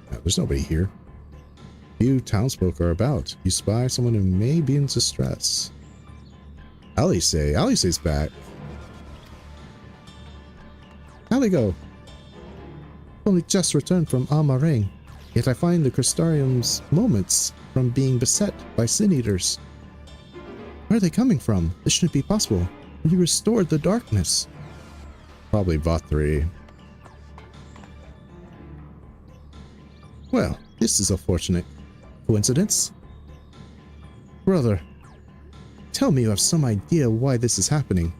No, there's nobody here. Few townsfolk are about. You spy someone who may be in distress. Alice's back. How'd they go? Only just returned from Amarang, yet I find the Crystarium's moments from being beset by Sin Eaters. Where are they coming from? This shouldn't be possible. You restored the darkness. Probably Vatri. Well, this is a fortunate coincidence. Brother, tell me you have some idea why this is happening.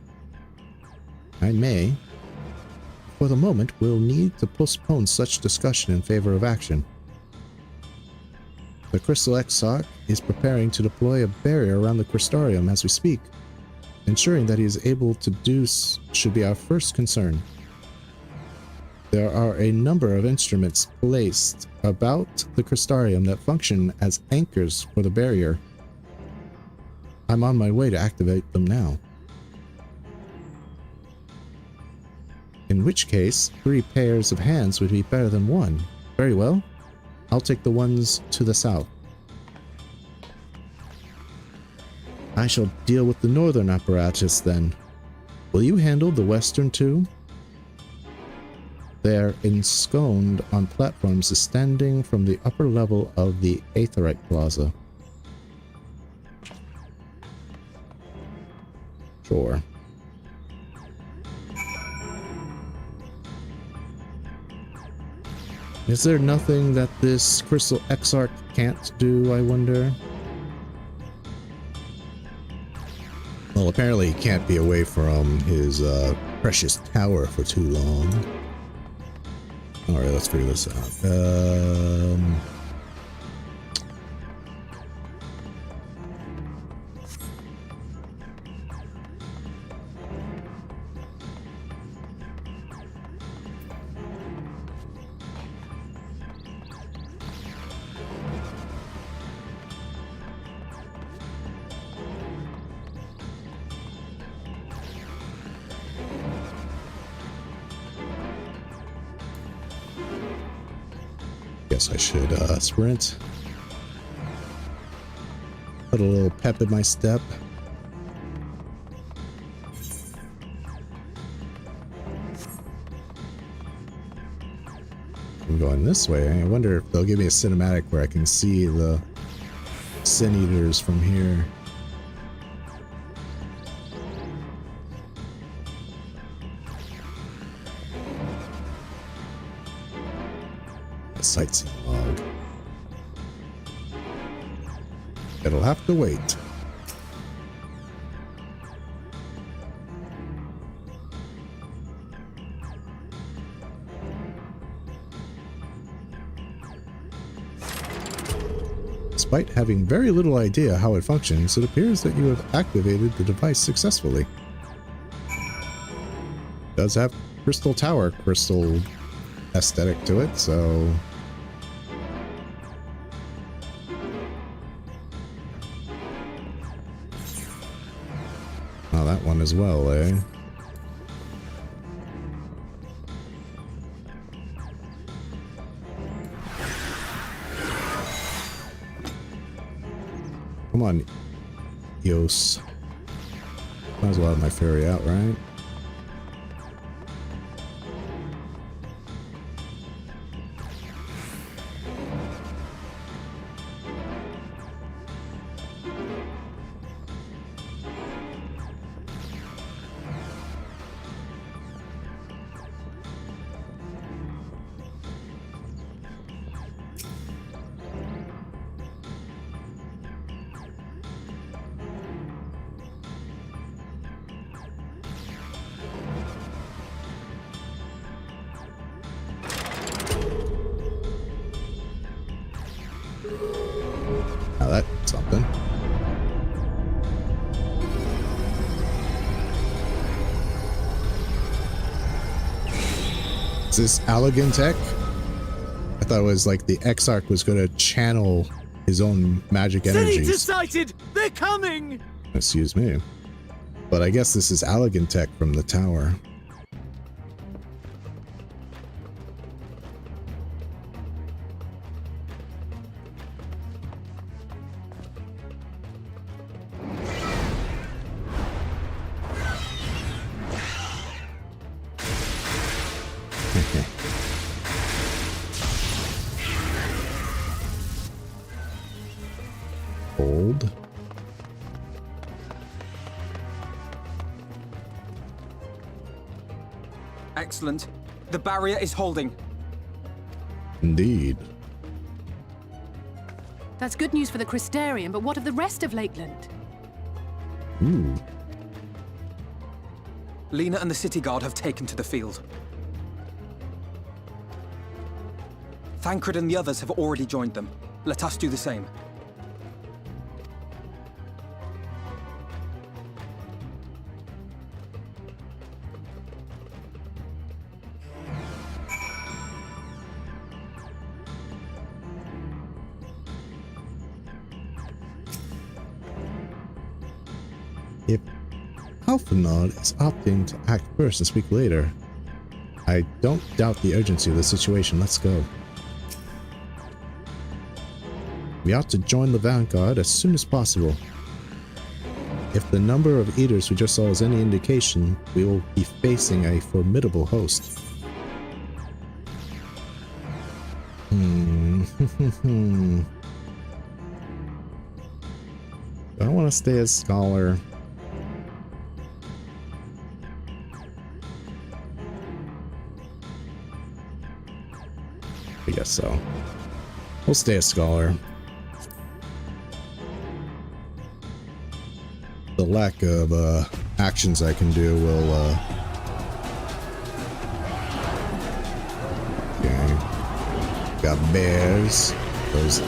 I may. For the moment, we'll need to postpone such discussion in favor of action. The Crystal Exarch is preparing to deploy a barrier around the Crystarium as we speak. Ensuring that he is able to do so should be our first concern. There are a number of instruments placed about the Crystarium that function as anchors for the barrier. I'm on my way to activate them now. In which case, 3 pairs of hands would be better than 1. Very well. I'll take the ones to the south. I shall deal with the northern apparatus then. Will you handle the western too? They are ensconced on platforms extending from the upper level of the Aetherite Plaza. Sure. Is there nothing that this Crystal Exarch can't do, I wonder? Well, apparently he can't be away from his precious tower for too long. Alright, let's figure this out. Guess I should sprint. Put a little pep in my step. I'm going this way. I wonder if they'll give me a cinematic where I can see the Sin Eaters from here. A sightseeing log. It'll have to wait. Despite having very little idea how it functions, it appears that you have activated the device successfully. It does have crystal tower crystal aesthetic to it, so oh, that one as well, eh? Come on, Eos. Might as well have my fairy out, right? Now that's something. Is this Allegan tech? I thought it was like the Exarch was going to channel his own magic energies. Sighted! They're coming! Excuse me. But I guess this is Allegan tech from the tower. Hold. Excellent. The barrier is holding. Indeed. That's good news for the Crystarian, but what of the rest of Lakeland? Ooh. Lena and the city guard have taken to the field. Thancred and the others have already joined them. Let us do the same. If Alphanod is opting to act first and speak later, I don't doubt the urgency of the situation. Let's go. We ought to join the vanguard as soon as possible. If the number of eaters we just saw is any indication, we will be facing a formidable host. I don't want to stay as scholar. I guess so. We'll stay a scholar. The lack of actions I can do will okay. Got bears, those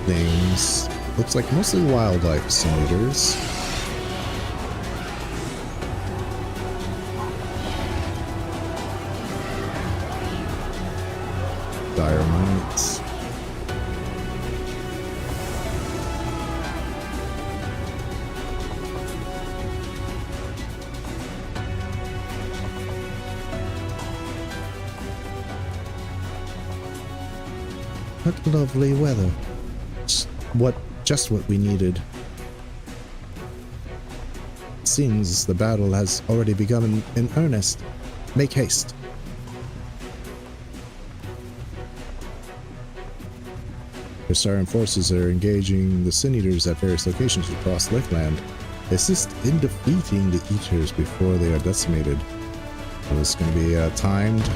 things. Looks like mostly wildlife simulators. Dire mites. What lovely weather. Just what we needed. It seems the battle has already begun in earnest. Make haste. Crystarian forces are engaging the Sin Eaters at various locations across Lakeland. Assist in defeating the Eaters before they are decimated. So this is going to be timed.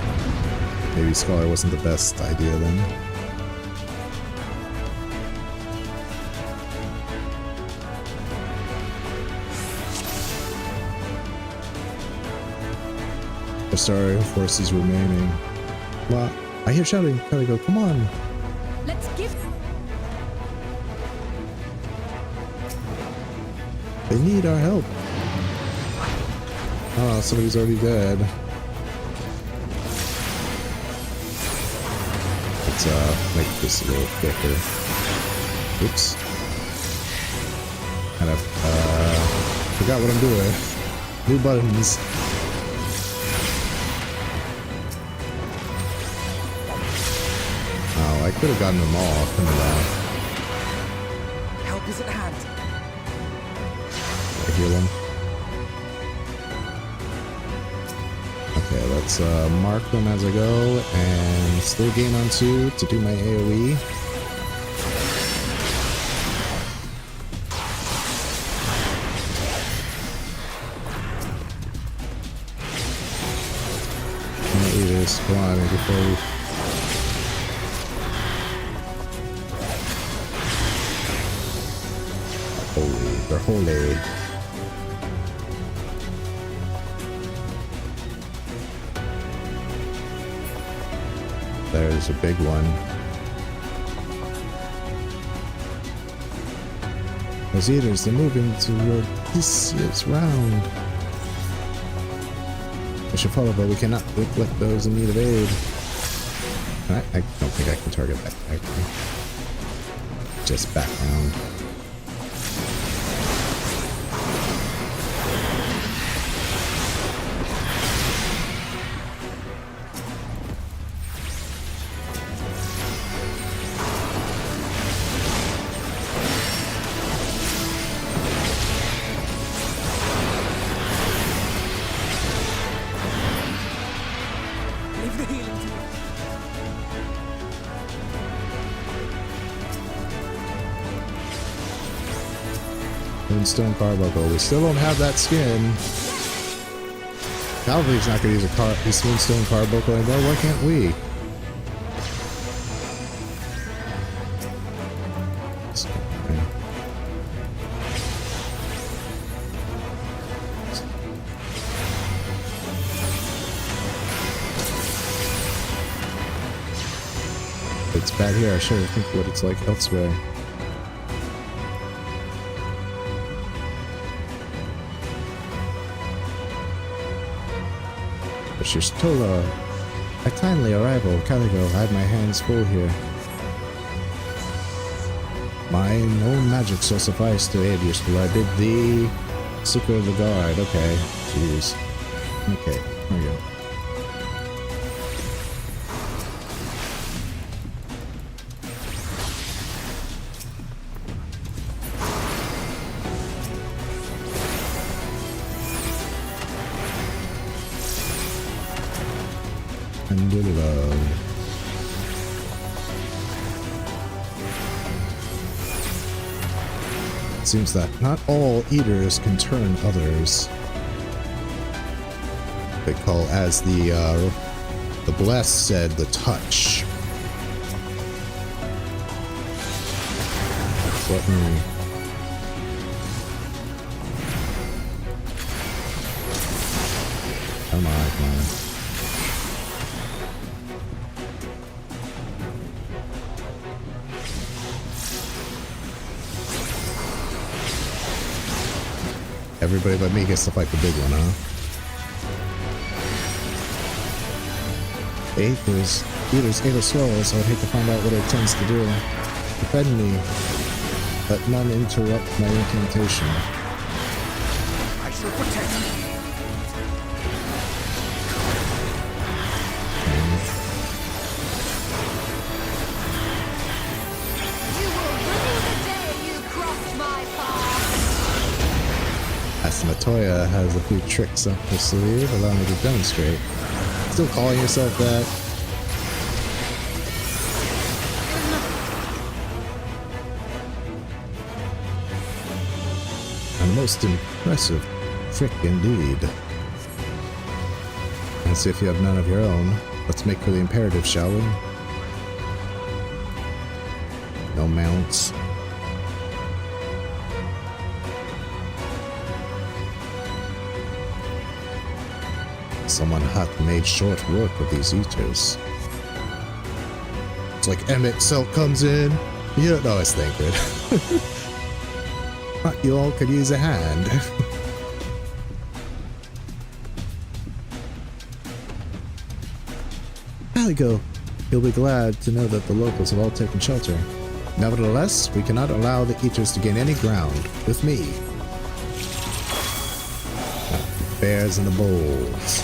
Maybe Scholar wasn't the best idea then. Crystarian forces remaining. Well, I hear shouting. Gotta go. Come on. Let's give. They need our help. Oh, somebody's already dead. Let's make this a little quicker. Oops. Kind of forgot what I'm doing. New buttons. Oh, I could have gotten them all, couldn't I? Help is at hand. I hear them. Okay, let's mark them as I go and still gain on 2 to do my AoE. Eaters, come on, before we... Holy, they're holy. There's a big one. Those eaters, they're moving toward this round. We should follow, but we cannot neglect those in need of aid. I don't think I can target that actually. Just background. Leave the healing to me. Moonstone Carbuncle. We still don't have that skin. Calvary's not going to use Moonstone Carbuncle anymore. Why can't we? It's bad here. I should think what it's like elsewhere. Tola, a timely arrival, Caligo. I have my hands full here. My own magic shall suffice to aid your school. I bid thee succor the guard. Okay, jeez. Okay, here we go. It seems that not all eaters can turn others. They call, as the blessed said, the touch. What Come on, come on. Everybody but me gets to fight the big one, huh? Eaters ate a slow, so I'd hate to find out what it tends to do. Defend me. Let none interrupt my incantation. I shall protect you. You will rue the day you crossed my path. Matoya has a few tricks up her sleeve. Allow me to demonstrate. Still calling yourself that? most impressive trick indeed. Let's see if you have none of your own. Let's make for the imperative, shall we? No mounts. Someone hath made short work of these eaters. It's like Emmett Self comes in. Yeah, no, it's Thancred. But you all could use a hand. Aligo, you'll be glad to know that the locals have all taken shelter. Nevertheless, we cannot allow the eaters to gain any ground with me. Bears and the bulls.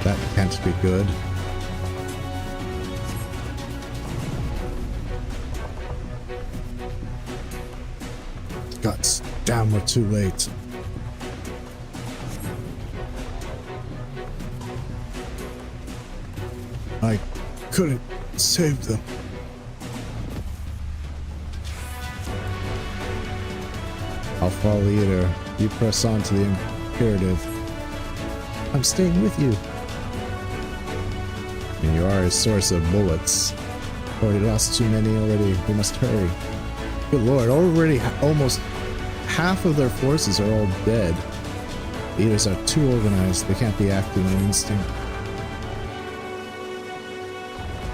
That can't be good. Guts. Damn, we're too late. I couldn't save them. I'll follow the leader. You press on to the imperative. I'm staying with you. And you are a source of bullets. Already lost too many already. We must hurry. Good lord, already almost half of their forces are all dead. The eaters are too organized. They can't be acting on instinct.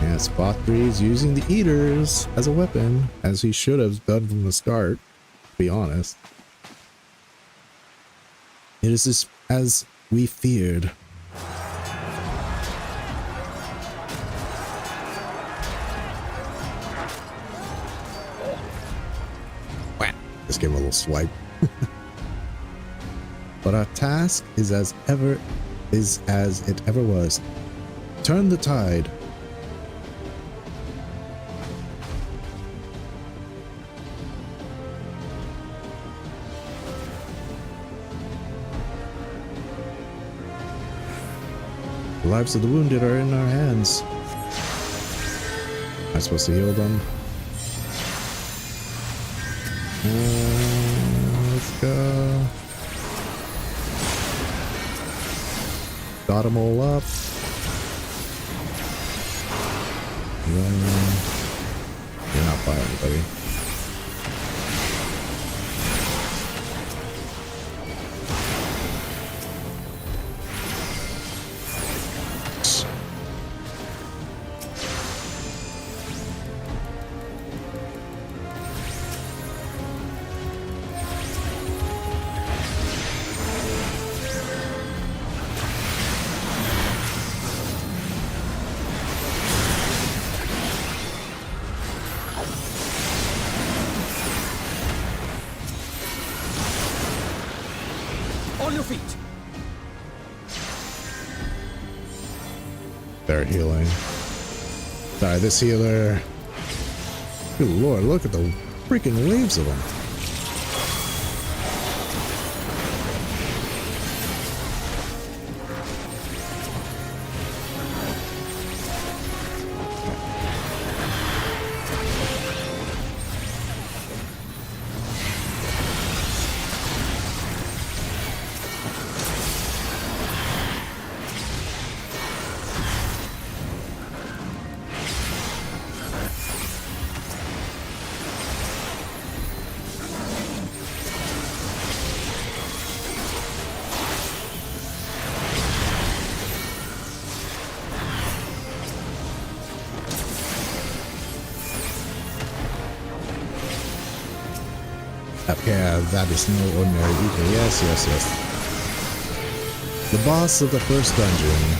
Yes, Bothry's using the eaters as a weapon, as he should have done from the start, to be honest. It is as we feared. Just give him a little swipe. But our task is as it ever was. Turn the tide. The lives of the wounded are in our hands. Am I supposed to heal them? Let's go. Got them all up. You're not by anybody. On your feet. They're healing. Sorry, this healer. Good lord, look at the freaking waves of them. Yeah, that is no ordinary eater. Yes, yes, yes. The boss of the first dungeon,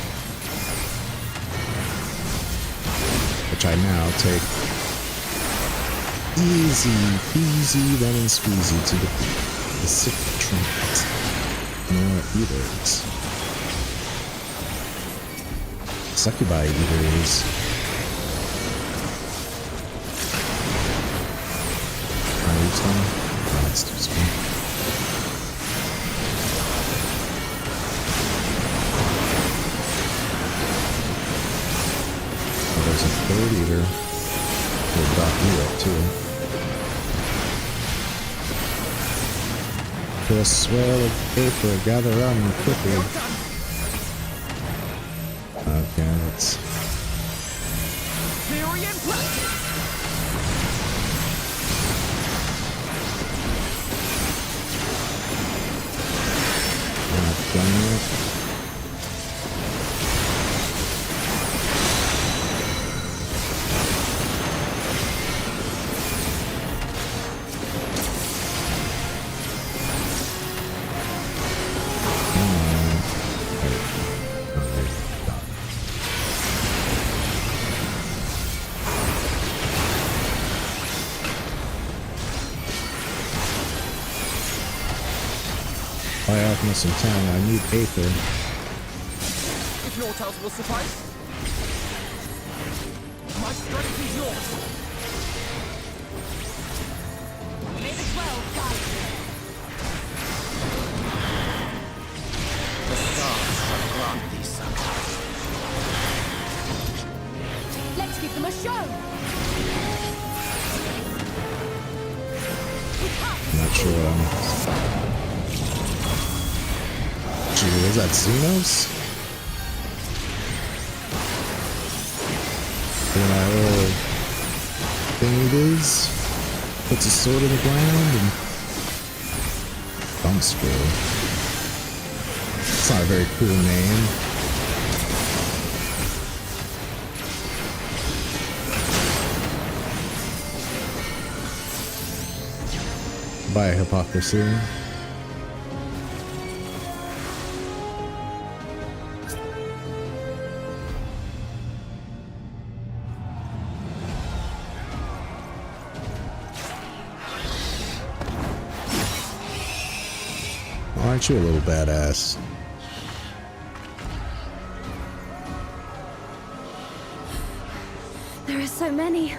which I now take easy peasy lemon squeezy to defeat. The sick trinket. More eaters. Succubi eaters. Are you telling me? that's too small. Oh, there's a third eater. We'll dot you up too. To a swell of paper, gather around me quickly. Okay, let's. Theory and practice. Not done yet. By alchemist in town, I need Aether. If your tales will suffice. My strength is yours. May the 12 guide you. The stars shall grant thee sunrise. Let's give them a show. I'm not sure what I'm. Gee, is that Xenos? And that little thing it is puts a sword in the ground and thumbscrew. It's not a very cool name. By hypocrisy. Aren't you a little badass? There are so many.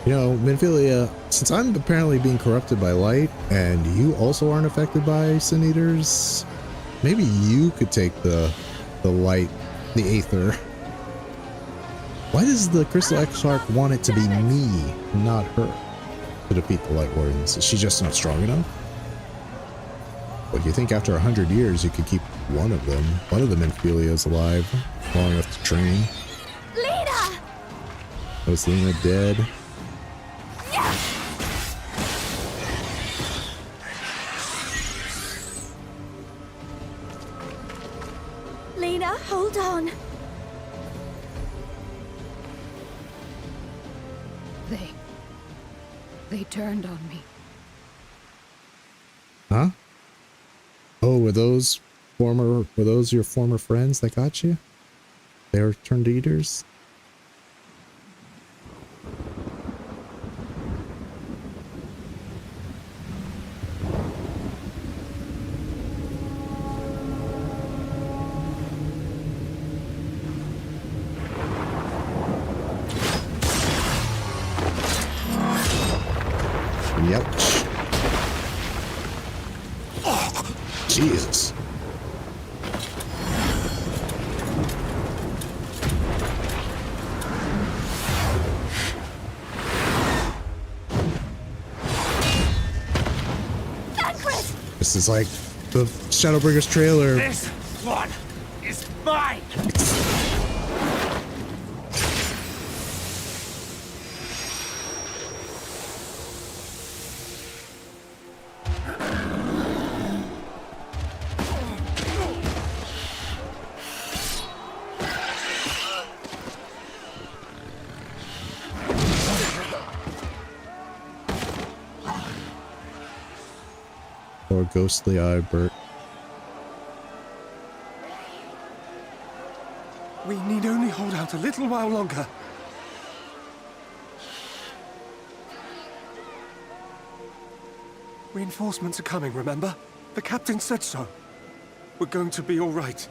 You know, Minfilia, since I'm apparently being corrupted by light, and you also aren't affected by Sin Eaters, maybe you could take the light, the Aether. Why does the Crystal Exarch want it to be me, not her, to defeat the Light Wardens? Is she just not strong enough? But you think after 100 years you could keep one of them Minfilia's alive, long enough to train? Lena! Was Lena dead? Lena, hold on. They turned on me. Huh? Oh, were those your former friends that got you? They were turned eaters? Ouch. Jesus. This is like the Shadowbringers trailer. This one is mine! Or ghostly eye, Bert. We need only hold out a little while longer. Reinforcements are coming, remember? The captain said so. We're going to be all right.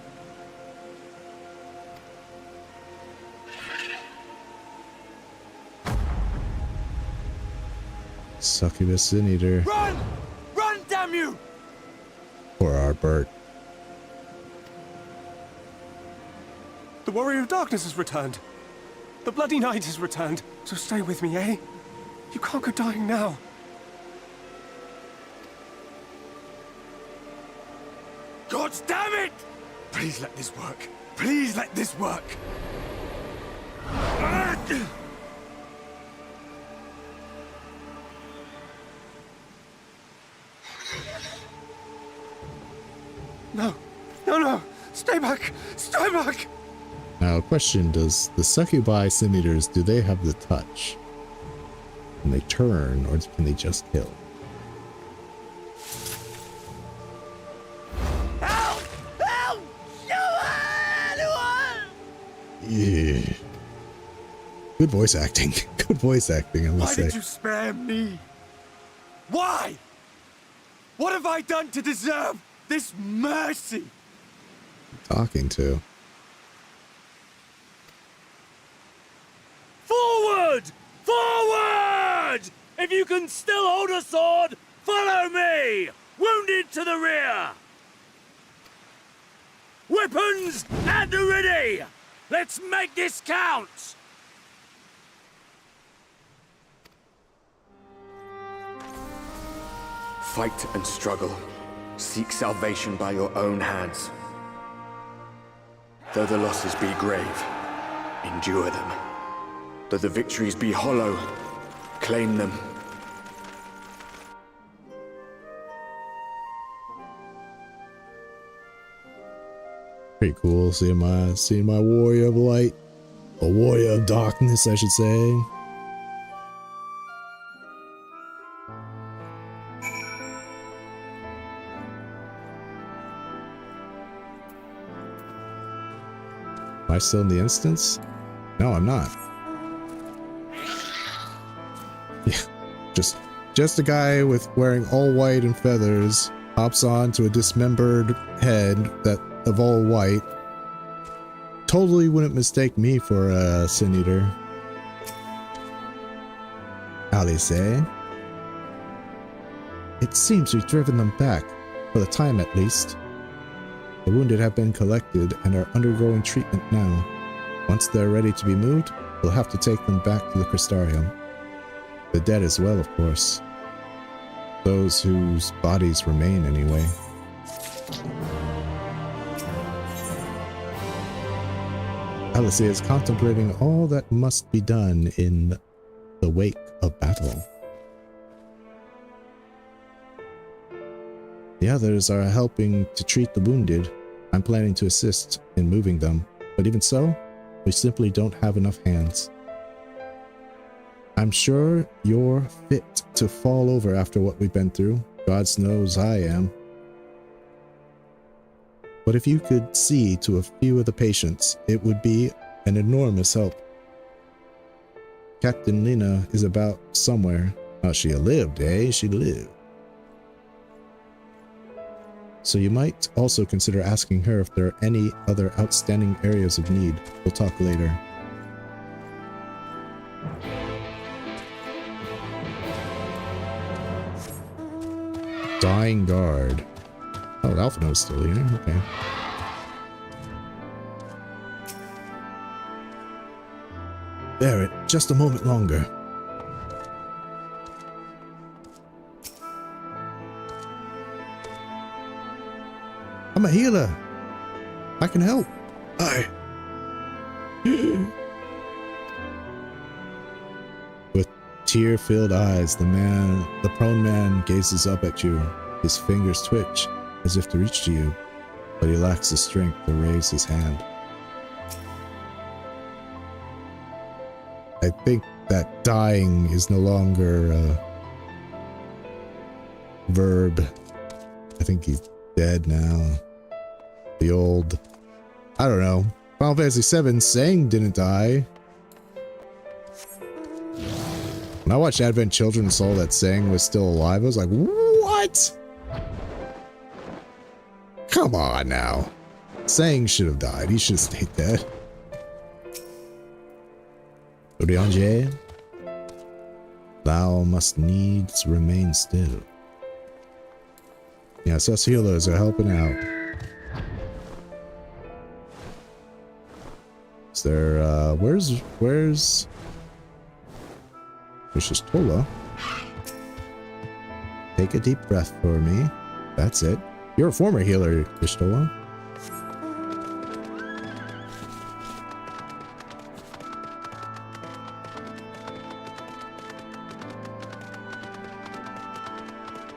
Succubus Sin Eater. Run! Run, damn you! Poor our Bert. The Warrior of Darkness has returned. The Bloody Knight has returned. So stay with me, eh? You can't go dying now. God damn it! Please let this work. Please let this work. No. No, no. Stay back. Stay back. Now, question, does the Succubi Sin Eaters, do they have the touch? Can they turn, or can they just kill? Help! Help! Anyone! Yeah. Good voice acting. Good voice acting, I must Why say. did you spare me? Why? What have I done to deserve this mercy? Talking to. Forward! Forward! If you can still hold a sword, follow me! Wounded to the rear! Weapons at the ready! Let's make this count! Fight and struggle. Seek salvation by your own hands. Though the losses be grave, endure them. Though the victories be hollow, claim them. Pretty cool seeing my warrior of light. A warrior of darkness, I should say. Am I still in the instance? No, I'm not. Yeah, just a guy with wearing all white and feathers hops on to a dismembered head that of all white. Totally wouldn't mistake me for a Sin Eater. Alice, eh? It seems we've driven them back, for the time at least. The wounded have been collected and are undergoing treatment now. Once they're ready to be moved, we'll have to take them back to the Crystarium. The dead as well, of course. Those whose bodies remain, anyway. Alice is contemplating all that must be done in the wake of battle. The others are helping to treat the wounded. I'm planning to assist in moving them, but even so, we simply don't have enough hands. I'm sure you're fit to fall over after what we've been through. God knows I am. But if you could see to a few of the patients, it would be an enormous help. Captain Lena is about somewhere. Oh, she lived, eh? She lived. So you might also consider asking her if there are any other outstanding areas of need. We'll talk later. Dying Guard. Oh, Alphino's still here. Okay. Bear it just a moment longer. I'm a healer. I can help. With tear-filled eyes, the prone man gazes up at you. His fingers twitch as if to reach to you, but he lacks the strength to raise his hand. I think that dying is no longer a verb. I think he's dead now. The old, I don't know, Final Fantasy VII, Sang didn't die. When I watched Advent Children and saw that Sang was still alive, I was like, what? Come on now. Sang should have died. He should have stayed dead. Oriange. Thou must needs remain still. Yes, us healers are helping out. Is there, where's just Tola? Take a deep breath for me. That's it. You're a former healer, Ishtola.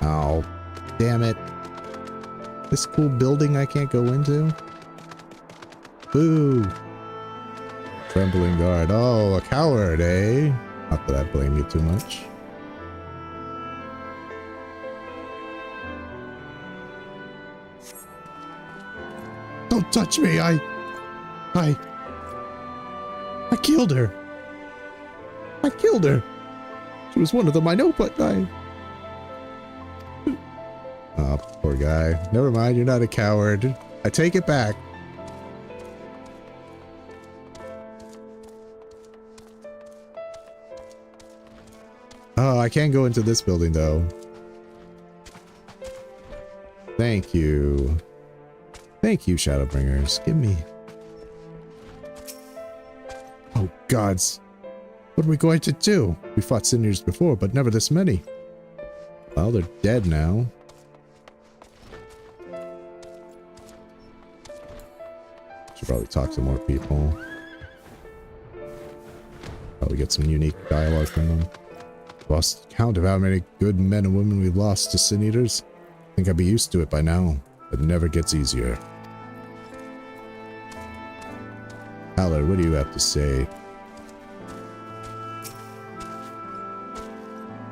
Oh, damn it. This cool building I can't go into? Boo! Trembling guard. Oh, a coward, eh? Not that I blame you too much. Don't touch me! I killed her! I killed her! She was one of them, I know, but I... Oh, poor guy. Never mind, you're not a coward. I take it back. Oh, I can't go into this building, though. Thank you. Thank you, Shadowbringers. Give me... Oh, gods. What are we going to do? We fought Sinews before, but never this many. Well, they're dead now. Should probably talk to more people. Probably get some unique dialogue from them. Lost count of how many good men and women we've lost to Sin Eaters. Think I'd be used to it by now. It never gets easier. Haller, what do you have to say?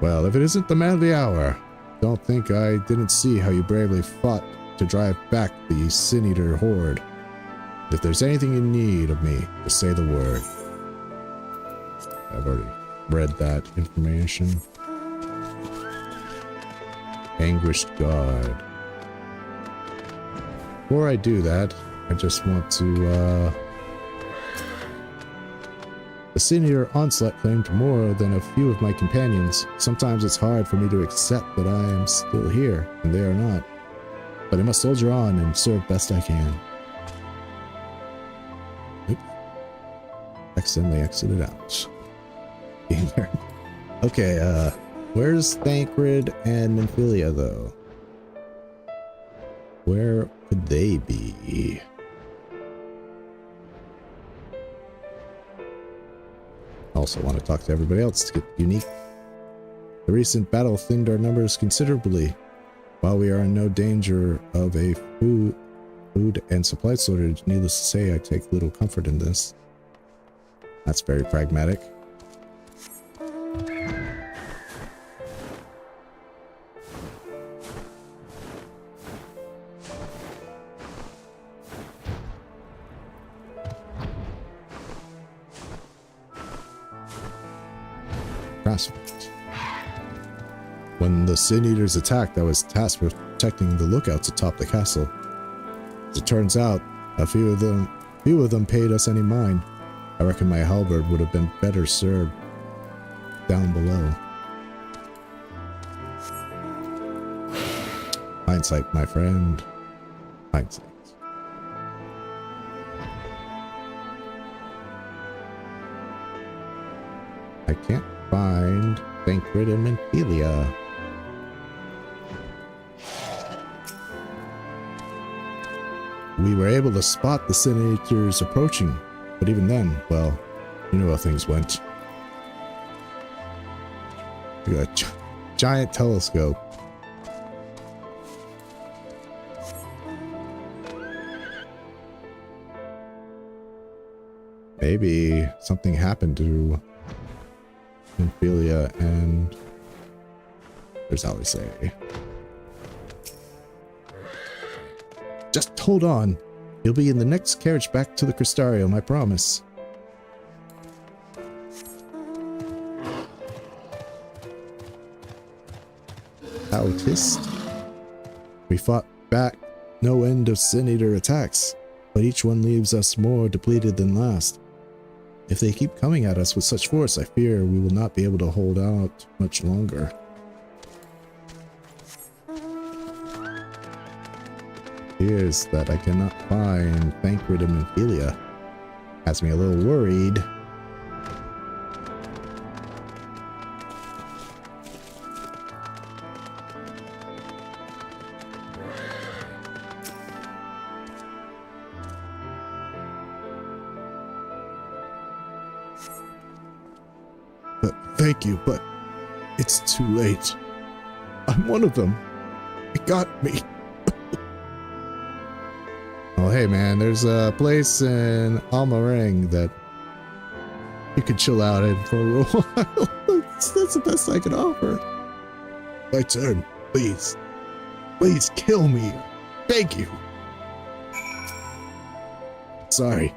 Well, if it isn't the man of the hour, don't think I didn't see how you bravely fought to drive back the Sin Eater horde. If there's anything you need of me, just say the word. I've already read that information. Anguished God. Before I do that, I just want to, The Sin Eater onslaught claimed more than a few of my companions. Sometimes it's hard for me to accept that I am still here, and they are not. But I must soldier on and serve best I can. Oops. Accidentally exited out. Okay, where's Thancred and Nymphilia, though? Where could they be? Also want to talk to everybody else to get unique. The recent battle thinned our numbers considerably. While we are in no danger of a food and supply shortage, needless to say, I take little comfort in this. That's very pragmatic. When the Sin Eaters attacked, I was tasked with protecting the lookouts atop the castle. As it turns out, a few of them paid us any mind. I reckon my halberd would have been better served down below. Hindsight, my friend. Hindsight. I can't find Thancred and Nymphilia. We were able to spot the Sin Eaters approaching, but even then, well, you know how things went. We got a giant telescope. Maybe something happened to Nymphilia and there's Alisei. Just hold on. You'll be in the next carriage back to the Crystarium, I promise. Autist. We fought back no end of Sin Eater attacks, but each one leaves us more depleted than last. If they keep coming at us with such force, I fear we will not be able to hold out much longer. Here's that I cannot find Thancred and Ophelia. Has me a little worried. Thank you, but it's too late. I'm one of them. It got me. Oh, hey man, there's a place in Almarang that you could chill out in for a little while. That's the best I can offer. My turn, please. Please kill me. Beg you. Sorry.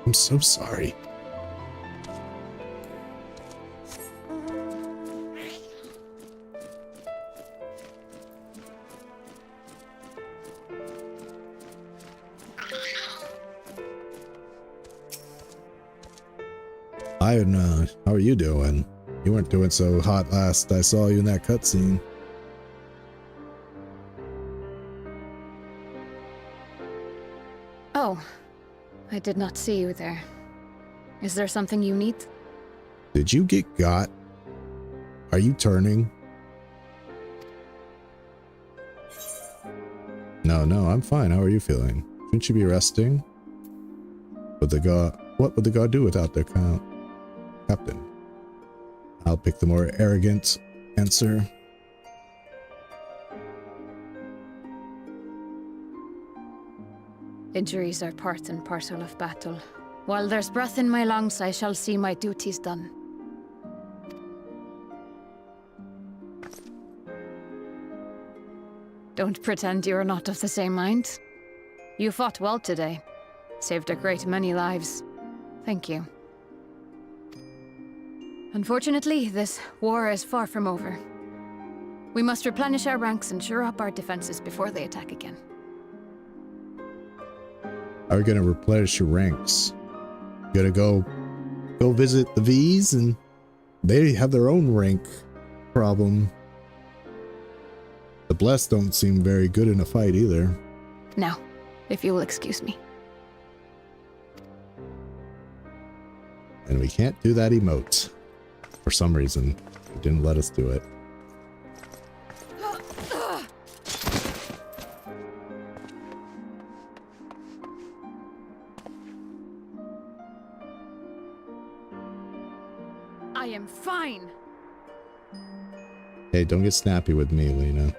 I'm so sorry. How are you doing? You weren't doing so hot last I saw you in that cutscene. Oh, I did not see you there. Is there something you need? Did you get got? Are you turning? No, I'm fine. How are you feeling? Shouldn't you be resting? What would the god do without their captain? I'll pick the more arrogant answer. Injuries are part and parcel of battle. While there's breath in my lungs, I shall see my duties done. Don't pretend you're not of the same mind. You fought well today. Saved a great many lives. Thank you. Unfortunately, this war is far from over. We must replenish our ranks and shore up our defenses before they attack again. How are we gonna replenish your ranks? You gonna go visit the V's, and they have their own rank problem. The Blessed don't seem very good in a fight either. Now, if you will excuse me. And we can't do that emote. For some reason, it didn't let us do it. I am fine. Hey, don't get snappy with me, Lena.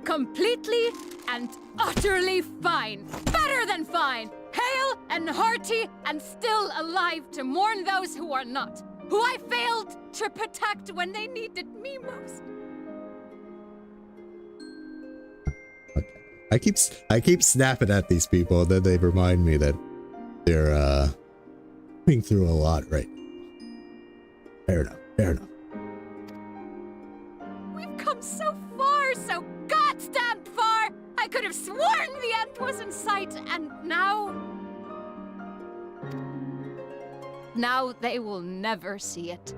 Completely and utterly fine. Better than fine. Hale and hearty and still alive to mourn those who are not. Who I failed to protect when they needed me most. Okay. I keep snapping at these people, and then they remind me that they're going through a lot right now. Fair enough. We've come so far, so goddamn far! I could have sworn the end was in sight, and now... Now they will never see it.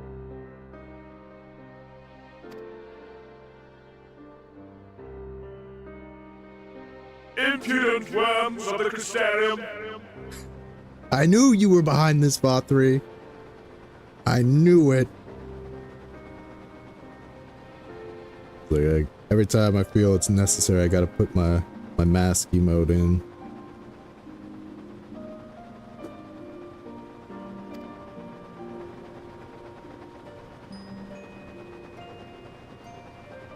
Impudent worms of the Crystarium! I knew you were behind this, Vothri. I knew it. Like, every time I feel it's necessary, I gotta put my mask emote in.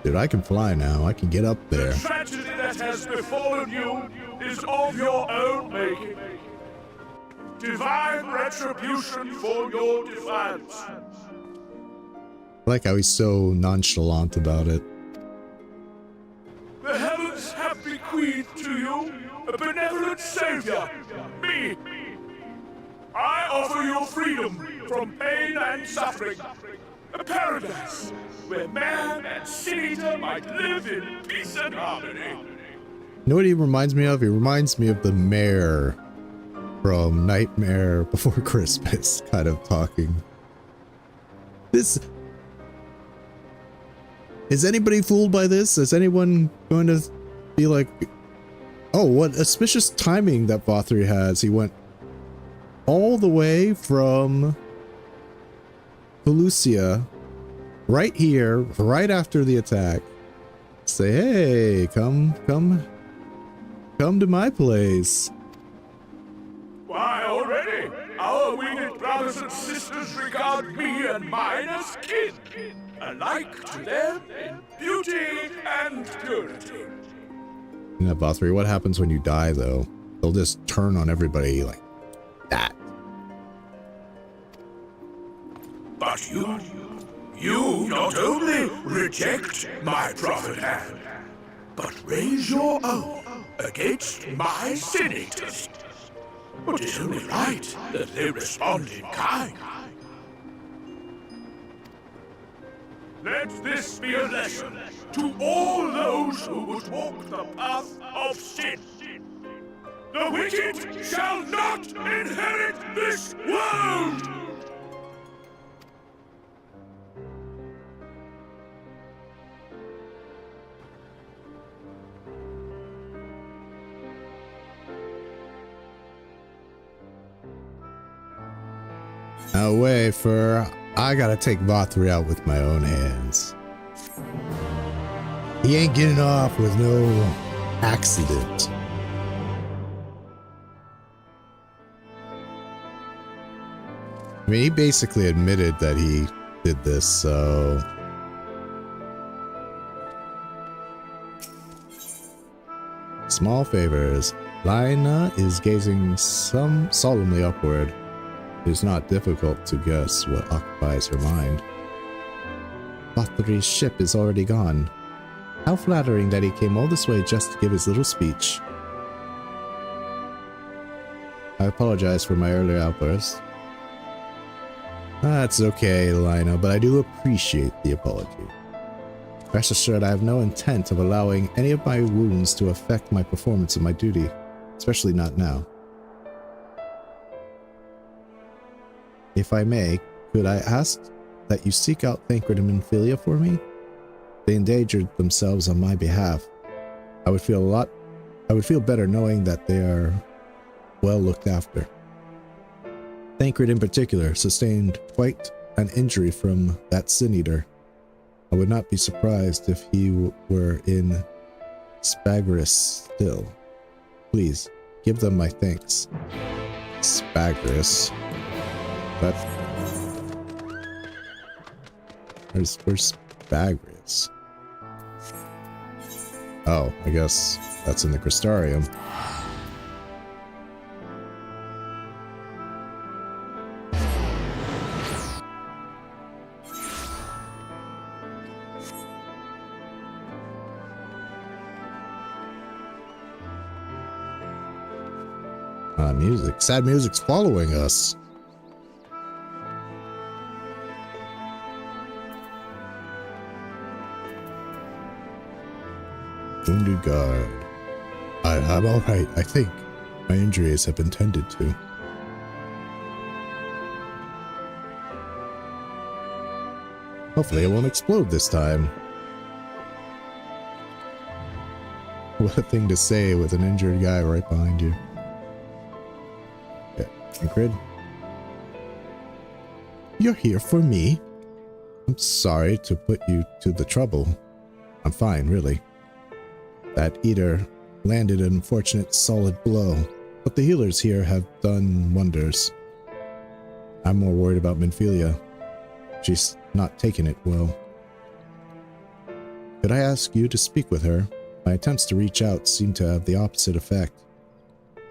Dude, I can fly now. I can get up there. The tragedy that has befallen you is of your own making. Divine retribution for your defiance. I like how he's so nonchalant about it. The heavens have bequeathed to you a benevolent savior, me. I offer you freedom from pain and suffering. A paradise where man and sin-eater might live in peace and harmony. You know what he reminds me of? He reminds me of the mayor from Nightmare Before Christmas kind of talking. This... Is anybody fooled by this? Is anyone going to be like, oh, what auspicious timing that Vothri has. He went all the way from Pelusia, right here, right after the attack. Say, hey, come to my place. Why, already, our winged brothers and sisters regard me and mine as kin, alike to them in beauty and purity. Yeah, Vothri, what happens when you die, though? They'll just turn on everybody like that. But you not only reject my prophet hand, but raise your own against my senators. But it's only right that they respond in kind. Let this be a lesson to all those who would walk the path of sin. The wicked shall not inherit this world! No way, Fur. I gotta take Vothri out with my own hands. He ain't getting off with no accident. I mean, he basically admitted that he did this, so... Small favors. Lina is gazing solemnly upward. It is not difficult to guess what occupies her mind. Vothri's ship is already gone. How flattering that he came all this way just to give his little speech. I apologize for my earlier outburst. That's okay, Lina, but I do appreciate the apology. Rest assured, I have no intent of allowing any of my wounds to affect my performance of my duty, especially not now. If I may, could I ask that you seek out Thancred and Minfilia for me? They endangered themselves on my behalf. I would feel better knowing that they are well looked after. Thancred in particular sustained quite an injury from that Sin Eater. I would not be surprised if he were in Spagris still. Please, give them my thanks. Spagris. But where's Spagris? Oh, I guess that's in the Crystarium. Music. Sad music's following us. Wounded guard. I'm alright, I think. My injuries have been tended to. Hopefully it won't explode this time. What a thing to say with an injured guy right behind you. Thancred? You're here for me? I'm sorry to put you to the trouble. I'm fine, really. That eater landed an unfortunate solid blow, but the healers here have done wonders. I'm more worried about Minfilia. She's not taking it well. Could I ask you to speak with her? My attempts to reach out seem to have the opposite effect.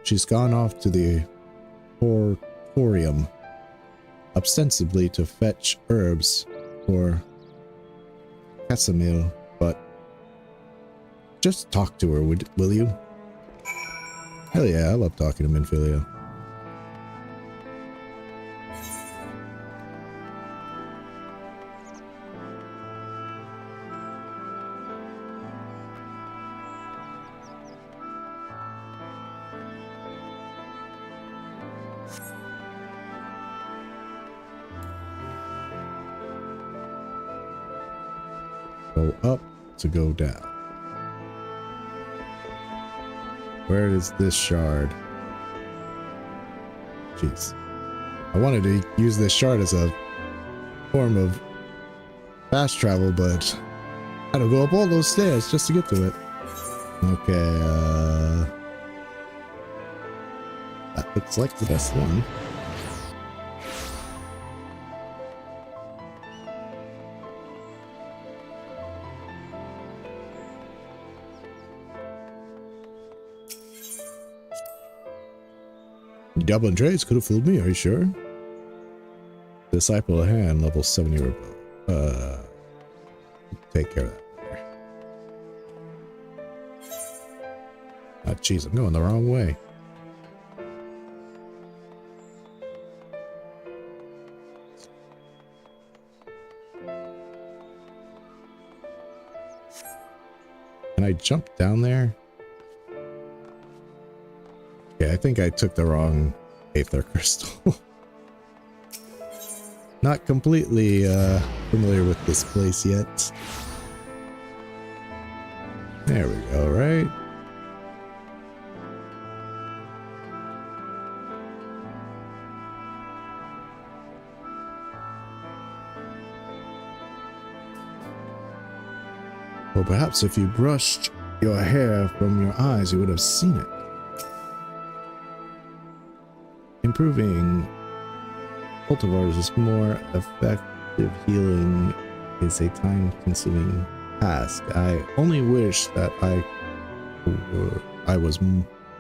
She's gone off to the Hortorium, ostensibly to fetch herbs for Casimir, but just talk to her, will you? Hell yeah, I love talking to Minfilia. Go up to go down. Where is this shard? Jeez. I wanted to use this shard as a form of fast travel, but I had to go up all those stairs just to get to it. Okay, that looks like the best one. Goblin trades could have fooled me, are you sure? Disciple of hand, level 70 or above. Take care of that. Oh, jeez, I'm going the wrong way. Can I jump down there? Yeah, I think I took the wrong Aether Crystal. Not completely familiar with this place yet. There we go, right? Well, perhaps if you brushed your hair from your eyes, you would have seen it. Improving cultivars is more effective healing is a time-consuming task. I only wish that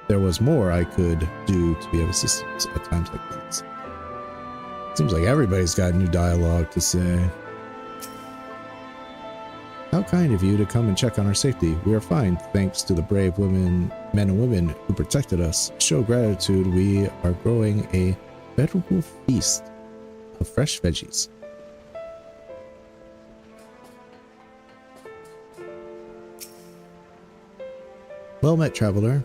there was more I could do to be of assistance at times like these. Seems like everybody's got new dialogue to say. How kind of you to come and check on our safety. We are fine, thanks to the brave men and women who protected us. Show gratitude, we are growing a veritable feast of fresh veggies. Well met, traveler.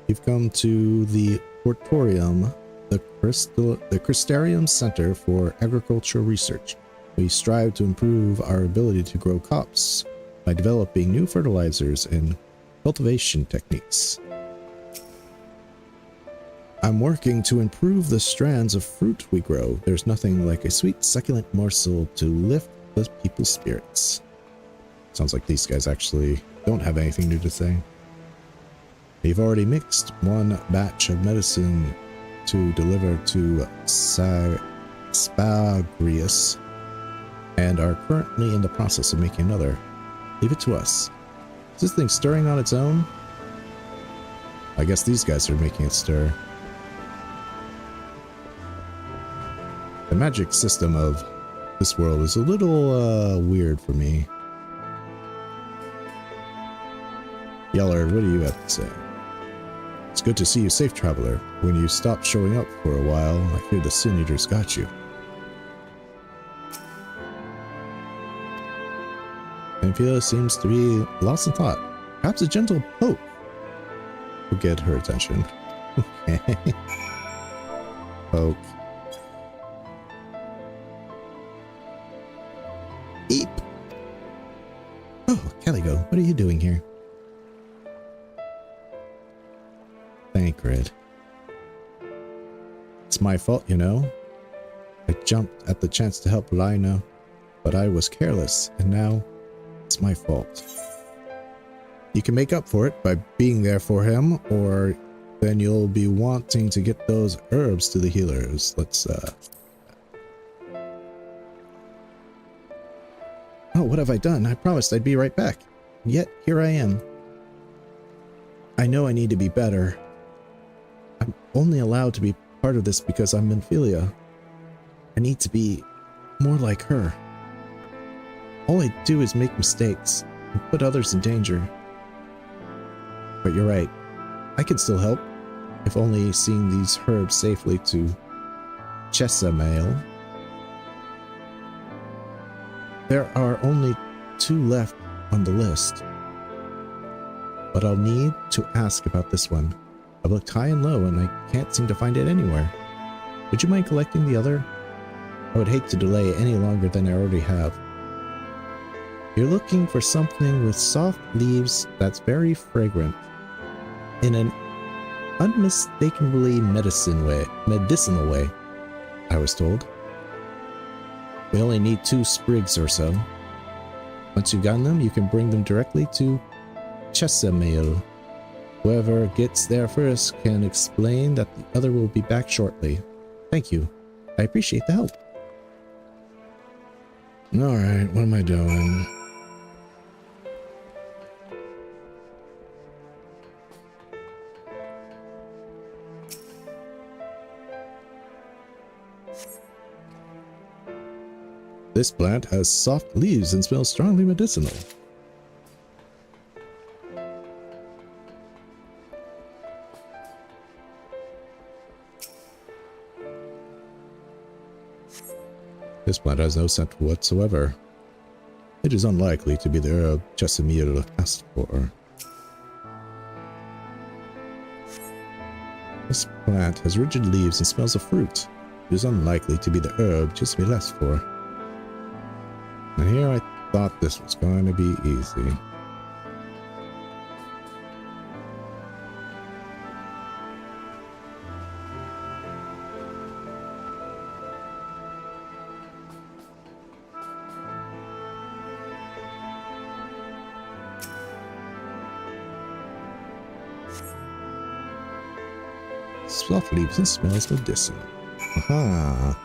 You've come to the Portorium, the Crystarium Center for Agricultural Research. We strive to improve our ability to grow crops by developing new fertilizers and cultivation techniques. I'm working to improve the strands of fruit we grow. There's nothing like a sweet, succulent morsel to lift the people's spirits. Sounds like these guys actually don't have anything new to say. We've already mixed one batch of medicine to deliver to Spagrius, and are currently in the process of making another. Leave it to us. Is this thing stirring on its own? I guess these guys are making it stir. The magic system of this world is a little weird for me. Yeller, what do you have to say? It's good to see you safe, traveler. When you stopped showing up for a while, I fear the Sin Eaters got you. Anphila seems to be lost in thought. Perhaps a gentle poke will get her attention. Okay. Poke. Eep. Oh, Caligo, what are you doing here? Thancred. It's my fault, you know. I jumped at the chance to help Lina, but I was careless, and now it's my fault. You can make up for it by being there for him, or then you'll be wanting to get those herbs to the healers. Let's, Oh, what have I done? I promised I'd be right back. Yet, here I am. I know I need to be better. I'm only allowed to be part of this because I'm Anphila. I need to be more like her. All I do is make mistakes and put others in danger. But you're right. I can still help, if only seeing these herbs safely to Chesamale. There are only 2 left on the list, but I'll need to ask about this one. I've looked high and low and I can't seem to find it anywhere. Would you mind collecting the other? I would hate to delay any longer than I already have. You're looking for something with soft leaves that's very fragrant. In an unmistakably medicinal way, I was told. We only need 2 sprigs or so. Once you've gotten them, you can bring them directly to Chesamil. Whoever gets there first can explain that the other will be back shortly. Thank you. I appreciate the help. Alright, what am I doing? This plant has soft leaves and smells strongly medicinal. This plant has no scent whatsoever. It is unlikely to be the herb Chesamil asked for. This plant has rigid leaves and smells of fruit. It is unlikely to be the herb Chesamil asked for. And here I thought this was going to be easy. Soft leaves and smells medicinal. Aha!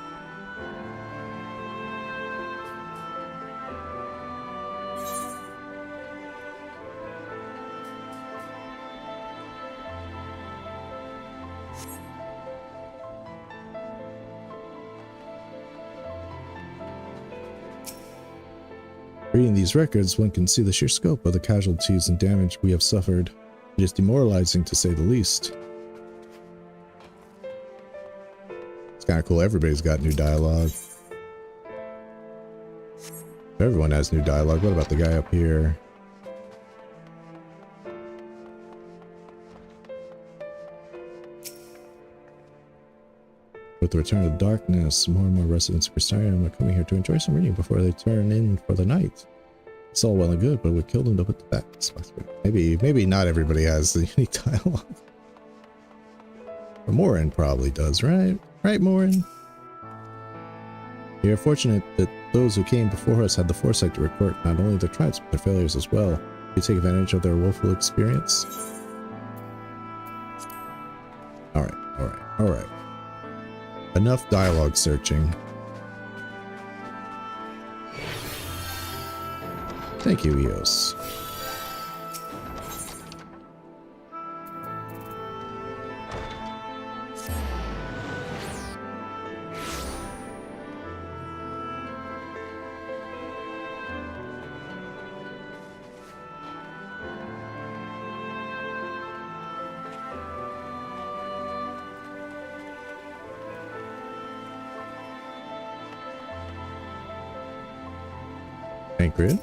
Reading these records, one can see the sheer scope of the casualties and damage we have suffered. It is demoralizing to say the least. It's kind of cool. Everybody's got new dialogue. Everyone has new dialogue. What about the guy up here? With the return of darkness, more and more residents of Crystarium are coming here to enjoy some reading before they turn in for the night. It's all well and good, but we killed them to put the backs. Maybe not everybody has the unique dialogue. But Morin probably does, right? Right, Morin? We are fortunate that those who came before us had the foresight to record not only their triumphs but their failures as well. We take advantage of their woeful experience. Alright. Enough dialogue searching. Thank you, Eos. Tancred?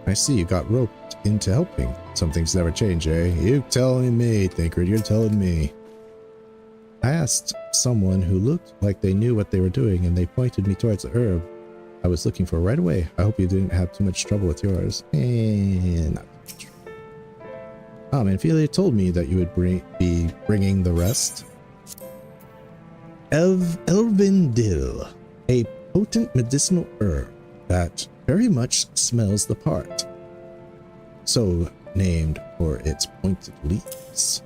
I see you got roped into helping. Some things never change, eh? You telling me, Tancred, you're telling me. I asked someone who looked like they knew what they were doing and they pointed me towards the herb I was looking for right away. I hope you didn't have too much trouble with yours. And not too much. Manphilia told me that you would be bringing the rest. Elvindil, a potent medicinal herb that very much smells the part. So named for its pointed leaves.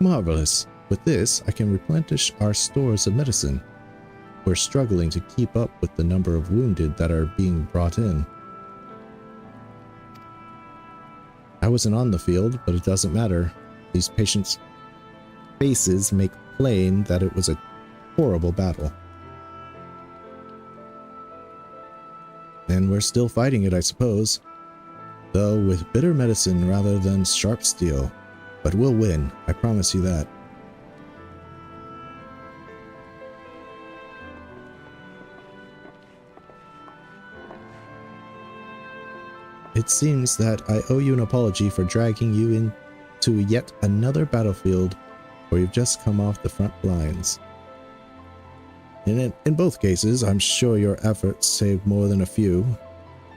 Marvelous. With this, I can replenish our stores of medicine. We're struggling to keep up with the number of wounded that are being brought in. I wasn't on the field, but it doesn't matter. These patients' faces make plain that it was a horrible battle. And we're still fighting it, I suppose. Though with bitter medicine rather than sharp steel. But we'll win, I promise you that. It seems that I owe you an apology for dragging you to yet another battlefield where you've just come off the front lines. In both cases, I'm sure your efforts saved more than a few.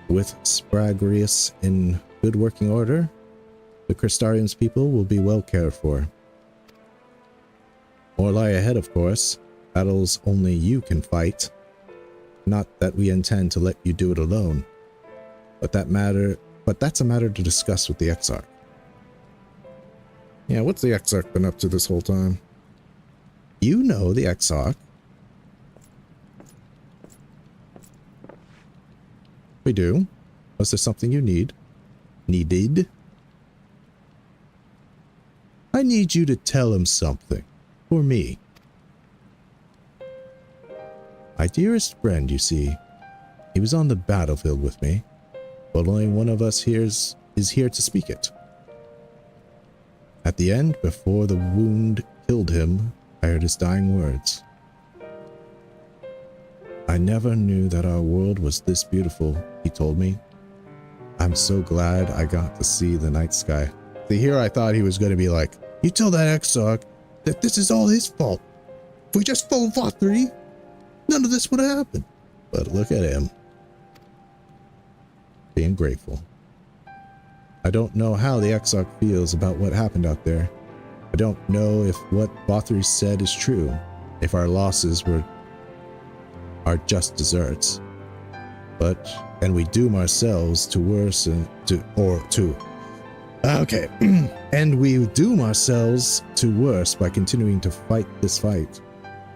With Spragrius in good working order, the Crystarium's people will be well cared for. More lie ahead, of course. Battles only you can fight. Not that we intend to let you do it alone. But that's a matter to discuss with the Exarch. Yeah, what's the Exarch been up to this whole time? You know the Exarch. We do. Was there something you needed? I need you to tell him something. For me. My dearest friend, you see. He was on the battlefield with me, but only one of us here is here to speak it. At the end, before the wound killed him, I heard his dying words. I never knew that our world was this beautiful, he told me. I'm so glad I got to see the night sky. See, here I thought he was going to be like, you tell that Exarch that this is all his fault. If we just fought 3, none of this would have happened. But look at him. Being grateful. I don't know how the Exarch feels about what happened out there. I don't know if what Bothri said is true, if our losses are just deserts. And we doom ourselves to worse and and we doom ourselves to worse by continuing to fight this fight.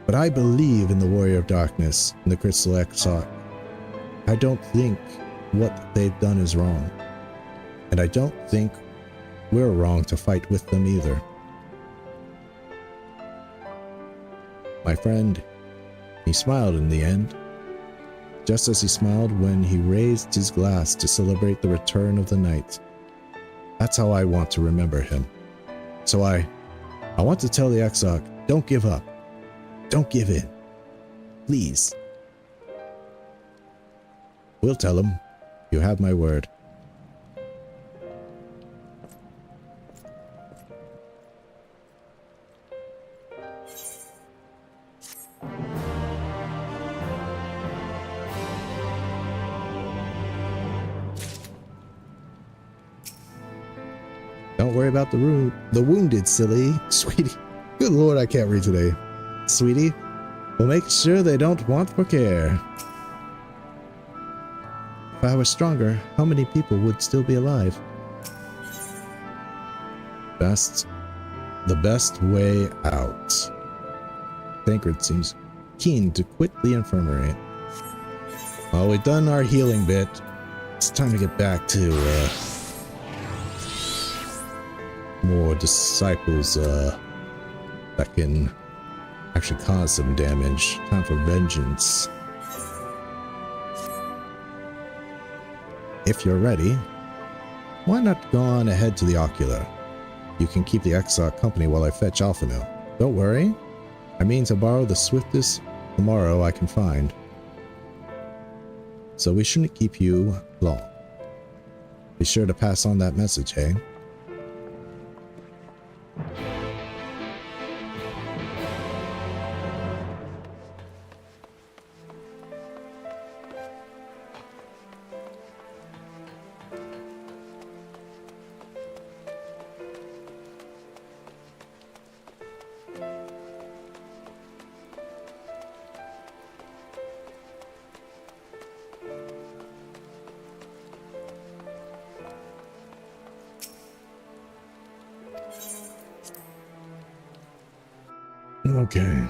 But I believe in the Warrior of Darkness and the Crystal Exarch. I don't think what they've done is wrong. And I don't think we're wrong to fight with them either. My friend, he smiled in the end. Just as he smiled when he raised his glass to celebrate the return of the night. That's how I want to remember him. So I want to tell the Exarch, don't give up. Don't give in. Please. We'll tell him. You have my word. Don't worry about the wounded, silly. Sweetie. Good lord, I can't read today. Sweetie, we'll make sure they don't want for care. If I was stronger, how many people would still be alive? The best way out. Tancred seems keen to quit the infirmary. Well, we've done our healing bit. It's time to get back to, more disciples, that can actually cause some damage. Time for vengeance. If you're ready, why not go on ahead to the Ocular? You can keep the Exarch company while I fetch Alphino. Don't worry, I mean to borrow the swiftest tomorrow I can find. So we shouldn't keep you long. Be sure to pass on that message, hey? Okay.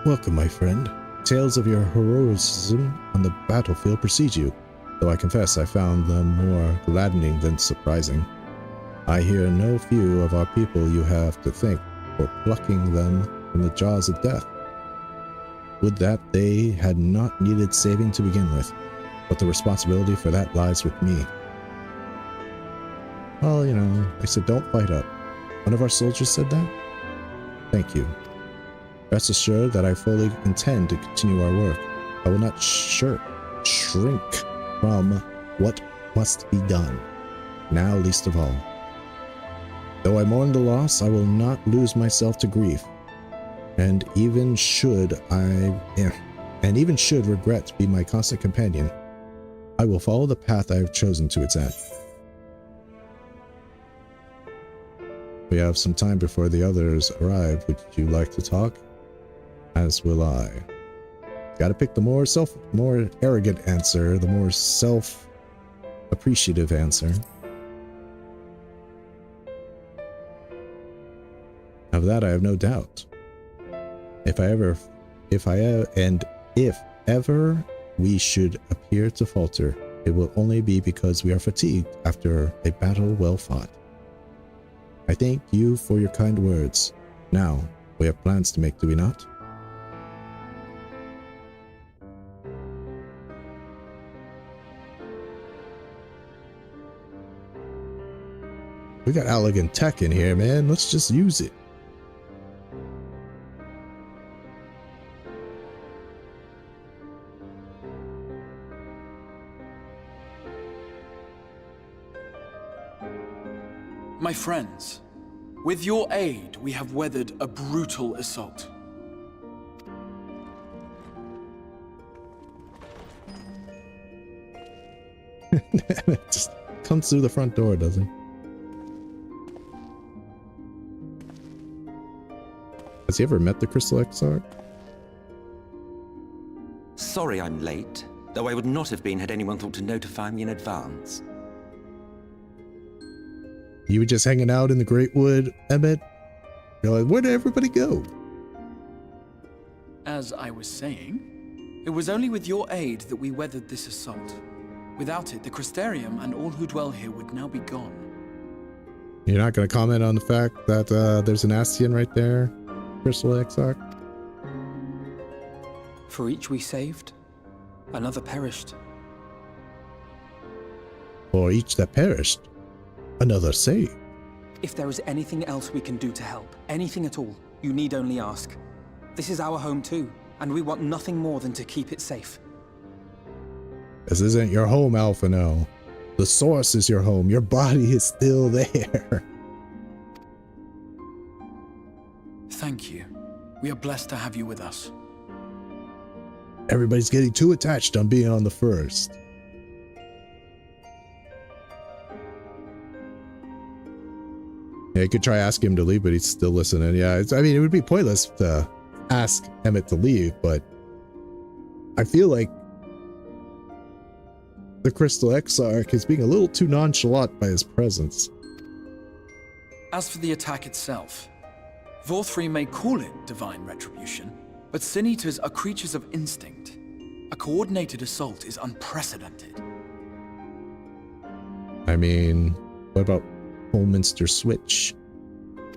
Welcome, my friend. Tales of your heroism on the battlefield precede you, though I confess I found them more gladdening than surprising. I hear no few of our people you have to thank for plucking them from the jaws of death. Would that they had not needed saving to begin with, but the responsibility for that lies with me. Well, you know, I said don't fight up. One of our soldiers said that? Thank you. Rest assured that I fully intend to continue our work. I will not shrink from what must be done, now least of all. Though I mourn the loss, I will not lose myself to grief, and even should regret be my constant companion, I will follow the path I have chosen to its end. We have some time before the others arrive. Would you like to talk? As will I. Gotta pick the more arrogant answer, the more self-appreciative answer. Of that I have no doubt. If ever we should appear to falter, it will only be because we are fatigued after a battle well fought. I thank you for your kind words. Now, we have plans to make, do we not? We got elegant tech in here, man. Let's just use it. My friends, with your aid, we have weathered a brutal assault. Just comes through the front door, doesn't he? Has he ever met the Crystal Exarch? Sorry I'm late, though I would not have been had anyone thought to notify me in advance. You were just hanging out in the Great Wood, Emmett? You're like, where did everybody go? As I was saying, it was only with your aid that we weathered this assault. Without it, the Crystarium and all who dwell here would now be gone. You're not going to comment on the fact that there's an Astion right there, Crystal Exarch? For each we saved, another perished. For each that perished, another saved. If there is anything else we can do to help, anything at all, you need only ask. This is our home too, and we want nothing more than to keep it safe. This isn't your home, Alphino. The source is your home. Your body is still there. Thank you. We are blessed to have you with us. Everybody's getting too attached on being on the first. Yeah, you could try asking him to leave, but he's still listening. Yeah, I mean, it would be pointless to ask Emmett to leave, but I feel like the Crystal Exarch is being a little too nonchalant by his presence. As for the attack itself, Vorthri may call it divine retribution, but Sin Eaters are creatures of instinct. A coordinated assault is unprecedented. I mean, what about Holminster Switch?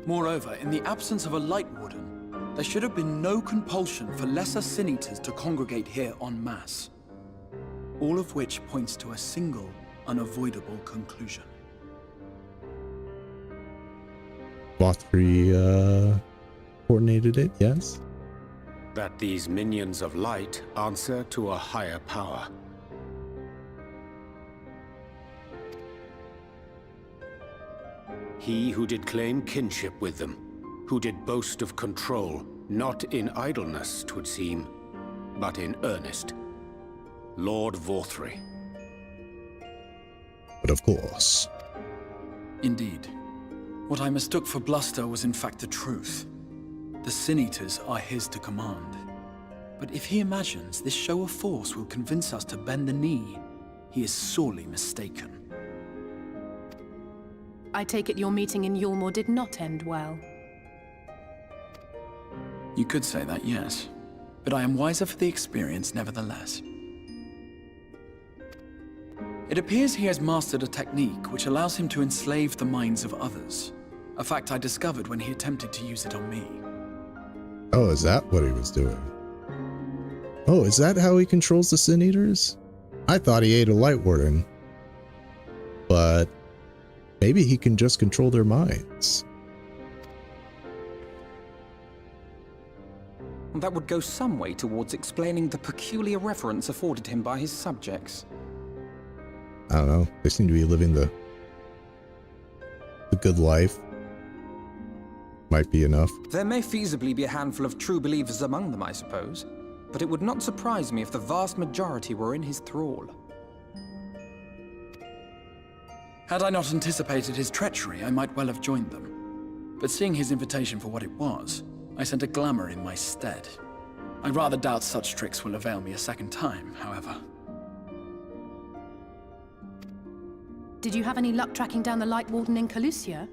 Moreover, in the absence of a Light Warden, there should have been no compulsion for lesser Sin Eaters to congregate here en masse. All of which points to a single, unavoidable conclusion. Vorthri coordinated it, yes? That these minions of light answer to a higher power. He who did claim kinship with them, who did boast of control, not in idleness, 'twould seem, but in earnest. Lord Vorthri. But of course. Indeed. What I mistook for bluster was in fact the truth. The Sin Eaters are his to command. But if he imagines this show of force will convince us to bend the knee, he is sorely mistaken. I take it your meeting in Yulmore did not end well. You could say that, yes. But I am wiser for the experience nevertheless. It appears he has mastered a technique which allows him to enslave the minds of others. A fact I discovered when he attempted to use it on me. Oh, is that what he was doing? Oh, is that how he controls the Sin Eaters? I thought he ate a Light Warden. But maybe he can just control their minds. That would go some way towards explaining the peculiar reverence afforded him by his subjects. I don't know. They seem to be living the good life. Might be enough. There may feasibly be a handful of true believers among them, I suppose. But it would not surprise me if the vast majority were in his thrall. Had I not anticipated his treachery, I might well have joined them. But seeing his invitation for what it was, I sent a glamour in my stead. I rather doubt such tricks will avail me a second time, however. Did you have any luck tracking down the Light Warden in Calusia?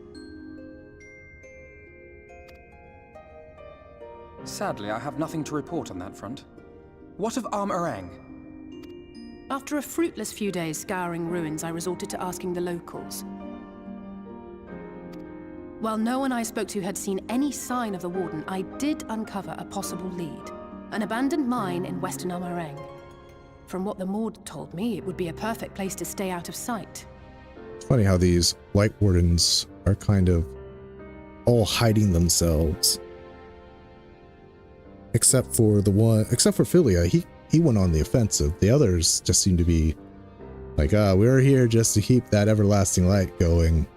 Sadly, I have nothing to report on that front. What of Arm-Arang? After a fruitless few days scouring ruins, I resorted to asking the locals. While no one I spoke to had seen any sign of the Warden, I did uncover a possible lead. An abandoned mine in western Arm-Arang. From what the Maud told me, it would be a perfect place to stay out of sight. It's funny how these Light Wardens are kind of all hiding themselves. Except for Philia, he went on the offensive. The others just seem to be like, we're here just to keep that everlasting light going.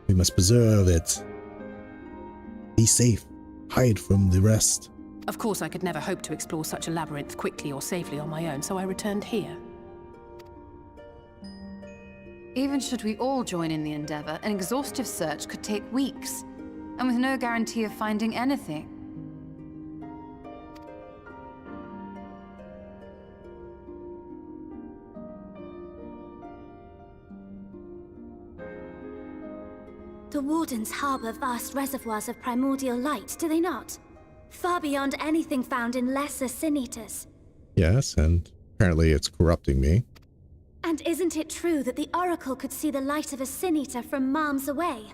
We must preserve it. Be safe. Hide from the rest. Of course, I could never hope to explore such a labyrinth quickly or safely on my own, so I returned here. Even should we all join in the endeavor, an exhaustive search could take weeks, and with no guarantee of finding anything. The Wardens harbor vast reservoirs of primordial light, do they not? Far beyond anything found in lesser sin-eaters. Yes, and apparently it's corrupting me. And isn't it true that the Oracle could see the light of a sin-eater from miles away?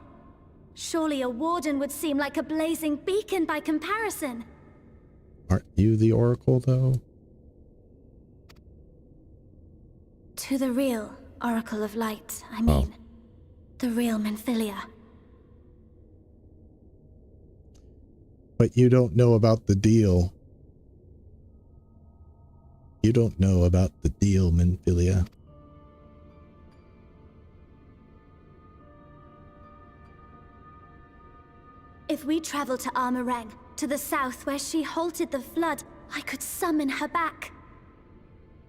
Surely a Warden would seem like a blazing beacon by comparison. Aren't you the Oracle, though? To the real Oracle of Light, I mean. The real Menphilia. But you don't know about the deal. You don't know about the deal, Menphilia. If we travel to Arm-Arang, to the south where she halted the flood, I could summon her back.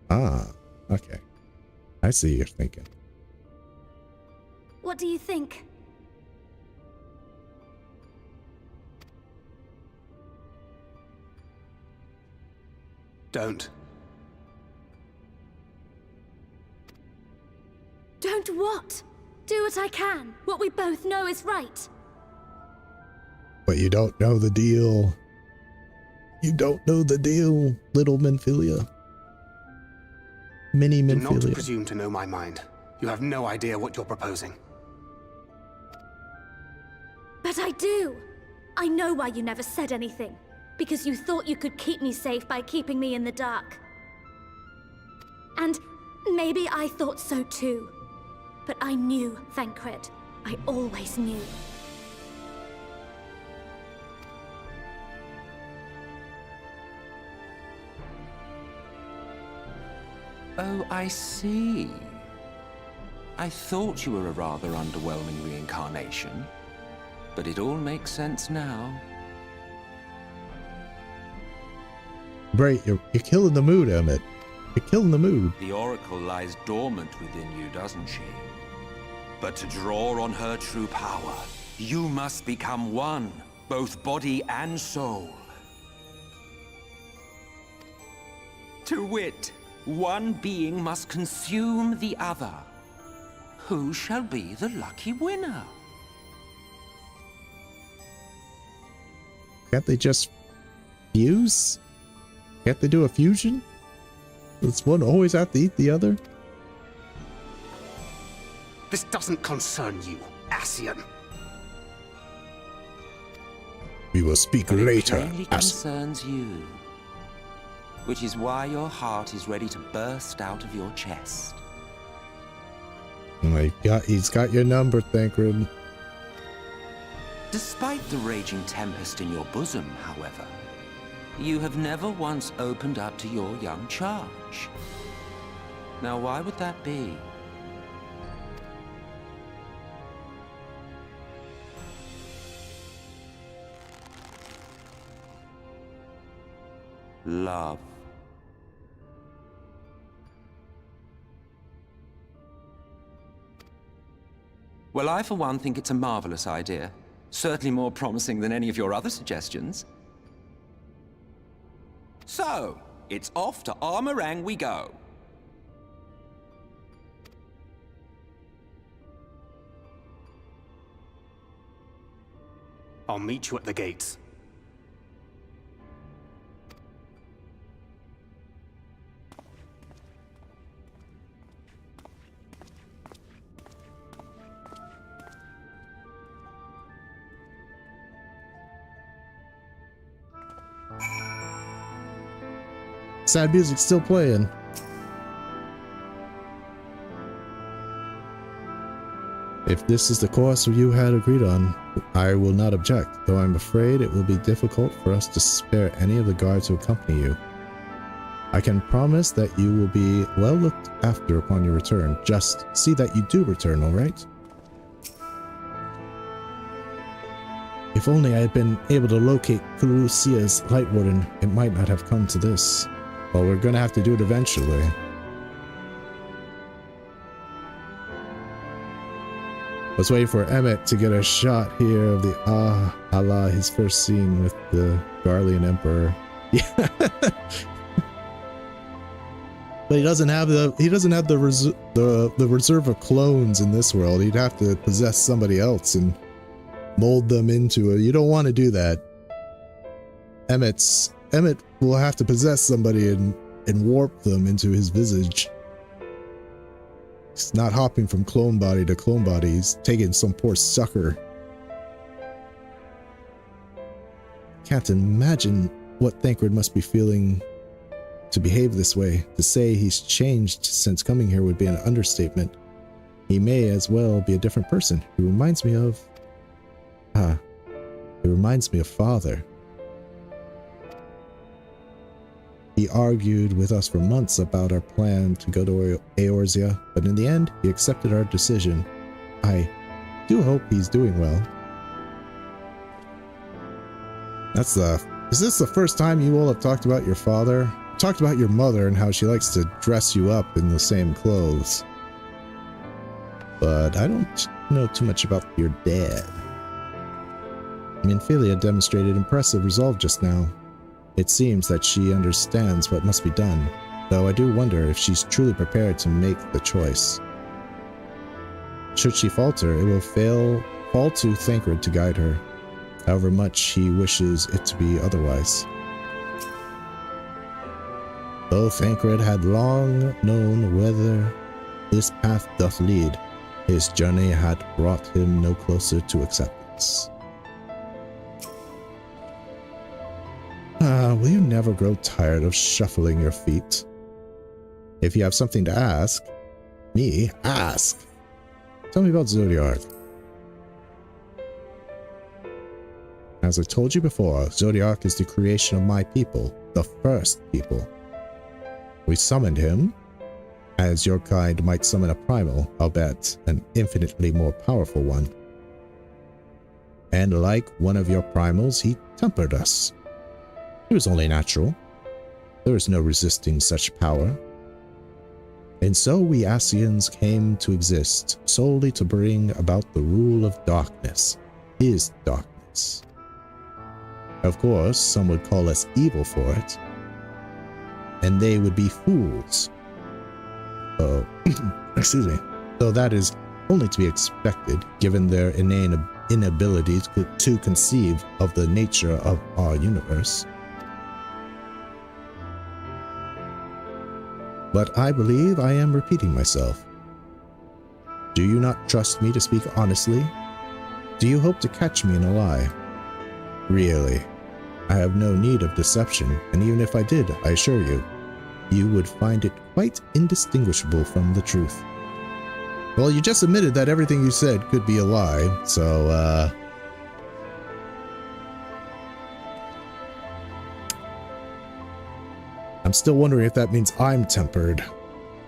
Ah, okay. I see what you're thinking. What do you think? Don't. Don't what? Do what I can. What we both know is right. But you don't know the deal. You don't know the deal, little Menphilia. Mini Do not Menphilia. presume to know my mind. You have no idea what you're proposing. But I do. I know why you never said anything. Because you thought you could keep me safe by keeping me in the dark. And maybe I thought so too. But I knew, Thancred. I always knew. Oh, I see. I thought you were a rather underwhelming reincarnation, but it all makes sense now. Right, you're killing the mood, Emmett. You're killing the mood. The Oracle lies dormant within you, doesn't she? But to draw on her true power, you must become one, both body and soul. To wit, one being must consume the other. Who shall be the lucky winner? Can't they just fuse? Can't they do a fusion? Does one always have to eat the other? This doesn't concern you, Ascian. We will speak But later. it plainly concerns you. Which is why your heart is ready to burst out of your chest. He's got your number, Thancred. Despite the raging tempest in your bosom, however, you have never once opened up to your young charge. Now, why would that be? love. Well, I for one think it's a marvelous idea. Certainly more promising than any of your other suggestions. So, it's off to Armorang we go. I'll meet you at the gates. Sad music's still playing. If this is the course you had agreed on, I will not object, though I'm afraid it will be difficult for us to spare any of the guards who accompany you. I can promise that you will be well looked after upon your return. Just see that you do return, all right? If only I had been able to locate Lucia's Light Warden, it might not have come to this. Well, we're gonna have to do it eventually. Let's wait for Emmett to get a shot here of the Allah, his first scene with the Garlean Emperor. Yeah. But he doesn't have the reserve of clones in this world. He'd have to possess somebody else and mold them into it. You don't want to do that. Emmett will have to possess somebody and warp them into his visage. He's not hopping from clone body to clone body. He's taking some poor sucker. Can't imagine what Thancred must be feeling to behave this way. To say he's changed since coming here would be an understatement. He may as well be a different person. He reminds me of... it reminds me of Father. He argued with us for months about our plan to go to Eorzea, but in the end, he accepted our decision. I do hope he's doing well. Is this the first time you all have talked about your father? You talked about your mother and how she likes to dress you up in the same clothes. But I don't know too much about your dad. Minfilia demonstrated impressive resolve just now. It seems that she understands what must be done, though I do wonder if she's truly prepared to make the choice. Should she falter, it will fall to Thancred to guide her, however much he wishes it to be otherwise. Though Thancred had long known whither this path doth lead, his journey had brought him no closer to acceptance. Will you never grow tired of shuffling your feet? If you have something to ask, me, ask. Tell me about Zodiark. As I told you before, Zodiark is the creation of my people, the first people. We summoned him, as your kind might summon a primal, I'll bet, an infinitely more powerful one. And like one of your primals, he tempered us. It was only natural. There is no resisting such power. And so we Ascians came to exist, solely to bring about the rule of darkness, his darkness. Of course, some would call us evil for it, and they would be fools. Excuse me. Though that is only to be expected, given their inability to conceive of the nature of our universe. But I believe I am repeating myself. Do you not trust me to speak honestly? Do you hope to catch me in a lie? Really, I have no need of deception, and even if I did, I assure you, you would find it quite indistinguishable from the truth. Well, you just admitted that everything you said could be a lie, so, I'm still wondering if that means I'm tempered.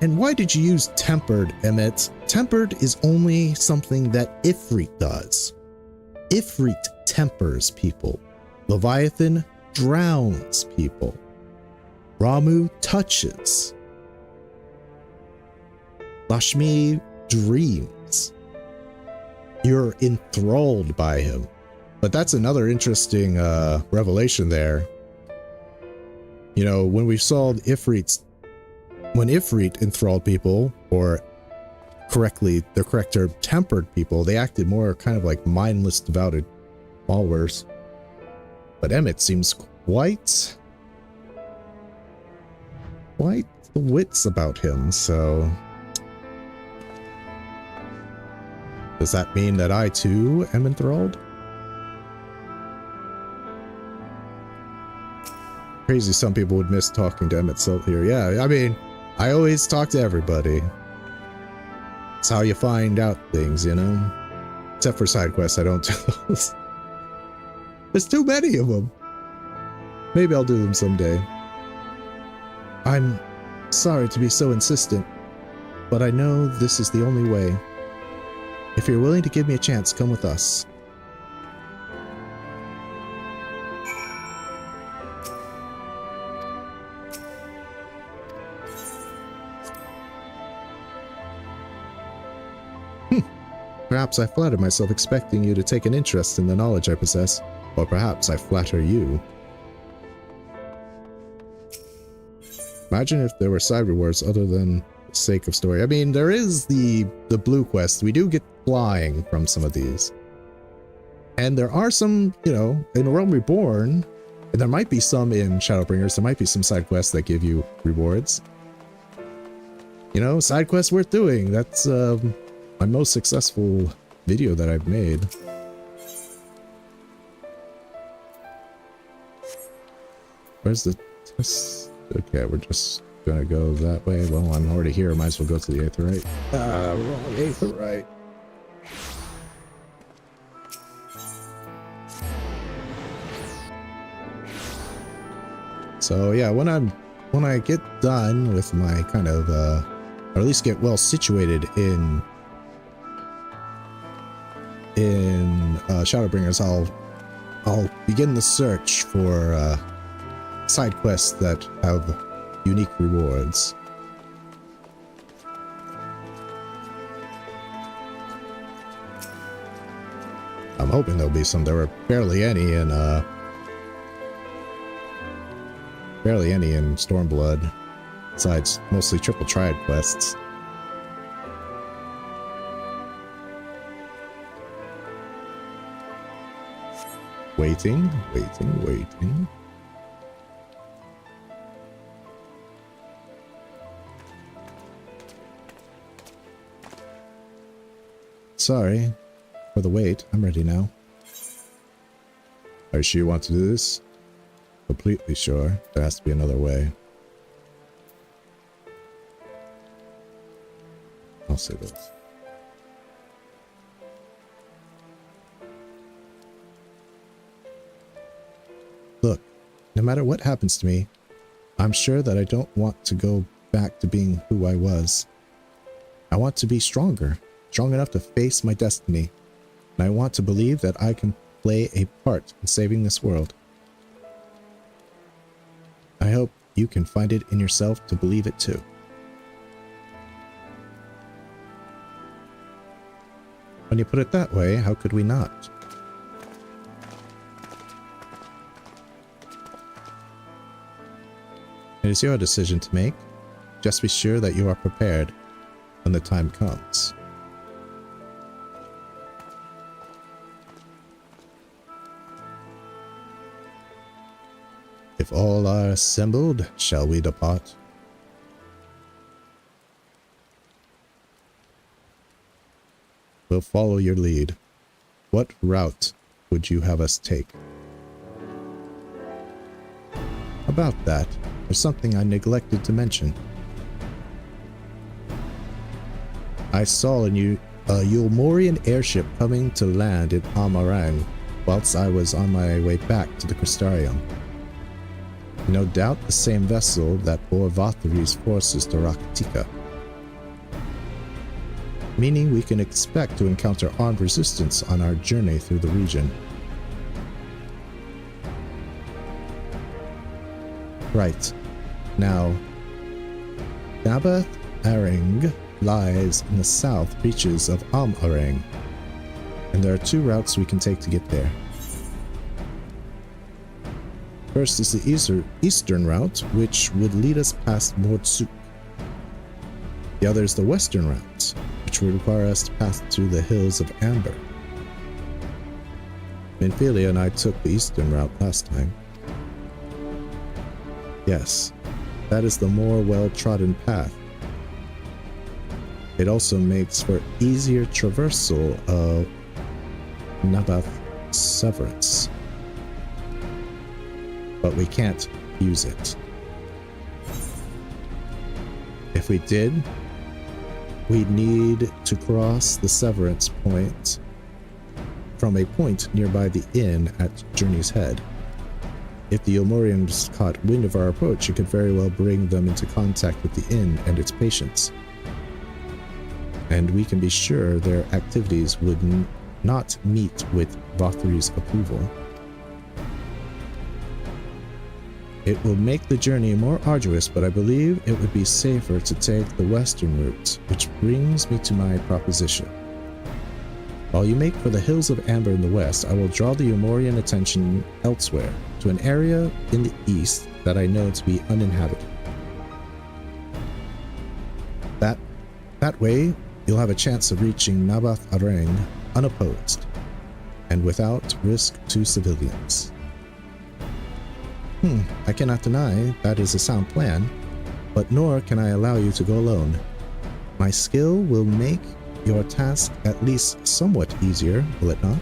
And why did you use tempered, Emmett? Tempered is only something that Ifrit does. Ifrit tempers people. Leviathan drowns people. Ramu touches. Lashmi dreams. You're enthralled by him. But that's another interesting revelation there. You know, when we saw Ifrit's, when Ifrit enthralled people, or correctly, the correct term, tempered people, they acted more kind of like mindless, devoted followers. But Emmett seems quite the wits about him, so does that mean that I too am enthralled? Crazy some people would miss talking to Emmett Silt here. Yeah, I mean, I always talk to everybody. It's how you find out things, you know? Except for side quests, I don't do those. There's too many of them. Maybe I'll do them someday. I'm sorry to be so insistent, but I know this is the only way. If you're willing to give me a chance, come with us. Perhaps I flatter myself expecting you to take an interest in the knowledge I possess, or perhaps I flatter you. Imagine if there were side rewards other than the sake of story. I mean, there is the blue quest. We do get flying from some of these. And there are some, you know, in Realm Reborn, and there might be some in Shadowbringers, there might be some side quests that give you rewards. You know, side quests worth doing. That's my most successful video that I've made. Where's the test? Okay, we're just gonna go that way. Well, I'm already here. Might as well go to the Aetheryte. Wrong Aetheryte. So yeah, when I get done with my kind of or at least get well situated in Shadowbringers, I'll begin the search for side quests that have unique rewards. I'm hoping there'll be some. There were barely any in Stormblood, besides mostly triple triad quests. Waiting. Sorry for the wait. I'm ready now. Are you sure you want to do this? Completely sure. There has to be another way. I'll say this. Look, no matter what happens to me, I'm sure that I don't want to go back to being who I was. I want to be stronger, strong enough to face my destiny, and I want to believe that I can play a part in saving this world. I hope you can find it in yourself to believe it too. When you put it that way, how could we not? It is your decision to make. Just be sure that you are prepared when the time comes. If all are assembled, shall we depart? We'll follow your lead. What route would you have us take? About that, there's something I neglected to mention. I saw a Yulmorian airship coming to land in Amarang whilst I was on my way back to the Crystarium. No doubt the same vessel that bore Vathari's forces to Raktika. Meaning we can expect to encounter armed resistance on our journey through the region. Right. Now, Nabath Areng lies in the south reaches of Areng, and there are two routes we can take to get there. First is the eastern route, which would lead us past Mordsuk. The other is the western route, which would require us to pass through the hills of Amber. Minfilia and I took the eastern route last time. Yes, that is the more well-trodden path. It also makes for easier traversal of Nabath Severance. But we can't use it. If we did, we'd need to cross the Severance point from a point nearby the inn at Journey's Head. If the Yomorians caught wind of our approach, it could very well bring them into contact with the inn and its patients. And we can be sure their activities would not meet with Vothri's approval. It will make the journey more arduous, but I believe it would be safer to take the western route, which brings me to my proposition. While you make for the hills of Amber in the west, I will draw the Yomorian attention elsewhere, to an area in the east that I know to be uninhabited. That way, you'll have a chance of reaching Nabath Areng unopposed, and without risk to civilians. I cannot deny that is a sound plan, but nor can I allow you to go alone. My skill will make your task at least somewhat easier, will it not?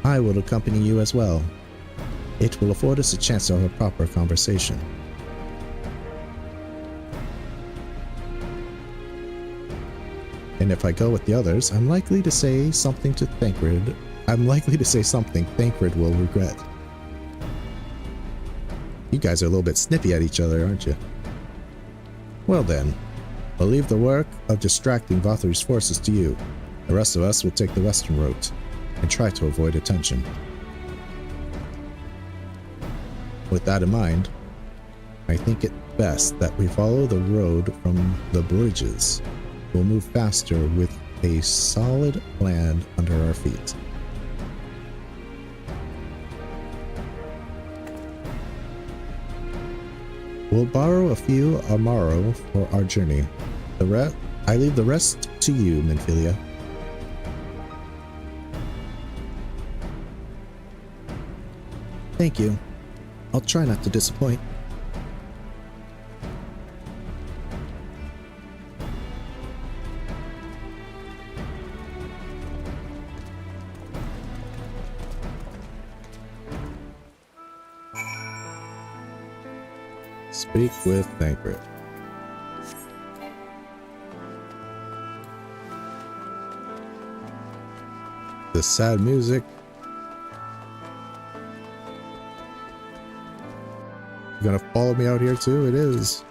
I will accompany you as well. It will afford us a chance to have a proper conversation. And if I go with the others, I'm likely to say something Thancred will regret. You guys are a little bit snippy at each other, aren't you? Well then, I'll leave the work of distracting Vothri's forces to you. The rest of us will take the western route and try to avoid attention. With that in mind, I think it best that we follow the road from the bridges. We'll move faster with a solid plan under our feet. We'll borrow a few Amaro for our journey. I leave the rest to you, Minfilia. Thank you. I'll try not to disappoint. Speak with Thancred. The sad music. You gonna follow me out here too? It is.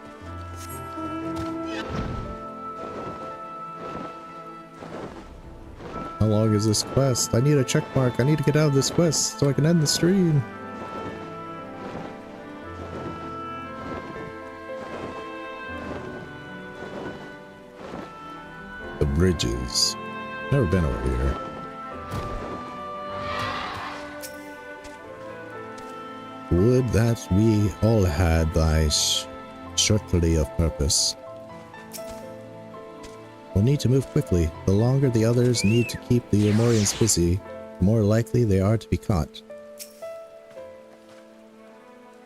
How long is this quest? I need a check mark. I need to get out of this quest so I can end the stream. The bridges. Never been over here. Would that we all had thy shortly of purpose. We'll need to move quickly. The longer the others need to keep the Yomorians busy, the more likely they are to be caught.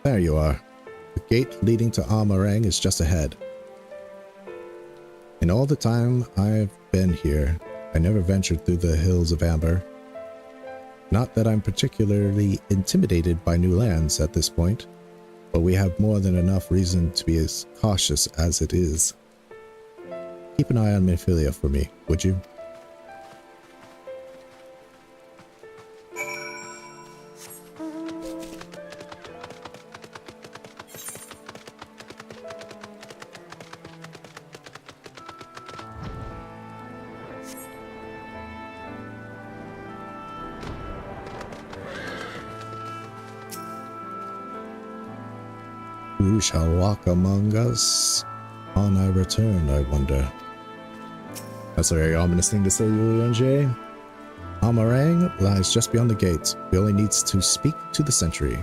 There you are. The gate leading to Areng is just ahead. In all the time I've been here, I never ventured through the hills of Amber. Not that I'm particularly intimidated by new lands at this point, but we have more than enough reason to be as cautious as it is. Keep an eye on Minfilia for me, would you? Who shall walk among us on our return, I wonder? That's a very ominous thing to say, Yulian J. Amarang lies just beyond the gate. He only needs to speak to the sentry.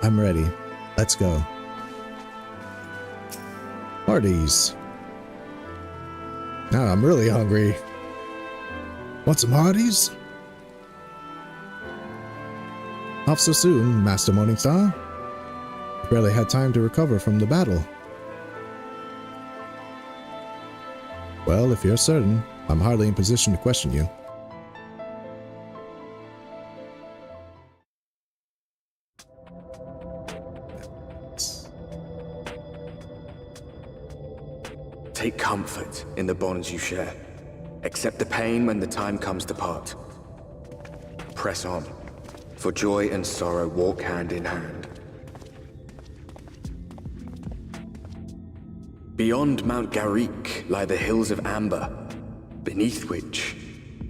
I'm ready. Let's go. Hearties. Now I'm really hungry. Want some Hearties? Off so soon, Master Morningstar. You barely had time to recover from the battle. Well, if you're certain, I'm hardly in position to question you. Take comfort in the bonds you share. Accept the pain when the time comes to part. Press on, for joy and sorrow walk hand in hand. Beyond Mount Garik lie the hills of Amber, beneath which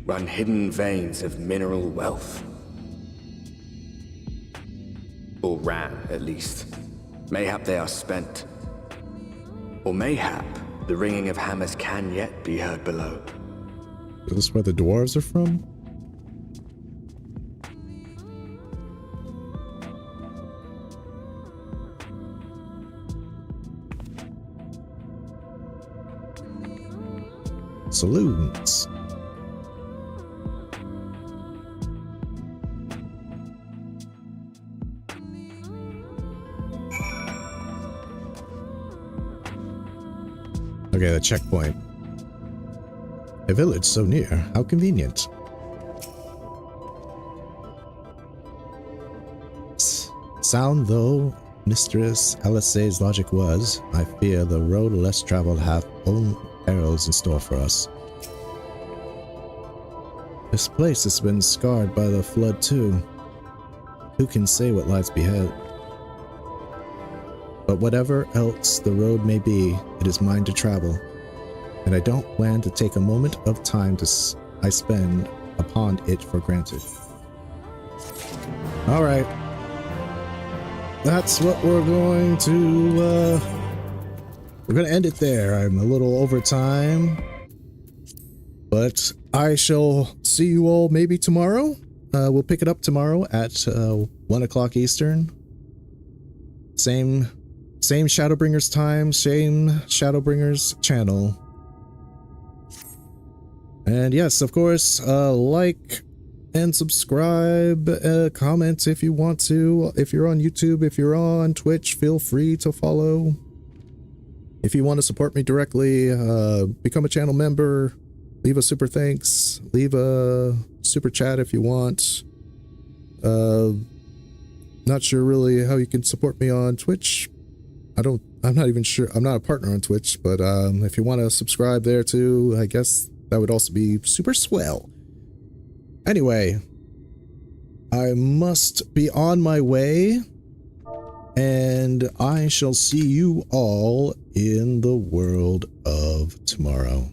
run hidden veins of mineral wealth. Or ran, at least. Mayhap they are spent. Or mayhap the ringing of hammers can yet be heard below. Is this where the dwarves are from? Saloons. Okay, the checkpoint. A village so near, how convenient. Sound though Mistress LSA's logic was, I fear the road less traveled hath own perils in store for us. This place has been scarred by the flood too. Who can say what lies ahead? But whatever else the road may be, it is mine to travel, and I don't plan to take a moment of time I spend upon it for granted. All right, that's what we're going to. We're gonna end it there. I'm a little over time, but I shall see you all maybe tomorrow. We'll pick it up tomorrow at 1 o'clock Eastern. Same Shadowbringers time, same Shadowbringers channel. And yes, of course, like and subscribe, comment if you want to. If you're on YouTube, if you're on Twitch, feel free to follow. If you want to support me directly, become a channel member, leave a super thanks, leave a super chat if you want. Not sure really how you can support me on Twitch. I'm not even sure. I'm not a partner on Twitch, but if you want to subscribe there too, I guess that would also be super swell. Anyway, I must be on my way, and I shall see you all in the world of tomorrow.